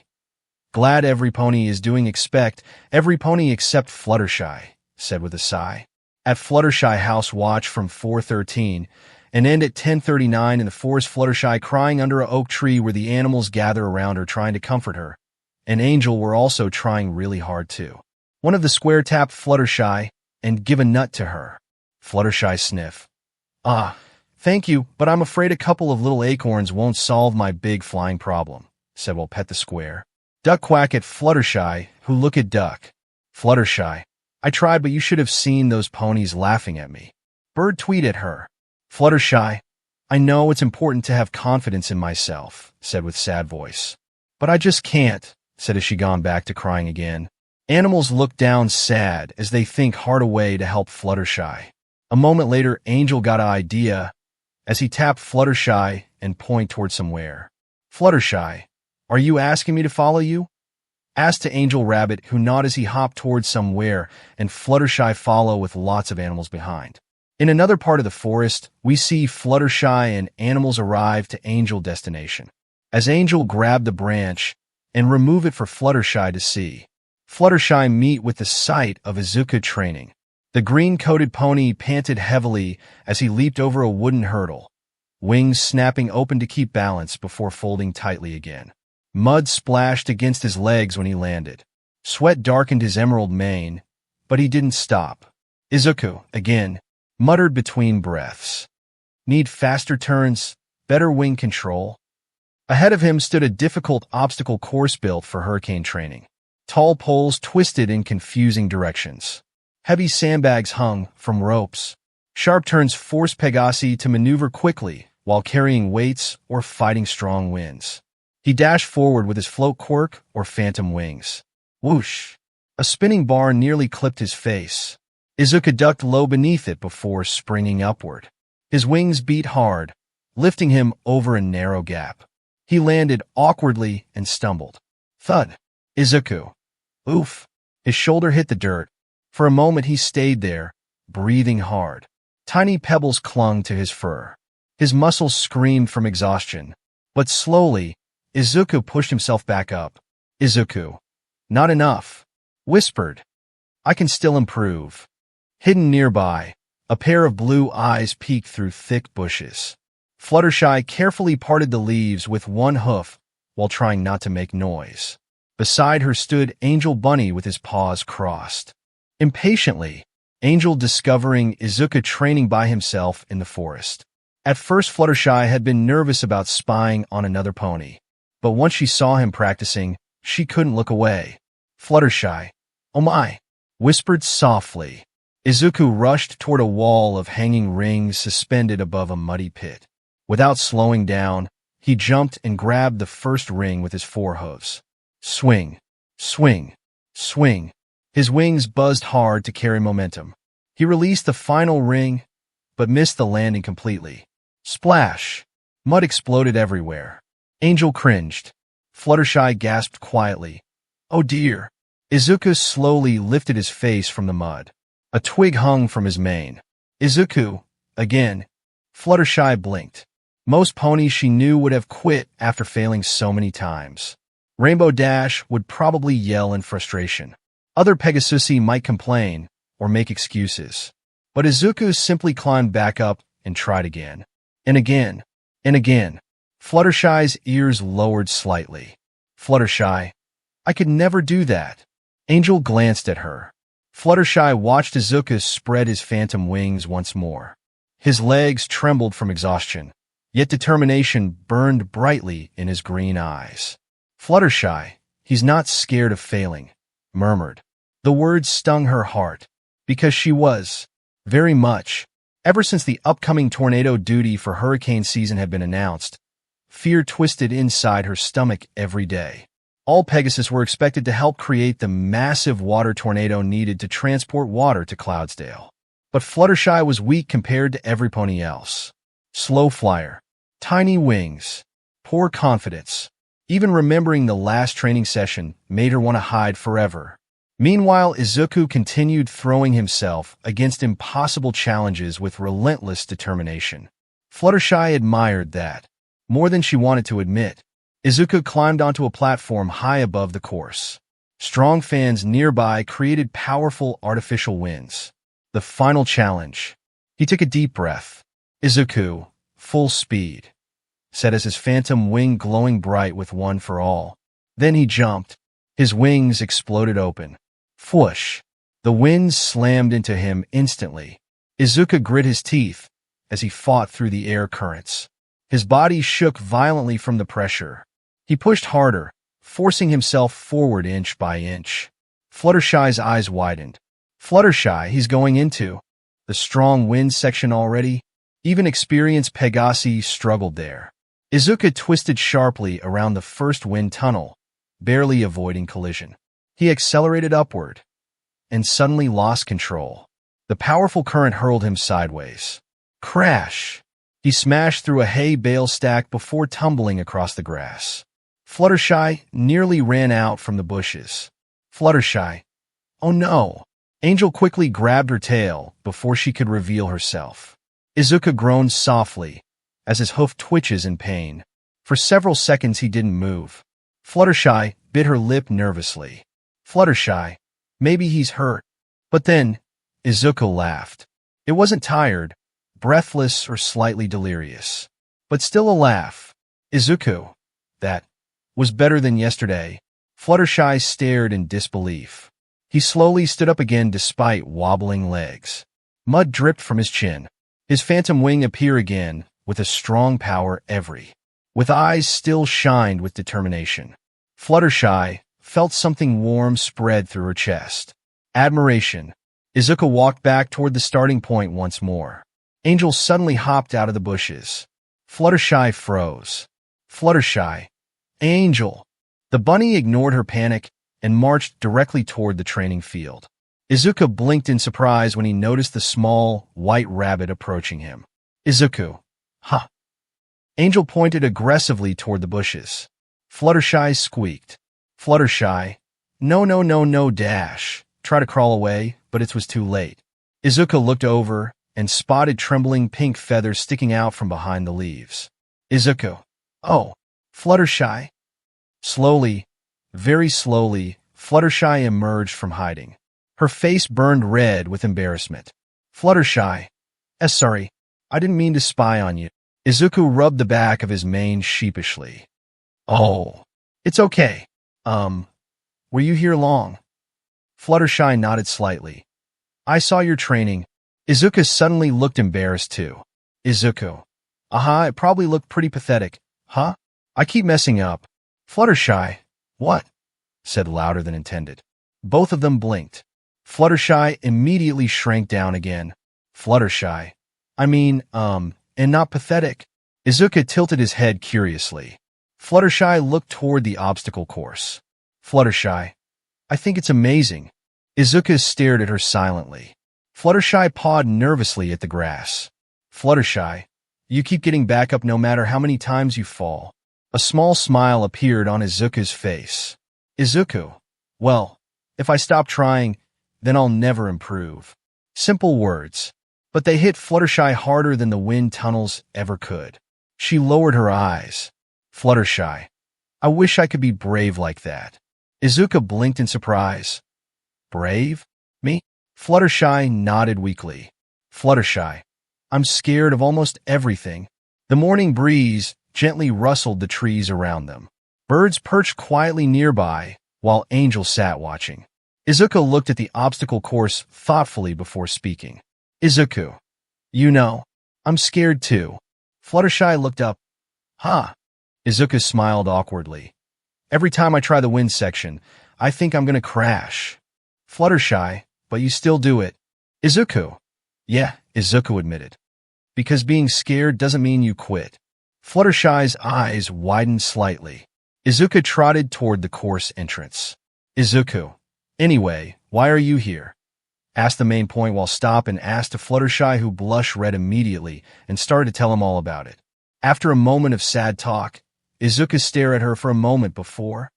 Glad every pony is doing. Expect every pony except Fluttershy, said with a sigh. At Fluttershy house watch from 4:13 and end at 10:39 in the forest. Fluttershy crying under a oak tree where the animals gather around her trying to comfort her. And Angel were also trying really hard too. One of the square tapped Fluttershy, and give a nut to her. Fluttershy sniff. Ah, thank you, but I'm afraid a couple of little acorns won't solve my big flying problem, said Will Pet the Square. Duck quack at Fluttershy, who look at Duck. Fluttershy. I tried, but you should have seen those ponies laughing at me. Bird tweet at her. Fluttershy. I know it's important to have confidence in myself, said with sad voice. But I just can't, said as she gone back to crying again. Animals look down sad as they think hard a way to help Fluttershy. A moment later, Angel got an idea as he tapped Fluttershy and pointed toward somewhere. Fluttershy, are you asking me to follow you? Asked to Angel Rabbit, who nodded as he hopped towards somewhere, and Fluttershy follow with lots of animals behind. In another part of the forest, we see Fluttershy and animals arrive to Angel destination. As Angel grabbed the branch and remove it for Fluttershy to see. Fluttershy meet with the sight of Izuku training. The green-coated pony panted heavily as he leaped over a wooden hurdle, wings snapping open to keep balance before folding tightly again. Mud splashed against his legs when he landed. Sweat darkened his emerald mane, but he didn't stop. Izuku, again, muttered between breaths. Need faster turns, better wing control. Ahead of him stood a difficult obstacle course built for hurricane training. Tall poles twisted in confusing directions. Heavy sandbags hung from ropes. Sharp turns forced Pegasi to maneuver quickly while carrying weights or fighting strong winds. He dashed forward with his float quirk or phantom wings. Whoosh! A spinning bar nearly clipped his face. Izuku ducked low beneath it before springing upward. His wings beat hard, lifting him over a narrow gap. He landed awkwardly and stumbled. Thud! Izuku. Oof! His shoulder hit the dirt. For a moment he stayed there, breathing hard. Tiny pebbles clung to his fur. His muscles screamed from exhaustion. But slowly, Izuku pushed himself back up. Izuku. Not enough. Whispered. I can still improve. Hidden nearby, a pair of blue eyes peeked through thick bushes. Fluttershy carefully parted the leaves with one hoof while trying not to make noise. Beside her stood Angel Bunny with his paws crossed. Impatiently, Angel discovering Izuku training by himself in the forest. At first Fluttershy had been nervous about spying on another pony, but once she saw him practicing, she couldn't look away. Fluttershy, oh my, whispered softly. Izuku rushed toward a wall of hanging rings suspended above a muddy pit. Without slowing down, he jumped and grabbed the first ring with his forehooves. Swing, swing, swing. His wings buzzed hard to carry momentum. He released the final ring, but missed the landing completely. Splash! Mud exploded everywhere. Angel cringed. Fluttershy gasped quietly. Oh dear! Izuku slowly lifted his face from the mud. A twig hung from his mane. Izuku, again. Fluttershy blinked. Most ponies she knew would have quit after failing so many times. Rainbow Dash would probably yell in frustration. Other Pegasusi might complain or make excuses. But Izuku simply climbed back up and tried again. And again. And again. Fluttershy's ears lowered slightly. Fluttershy, I could never do that. Angel glanced at her. Fluttershy watched Izuku spread his phantom wings once more. His legs trembled from exhaustion, yet determination burned brightly in his green eyes. Fluttershy, he's not scared of failing, murmured. The words stung her heart, because she was, very much. Ever since the upcoming tornado duty for hurricane season had been announced, fear twisted inside her stomach every day. All Pegasus were expected to help create the massive water tornado needed to transport water to Cloudsdale. But Fluttershy was weak compared to every pony else. Slow flyer, tiny wings, poor confidence. Even remembering the last training session made her want to hide forever. Meanwhile, Izuku continued throwing himself against impossible challenges with relentless determination. Fluttershy admired that, more than she wanted to admit. Izuku climbed onto a platform high above the course. Strong fans nearby created powerful artificial winds. The final challenge. He took a deep breath. Izuku, full speed, said as his phantom wing glowing bright with one for all. Then he jumped. His wings exploded open. Whoosh! The wind slammed into him instantly. Izuku grit his teeth as he fought through the air currents. His body shook violently from the pressure. He pushed harder, forcing himself forward inch by inch. Fluttershy's eyes widened. Fluttershy, he's going into the strong wind section already? Even experienced Pegasi struggled there. Izuku twisted sharply around the first wind tunnel, barely avoiding collision. He accelerated upward and suddenly lost control. The powerful current hurled him sideways. Crash! He smashed through a hay bale stack before tumbling across the grass. Fluttershy nearly ran out from the bushes. Fluttershy. Oh no! Angel quickly grabbed her tail before she could reveal herself. Izuku groaned softly as his hoof twitches in pain. For several seconds he didn't move. Fluttershy bit her lip nervously. Fluttershy. Maybe he's hurt. But then, Izuku laughed. It wasn't tired, breathless, or slightly delirious. But still a laugh. Izuku. That was better than yesterday. Fluttershy stared in disbelief. He slowly stood up again despite wobbling legs. Mud dripped from his chin. His phantom wing appeared again, with a strong power with eyes still shined with determination. Fluttershy felt something warm spread through her chest. Admiration. Izuku walked back toward the starting point once more. Angel suddenly hopped out of the bushes. Fluttershy froze. Fluttershy. Angel. The bunny ignored her panic and marched directly toward the training field. Izuku blinked in surprise when he noticed the small, white rabbit approaching him. Izuku. Huh. Angel pointed aggressively toward the bushes. Fluttershy squeaked. Fluttershy. No, dash. Try to crawl away, but it was too late. Izuku looked over and spotted trembling pink feathers sticking out from behind the leaves. Izuku. Oh. Fluttershy. Slowly, very slowly, Fluttershy emerged from hiding. Her face burned red with embarrassment. Fluttershy. Sorry, I didn't mean to spy on you. Izuku rubbed the back of his mane sheepishly. Oh, it's okay. Were you here long? Fluttershy nodded slightly. I saw your training. Izuku suddenly looked embarrassed too. Izuku. It probably looked pretty pathetic. Huh? I keep messing up. Fluttershy. What? Said louder than intended. Both of them blinked. Fluttershy immediately shrank down again. Fluttershy. And not pathetic. Izuku tilted his head curiously. Fluttershy looked toward the obstacle course. Fluttershy. I think it's amazing. Izuku stared at her silently. Fluttershy pawed nervously at the grass. Fluttershy. You keep getting back up no matter how many times you fall. A small smile appeared on Izuku's face. Izuku. Well, if I stop trying, then I'll never improve. Simple words. But they hit Fluttershy harder than the wind tunnels ever could. She lowered her eyes. Fluttershy. I wish I could be brave like that. Izuku blinked in surprise. Brave? Me? Fluttershy nodded weakly. Fluttershy. I'm scared of almost everything. The morning breeze gently rustled the trees around them. Birds perched quietly nearby, while Angel sat watching. Izuku looked at the obstacle course thoughtfully before speaking. Izuku. You know, I'm scared too. Fluttershy looked up. Huh. Izuku smiled awkwardly. Every time I try the wind section, I think I'm gonna crash. Fluttershy, but you still do it. Izuku. Yeah, Izuku admitted. Because being scared doesn't mean you quit. Fluttershy's eyes widened slightly. Izuku trotted toward the course entrance. Izuku. Anyway, why are you here? Asked the main point while stop and asked to Fluttershy, who blushed red immediately and started to tell him all about it. After a moment of sad talk, Izuku stared at her for a moment before.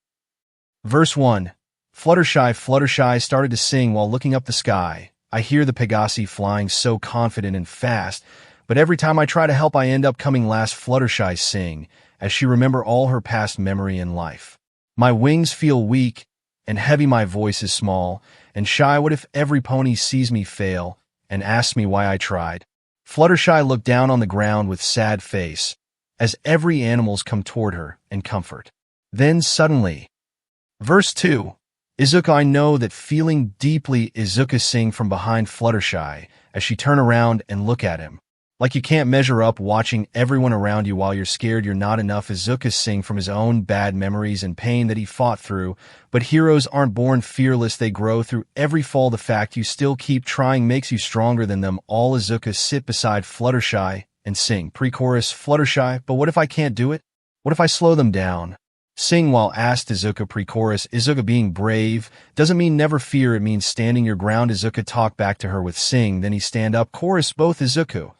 Verse 1. Fluttershy started to sing while looking up the sky. I hear the Pegasi flying so confident and fast, but every time I try to help I end up coming last. Fluttershy sing, as she remember all her past memory in life. My wings feel weak, and heavy my voice is small, and shy. What if every pony sees me fail, and asks me why I tried? Fluttershy looked down on the ground with sad face, as every animals come toward her and comfort. Then suddenly. Verse 2. Izuku, I know that feeling deeply, Izuku sing from behind Fluttershy as she turn around and look at him. Like you can't measure up watching everyone around you while you're scared you're not enough. Izuku sing from his own bad memories and pain that he fought through, but heroes aren't born fearless, they grow through every fall. The fact you still keep trying makes you stronger than them all. Izuku sit beside Fluttershy and sing. Pre-chorus, Fluttershy, but what if I can't do it? What if I slow them down? Sing while asked Izuku. Pre-chorus, Izuku, being brave doesn't mean never fear, it means standing your ground. Izuku talk back to her with sing, then he stand up. Chorus, both Izuku.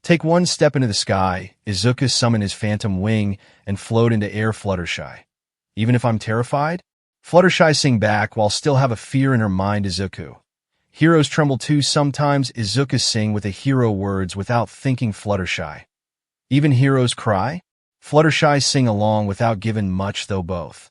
Take one step into the sky. Izuku summon his phantom wing and float into air. Fluttershy, even if I'm terrified? Fluttershy sing back while still have a fear in her mind. Izuku, heroes tremble too sometimes. Izuku sing with the hero words without thinking. Fluttershy, even heroes cry? Fluttershy sing along without giving much though both.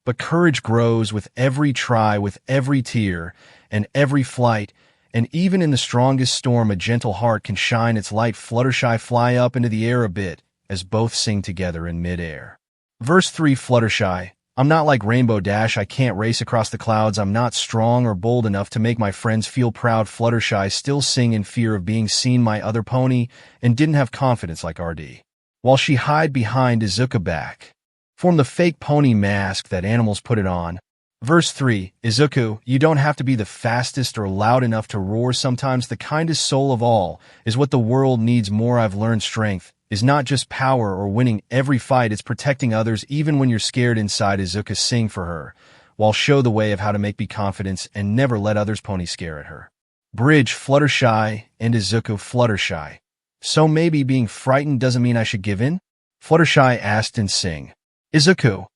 But courage grows with every try, with every tear, and every flight, and even in the strongest storm a gentle heart can shine its light. Fluttershy fly up into the air a bit as both sing together in mid-air. Verse 3, Fluttershy, I'm not like Rainbow Dash, I can't race across the clouds, I'm not strong or bold enough to make my friends feel proud. Fluttershy still sing in fear of being seen my other pony and didn't have confidence like RD. While she hide behind Izuku back, form the fake pony mask that animals put it on. Verse 3, Izuku, you don't have to be the fastest or loud enough to roar. Sometimes the kindest soul of all is what the world needs more. I've learned strength is not just power or winning every fight, it's protecting others even when you're scared inside. Izuku sing for her, while show the way of how to make be confidence and never let others pony scare at her. Bridge, Fluttershy and Izuku. Fluttershy, so maybe being frightened doesn't mean I should give in? Fluttershy asked and sing. Izuku,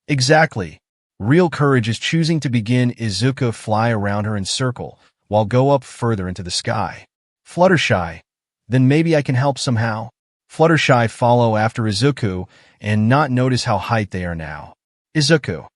exactly. Real courage is choosing to begin. Izuku fly around her in circle, while go up further into the sky. Fluttershy, then maybe I can help somehow. Fluttershy follow after Izuku and not notice how height they are now. Izuku,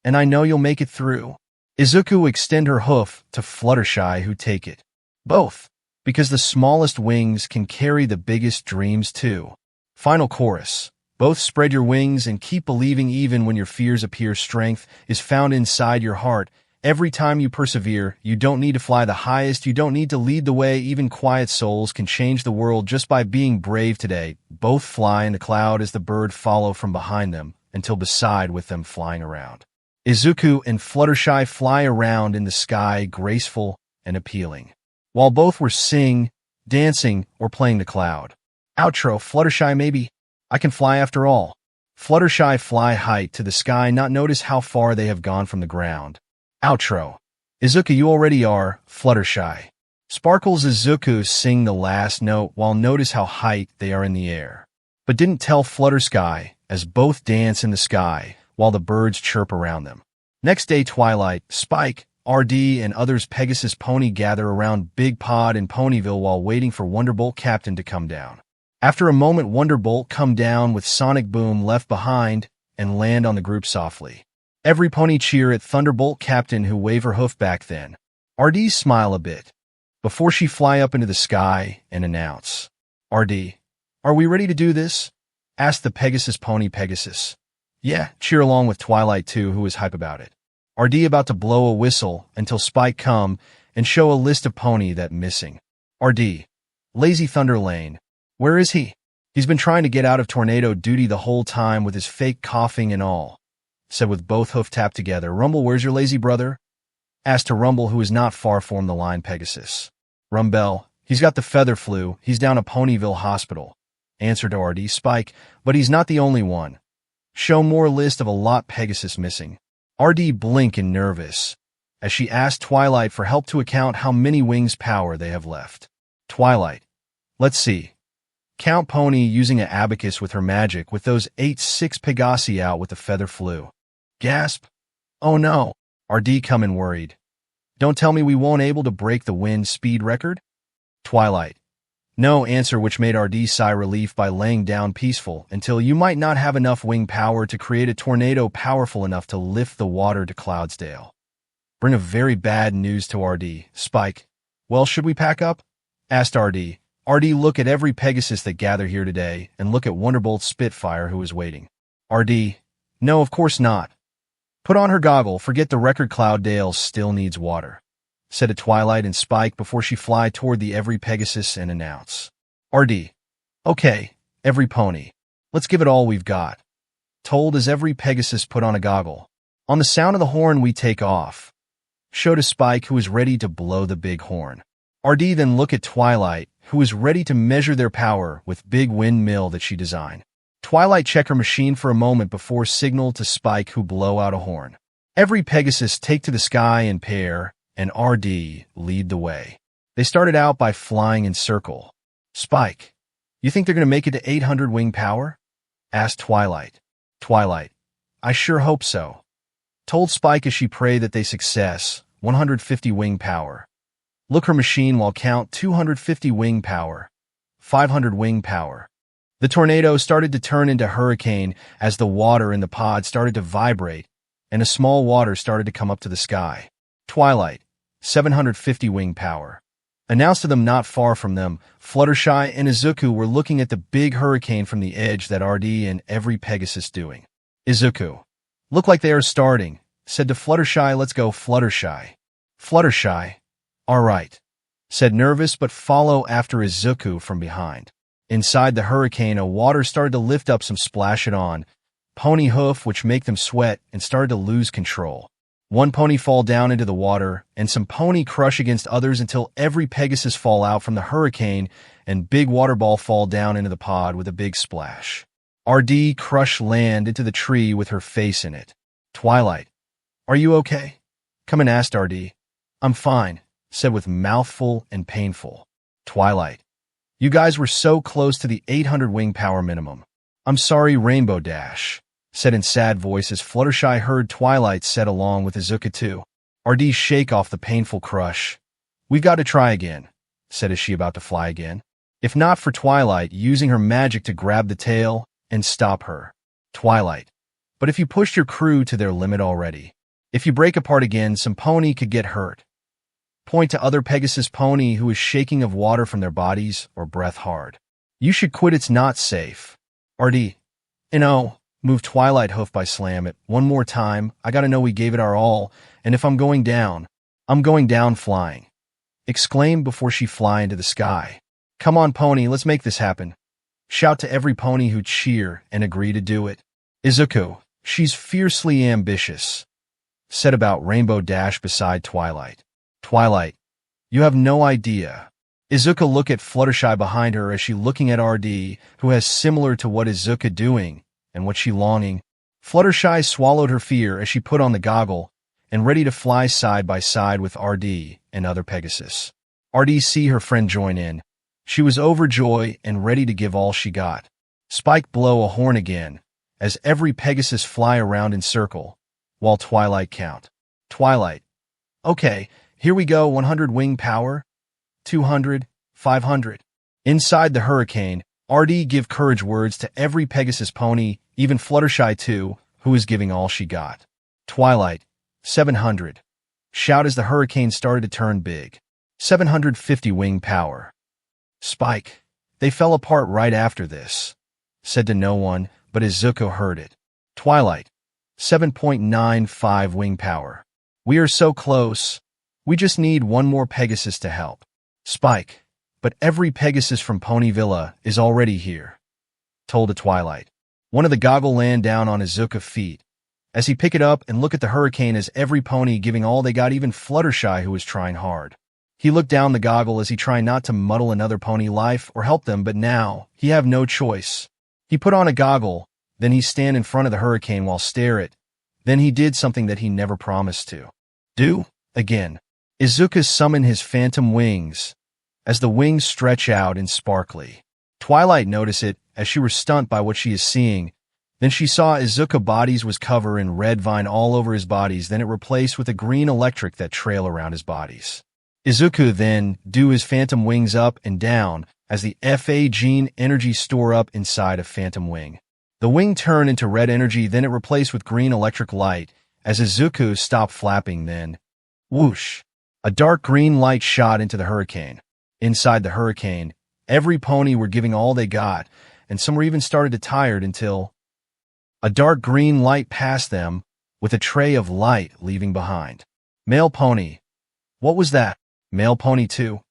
and I know you'll make it through. Izuku extend her hoof to Fluttershy, who take it. Both, because the smallest wings can carry the biggest dreams too. Final chorus. Both spread your wings and keep believing even when your fears appear. Strength is found inside your heart. Every time you persevere, you don't need to fly the highest, you don't need to lead the way. Even quiet souls can change the world just by being brave today. Both fly in the cloud as the bird follow from behind them until beside with them flying around. Izuku and Fluttershy fly around in the sky, graceful and appealing, while both were sing, dancing, or playing the cloud. Outro, Fluttershy, maybe I can fly after all. Fluttershy fly height to the sky, not notice how far they have gone from the ground. Outro. Izuku, you already are, Fluttershy. Sparkles. Izuku sing the last note while notice how height they are in the air, but didn't tell Fluttershy as both dance in the sky while the birds chirp around them. Next day, twilight, Spike, RD, and others Pegasus Pony gather around Big Pod in Ponyville while waiting for Wonderbolt Captain to come down. After a moment, Wonderbolt come down with Sonic Boom left behind and land on the group softly. Every pony cheer at Thunderbolt Captain, who wave her hoof back. Then RD smile a bit before she fly up into the sky and announce, RD, are we ready to do this? Asked the Pegasus Pony. Pegasus, yeah, cheer along with Twilight too, who is hype about it. RD about to blow a whistle until Spike come and show a list of pony that missing. RD, Lazy Thunder Lane. Where is he? He's been trying to get out of tornado duty the whole time with his fake coughing and all. Said with both hoof tapped together. Rumble, where's your lazy brother? Asked to Rumble, who is not far from the line. Pegasus, Rumble, he's got the feather flu. He's down at Ponyville Hospital. Answer to RD. Spike, but he's not the only one. Show more list of a lot Pegasus missing. RD blink and nervous as she asked Twilight for help to account how many wings power they have left. Twilight, let's see. Count pony using an abacus with her magic with those 8-6 Pegasi out with the feather flu. Gasp. Oh no. RD coming worried. Don't tell me we won't able to break the wind speed record? Twilight. No. Answer, which made RD sigh relief by laying down peaceful until you might not have enough wing power to create a tornado powerful enough to lift the water to Cloudsdale. Bring a very bad news to RD. Spike. Well, should we pack up? Asked RD. RD look at every Pegasus that gather here today and look at Wonderbolt Spitfire, who is waiting. RD. No, of course not. Put on her goggle, forget the record Cloud Dale still needs water, said to Twilight and Spike before she fly toward the Every Pegasus and announce. RD. Okay, every pony. Let's give it all we've got. Told as every Pegasus put on a goggle. On the sound of the horn we take off. Show to Spike, who is ready to blow the big horn. RD then look at Twilight, who is ready to measure their power with big windmill that she designed. Twilight check her machine for a moment before signal to Spike, who blow out a horn. Every Pegasus take to the sky in pair, and RD lead the way. They started out by flying in circle. Spike, you think they're going to make it to 800 wing power? Asked Twilight. Twilight, I sure hope so. Told Spike as she prayed that they success, 150 wing power. Look her machine while count 250 wing power, 500 wing power. The tornado started to turn into hurricane as the water in the pod started to vibrate and a small water started to come up to the sky. Twilight, 750 wing power. Announced to them not far from them, Fluttershy and Izuku were looking at the big hurricane from the edge that RD and every Pegasus doing. Izuku, look like they are starting, said to Fluttershy, let's go Fluttershy. Fluttershy, all right, said nervous but follow after Izuku from behind. Inside the hurricane, a water started to lift up some splash it on, pony hoof which make them sweat and started to lose control. One pony fall down into the water, and some pony crush against others until every Pegasus fall out from the hurricane and big water ball fall down into the pod with a big splash. RD crush land into the tree with her face in it. Twilight, are you okay? Come and asked RD. I'm fine, said with mouthful and painful. Twilight, you guys were so close to the 800 wing power minimum. I'm sorry, Rainbow Dash, said in sad voice as Fluttershy heard Twilight said along with Izuku too. RD shake off the painful crush. We've got to try again, said as she about to fly again. If not for Twilight using her magic to grab the tail and stop her. Twilight, but if you pushed your crew to their limit already, if you break apart again, some pony could get hurt. Point to other Pegasus pony who is shaking of water from their bodies or breath hard. You should quit, it's not safe. RD, move Twilight hoof by slam it. One more time, I gotta know we gave it our all, and if I'm going down flying. Exclaim before she fly into the sky. Come on pony, let's make this happen. Shout to every pony who cheer and agree to do it. Izuku, she's fiercely ambitious, said about Rainbow Dash beside Twilight. Twilight, you have no idea. Izuku look at Fluttershy behind her as she looking at RD, who has similar to what Izuku doing and what she longing. Fluttershy swallowed her fear as she put on the goggle and ready to fly side by side with RD and other Pegasus. RD see her friend join in. She was overjoyed and ready to give all she got. Spike blow a horn again as every Pegasus fly around in circle while Twilight count. Twilight, okay, here we go, 100 wing power, 200, 500. Inside the hurricane, RD give courage words to every Pegasus pony, even Fluttershy too, who is giving all she got. Twilight, 700. Shout as the hurricane started to turn big. 750 wing power. Spike, they fell apart right after this, said to no one, but Izuku heard it. Twilight, 7.95 wing power. We are so close. We just need one more Pegasus to help. Spike, but every Pegasus from Pony Villa is already here, told to Twilight. One of the goggle land down on Izuku's feet as he pick it up and look at the hurricane as every pony giving all they got, even Fluttershy who was trying hard. He looked down the goggle as he tried not to muddle another pony life or help them, but now he have no choice. He put on a goggle, then he stand in front of the hurricane while stare it. Then he did something that he never promised to do again. Izuku summoned his phantom wings as the wings stretch out and sparkly. Twilight noticed it as she was stunned by what she is seeing. Then she saw Izuku bodies was covered in red vine all over his bodies, then it replaced with a green electric that trail around his bodies. Izuku then do his phantom wings up and down as the FA gene energy store up inside a phantom wing. The wing turned into red energy, then it replaced with green electric light as Izuku stopped flapping, then whoosh. A dark green light shot into the hurricane. Inside the hurricane, every pony were giving all they got, and some were even started to tired until a dark green light passed them, with a tray of light leaving behind. Male pony. What was that? Male pony 2.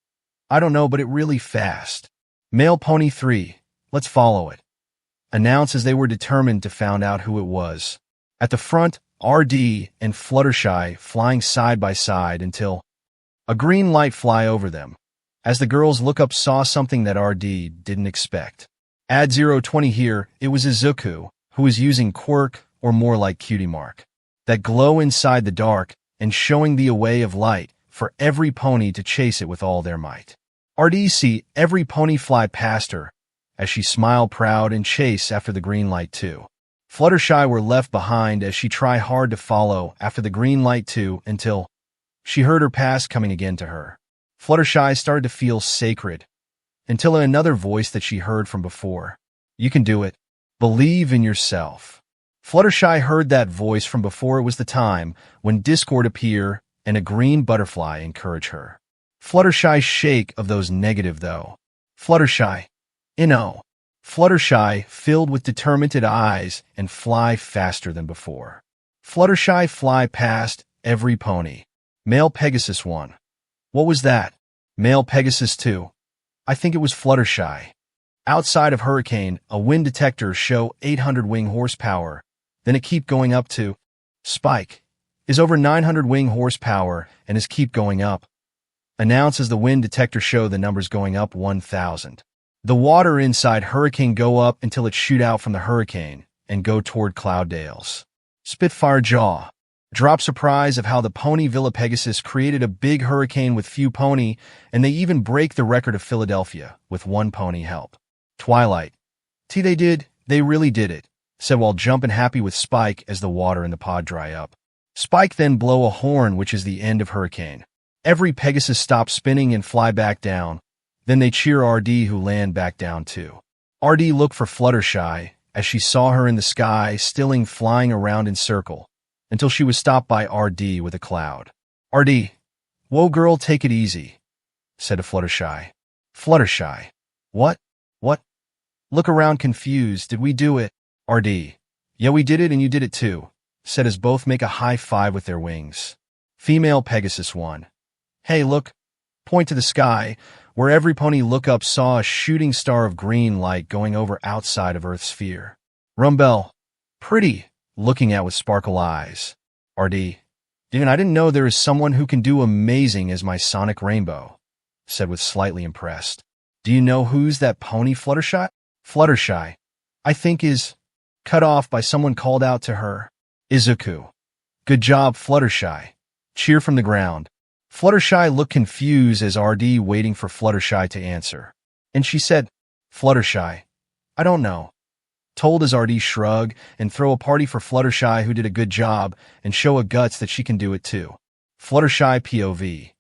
I don't know, but it really fast. Male pony 3. Let's follow it. Announced as they were determined to find out who it was. At the front, RD and Fluttershy flying side by side until a green light fly over them. As the girls look up, saw something that RD didn't expect. Add 020 here, it was Izuku, who was using quirk, or more like cutie mark, that glow inside the dark and showing the way of light for every pony to chase it with all their might. RD see every pony fly past her as she smiled proud and chase after the green light too. Fluttershy were left behind as she tried hard to follow after the green light too until she heard her past coming again to her. Fluttershy started to feel sacred until another voice that she heard from before. You can do it. Believe in yourself. Fluttershy heard that voice from before. It was the time when Discord appear and a green butterfly encourage her. Fluttershy shake of those negative though. Fluttershy. Fluttershy filled with determined eyes and fly faster than before. Fluttershy fly past every pony. Male Pegasus 1. What was that? Male Pegasus 2. I think it was Fluttershy. Outside of Hurricane, a wind detector show 800 wing horsepower. Then it keep going up to Spike is over 900 wing horsepower and is keep going up. Announce as the wind detector show the numbers going up 1,000. The water inside Hurricane go up until it shoot out from the hurricane and go toward Clouddales. Spitfire jaw. Drop surprise of how the Pony Villa Pegasus created a big hurricane with few pony, and they even break the record of Philadelphia with one pony help. Twilight. They really did it, said while jumping happy with Spike as the water in the pod dry up. Spike then blow a horn, which is the end of hurricane. Every Pegasus stop spinning and fly back down. Then they cheer RD, who land back down too. RD looked for Fluttershy as she saw her in the sky, stilling flying around in circle, until she was stopped by RD with a cloud. RD. Whoa girl, take it easy, said to Fluttershy. Fluttershy. What? Look around confused. Did we do it? RD. Yeah, we did it and you did it too, said as both make a high five with their wings. Female Pegasus 1. Hey, look. Point to the sky, where every pony look up saw a shooting star of green light going over outside of Earth's sphere. Rumbell. Pretty, looking at with sparkle eyes. RD. Even I didn't know there is someone who can do amazing as my sonic rainbow, said with slightly impressed. Do you know who's that pony, Fluttershy? Fluttershy. I think is cut off by someone called out to her. Izuku. Good job, Fluttershy. Cheer from the ground. Fluttershy looked confused as RD waiting for Fluttershy to answer. And she said, Fluttershy. I don't know. Told as RD shrug and throw a party for Fluttershy, who did a good job and show a guts that she can do it too. Fluttershy POV.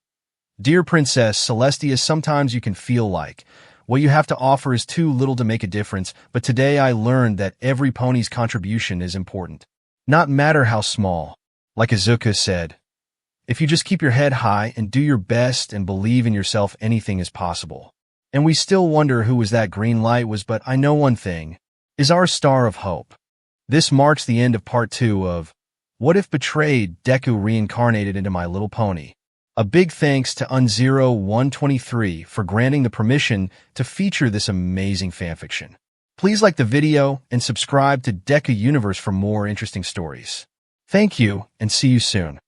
Dear Princess Celestia, sometimes you can feel like what you have to offer is too little to make a difference, but today I learned that every pony's contribution is important. Not matter how small. Like Izuku said, if you just keep your head high and do your best and believe in yourself, anything is possible. And we still wonder who was that green light was, but I know one thing, is our star of hope. This marks the end of part 2 of What If Betrayed Deku Reincarnated into My Little Pony. A big thanks to Unzero123 for granting the permission to feature this amazing fanfiction. Please like the video and subscribe to Deku Universe for more interesting stories. Thank you and see you soon.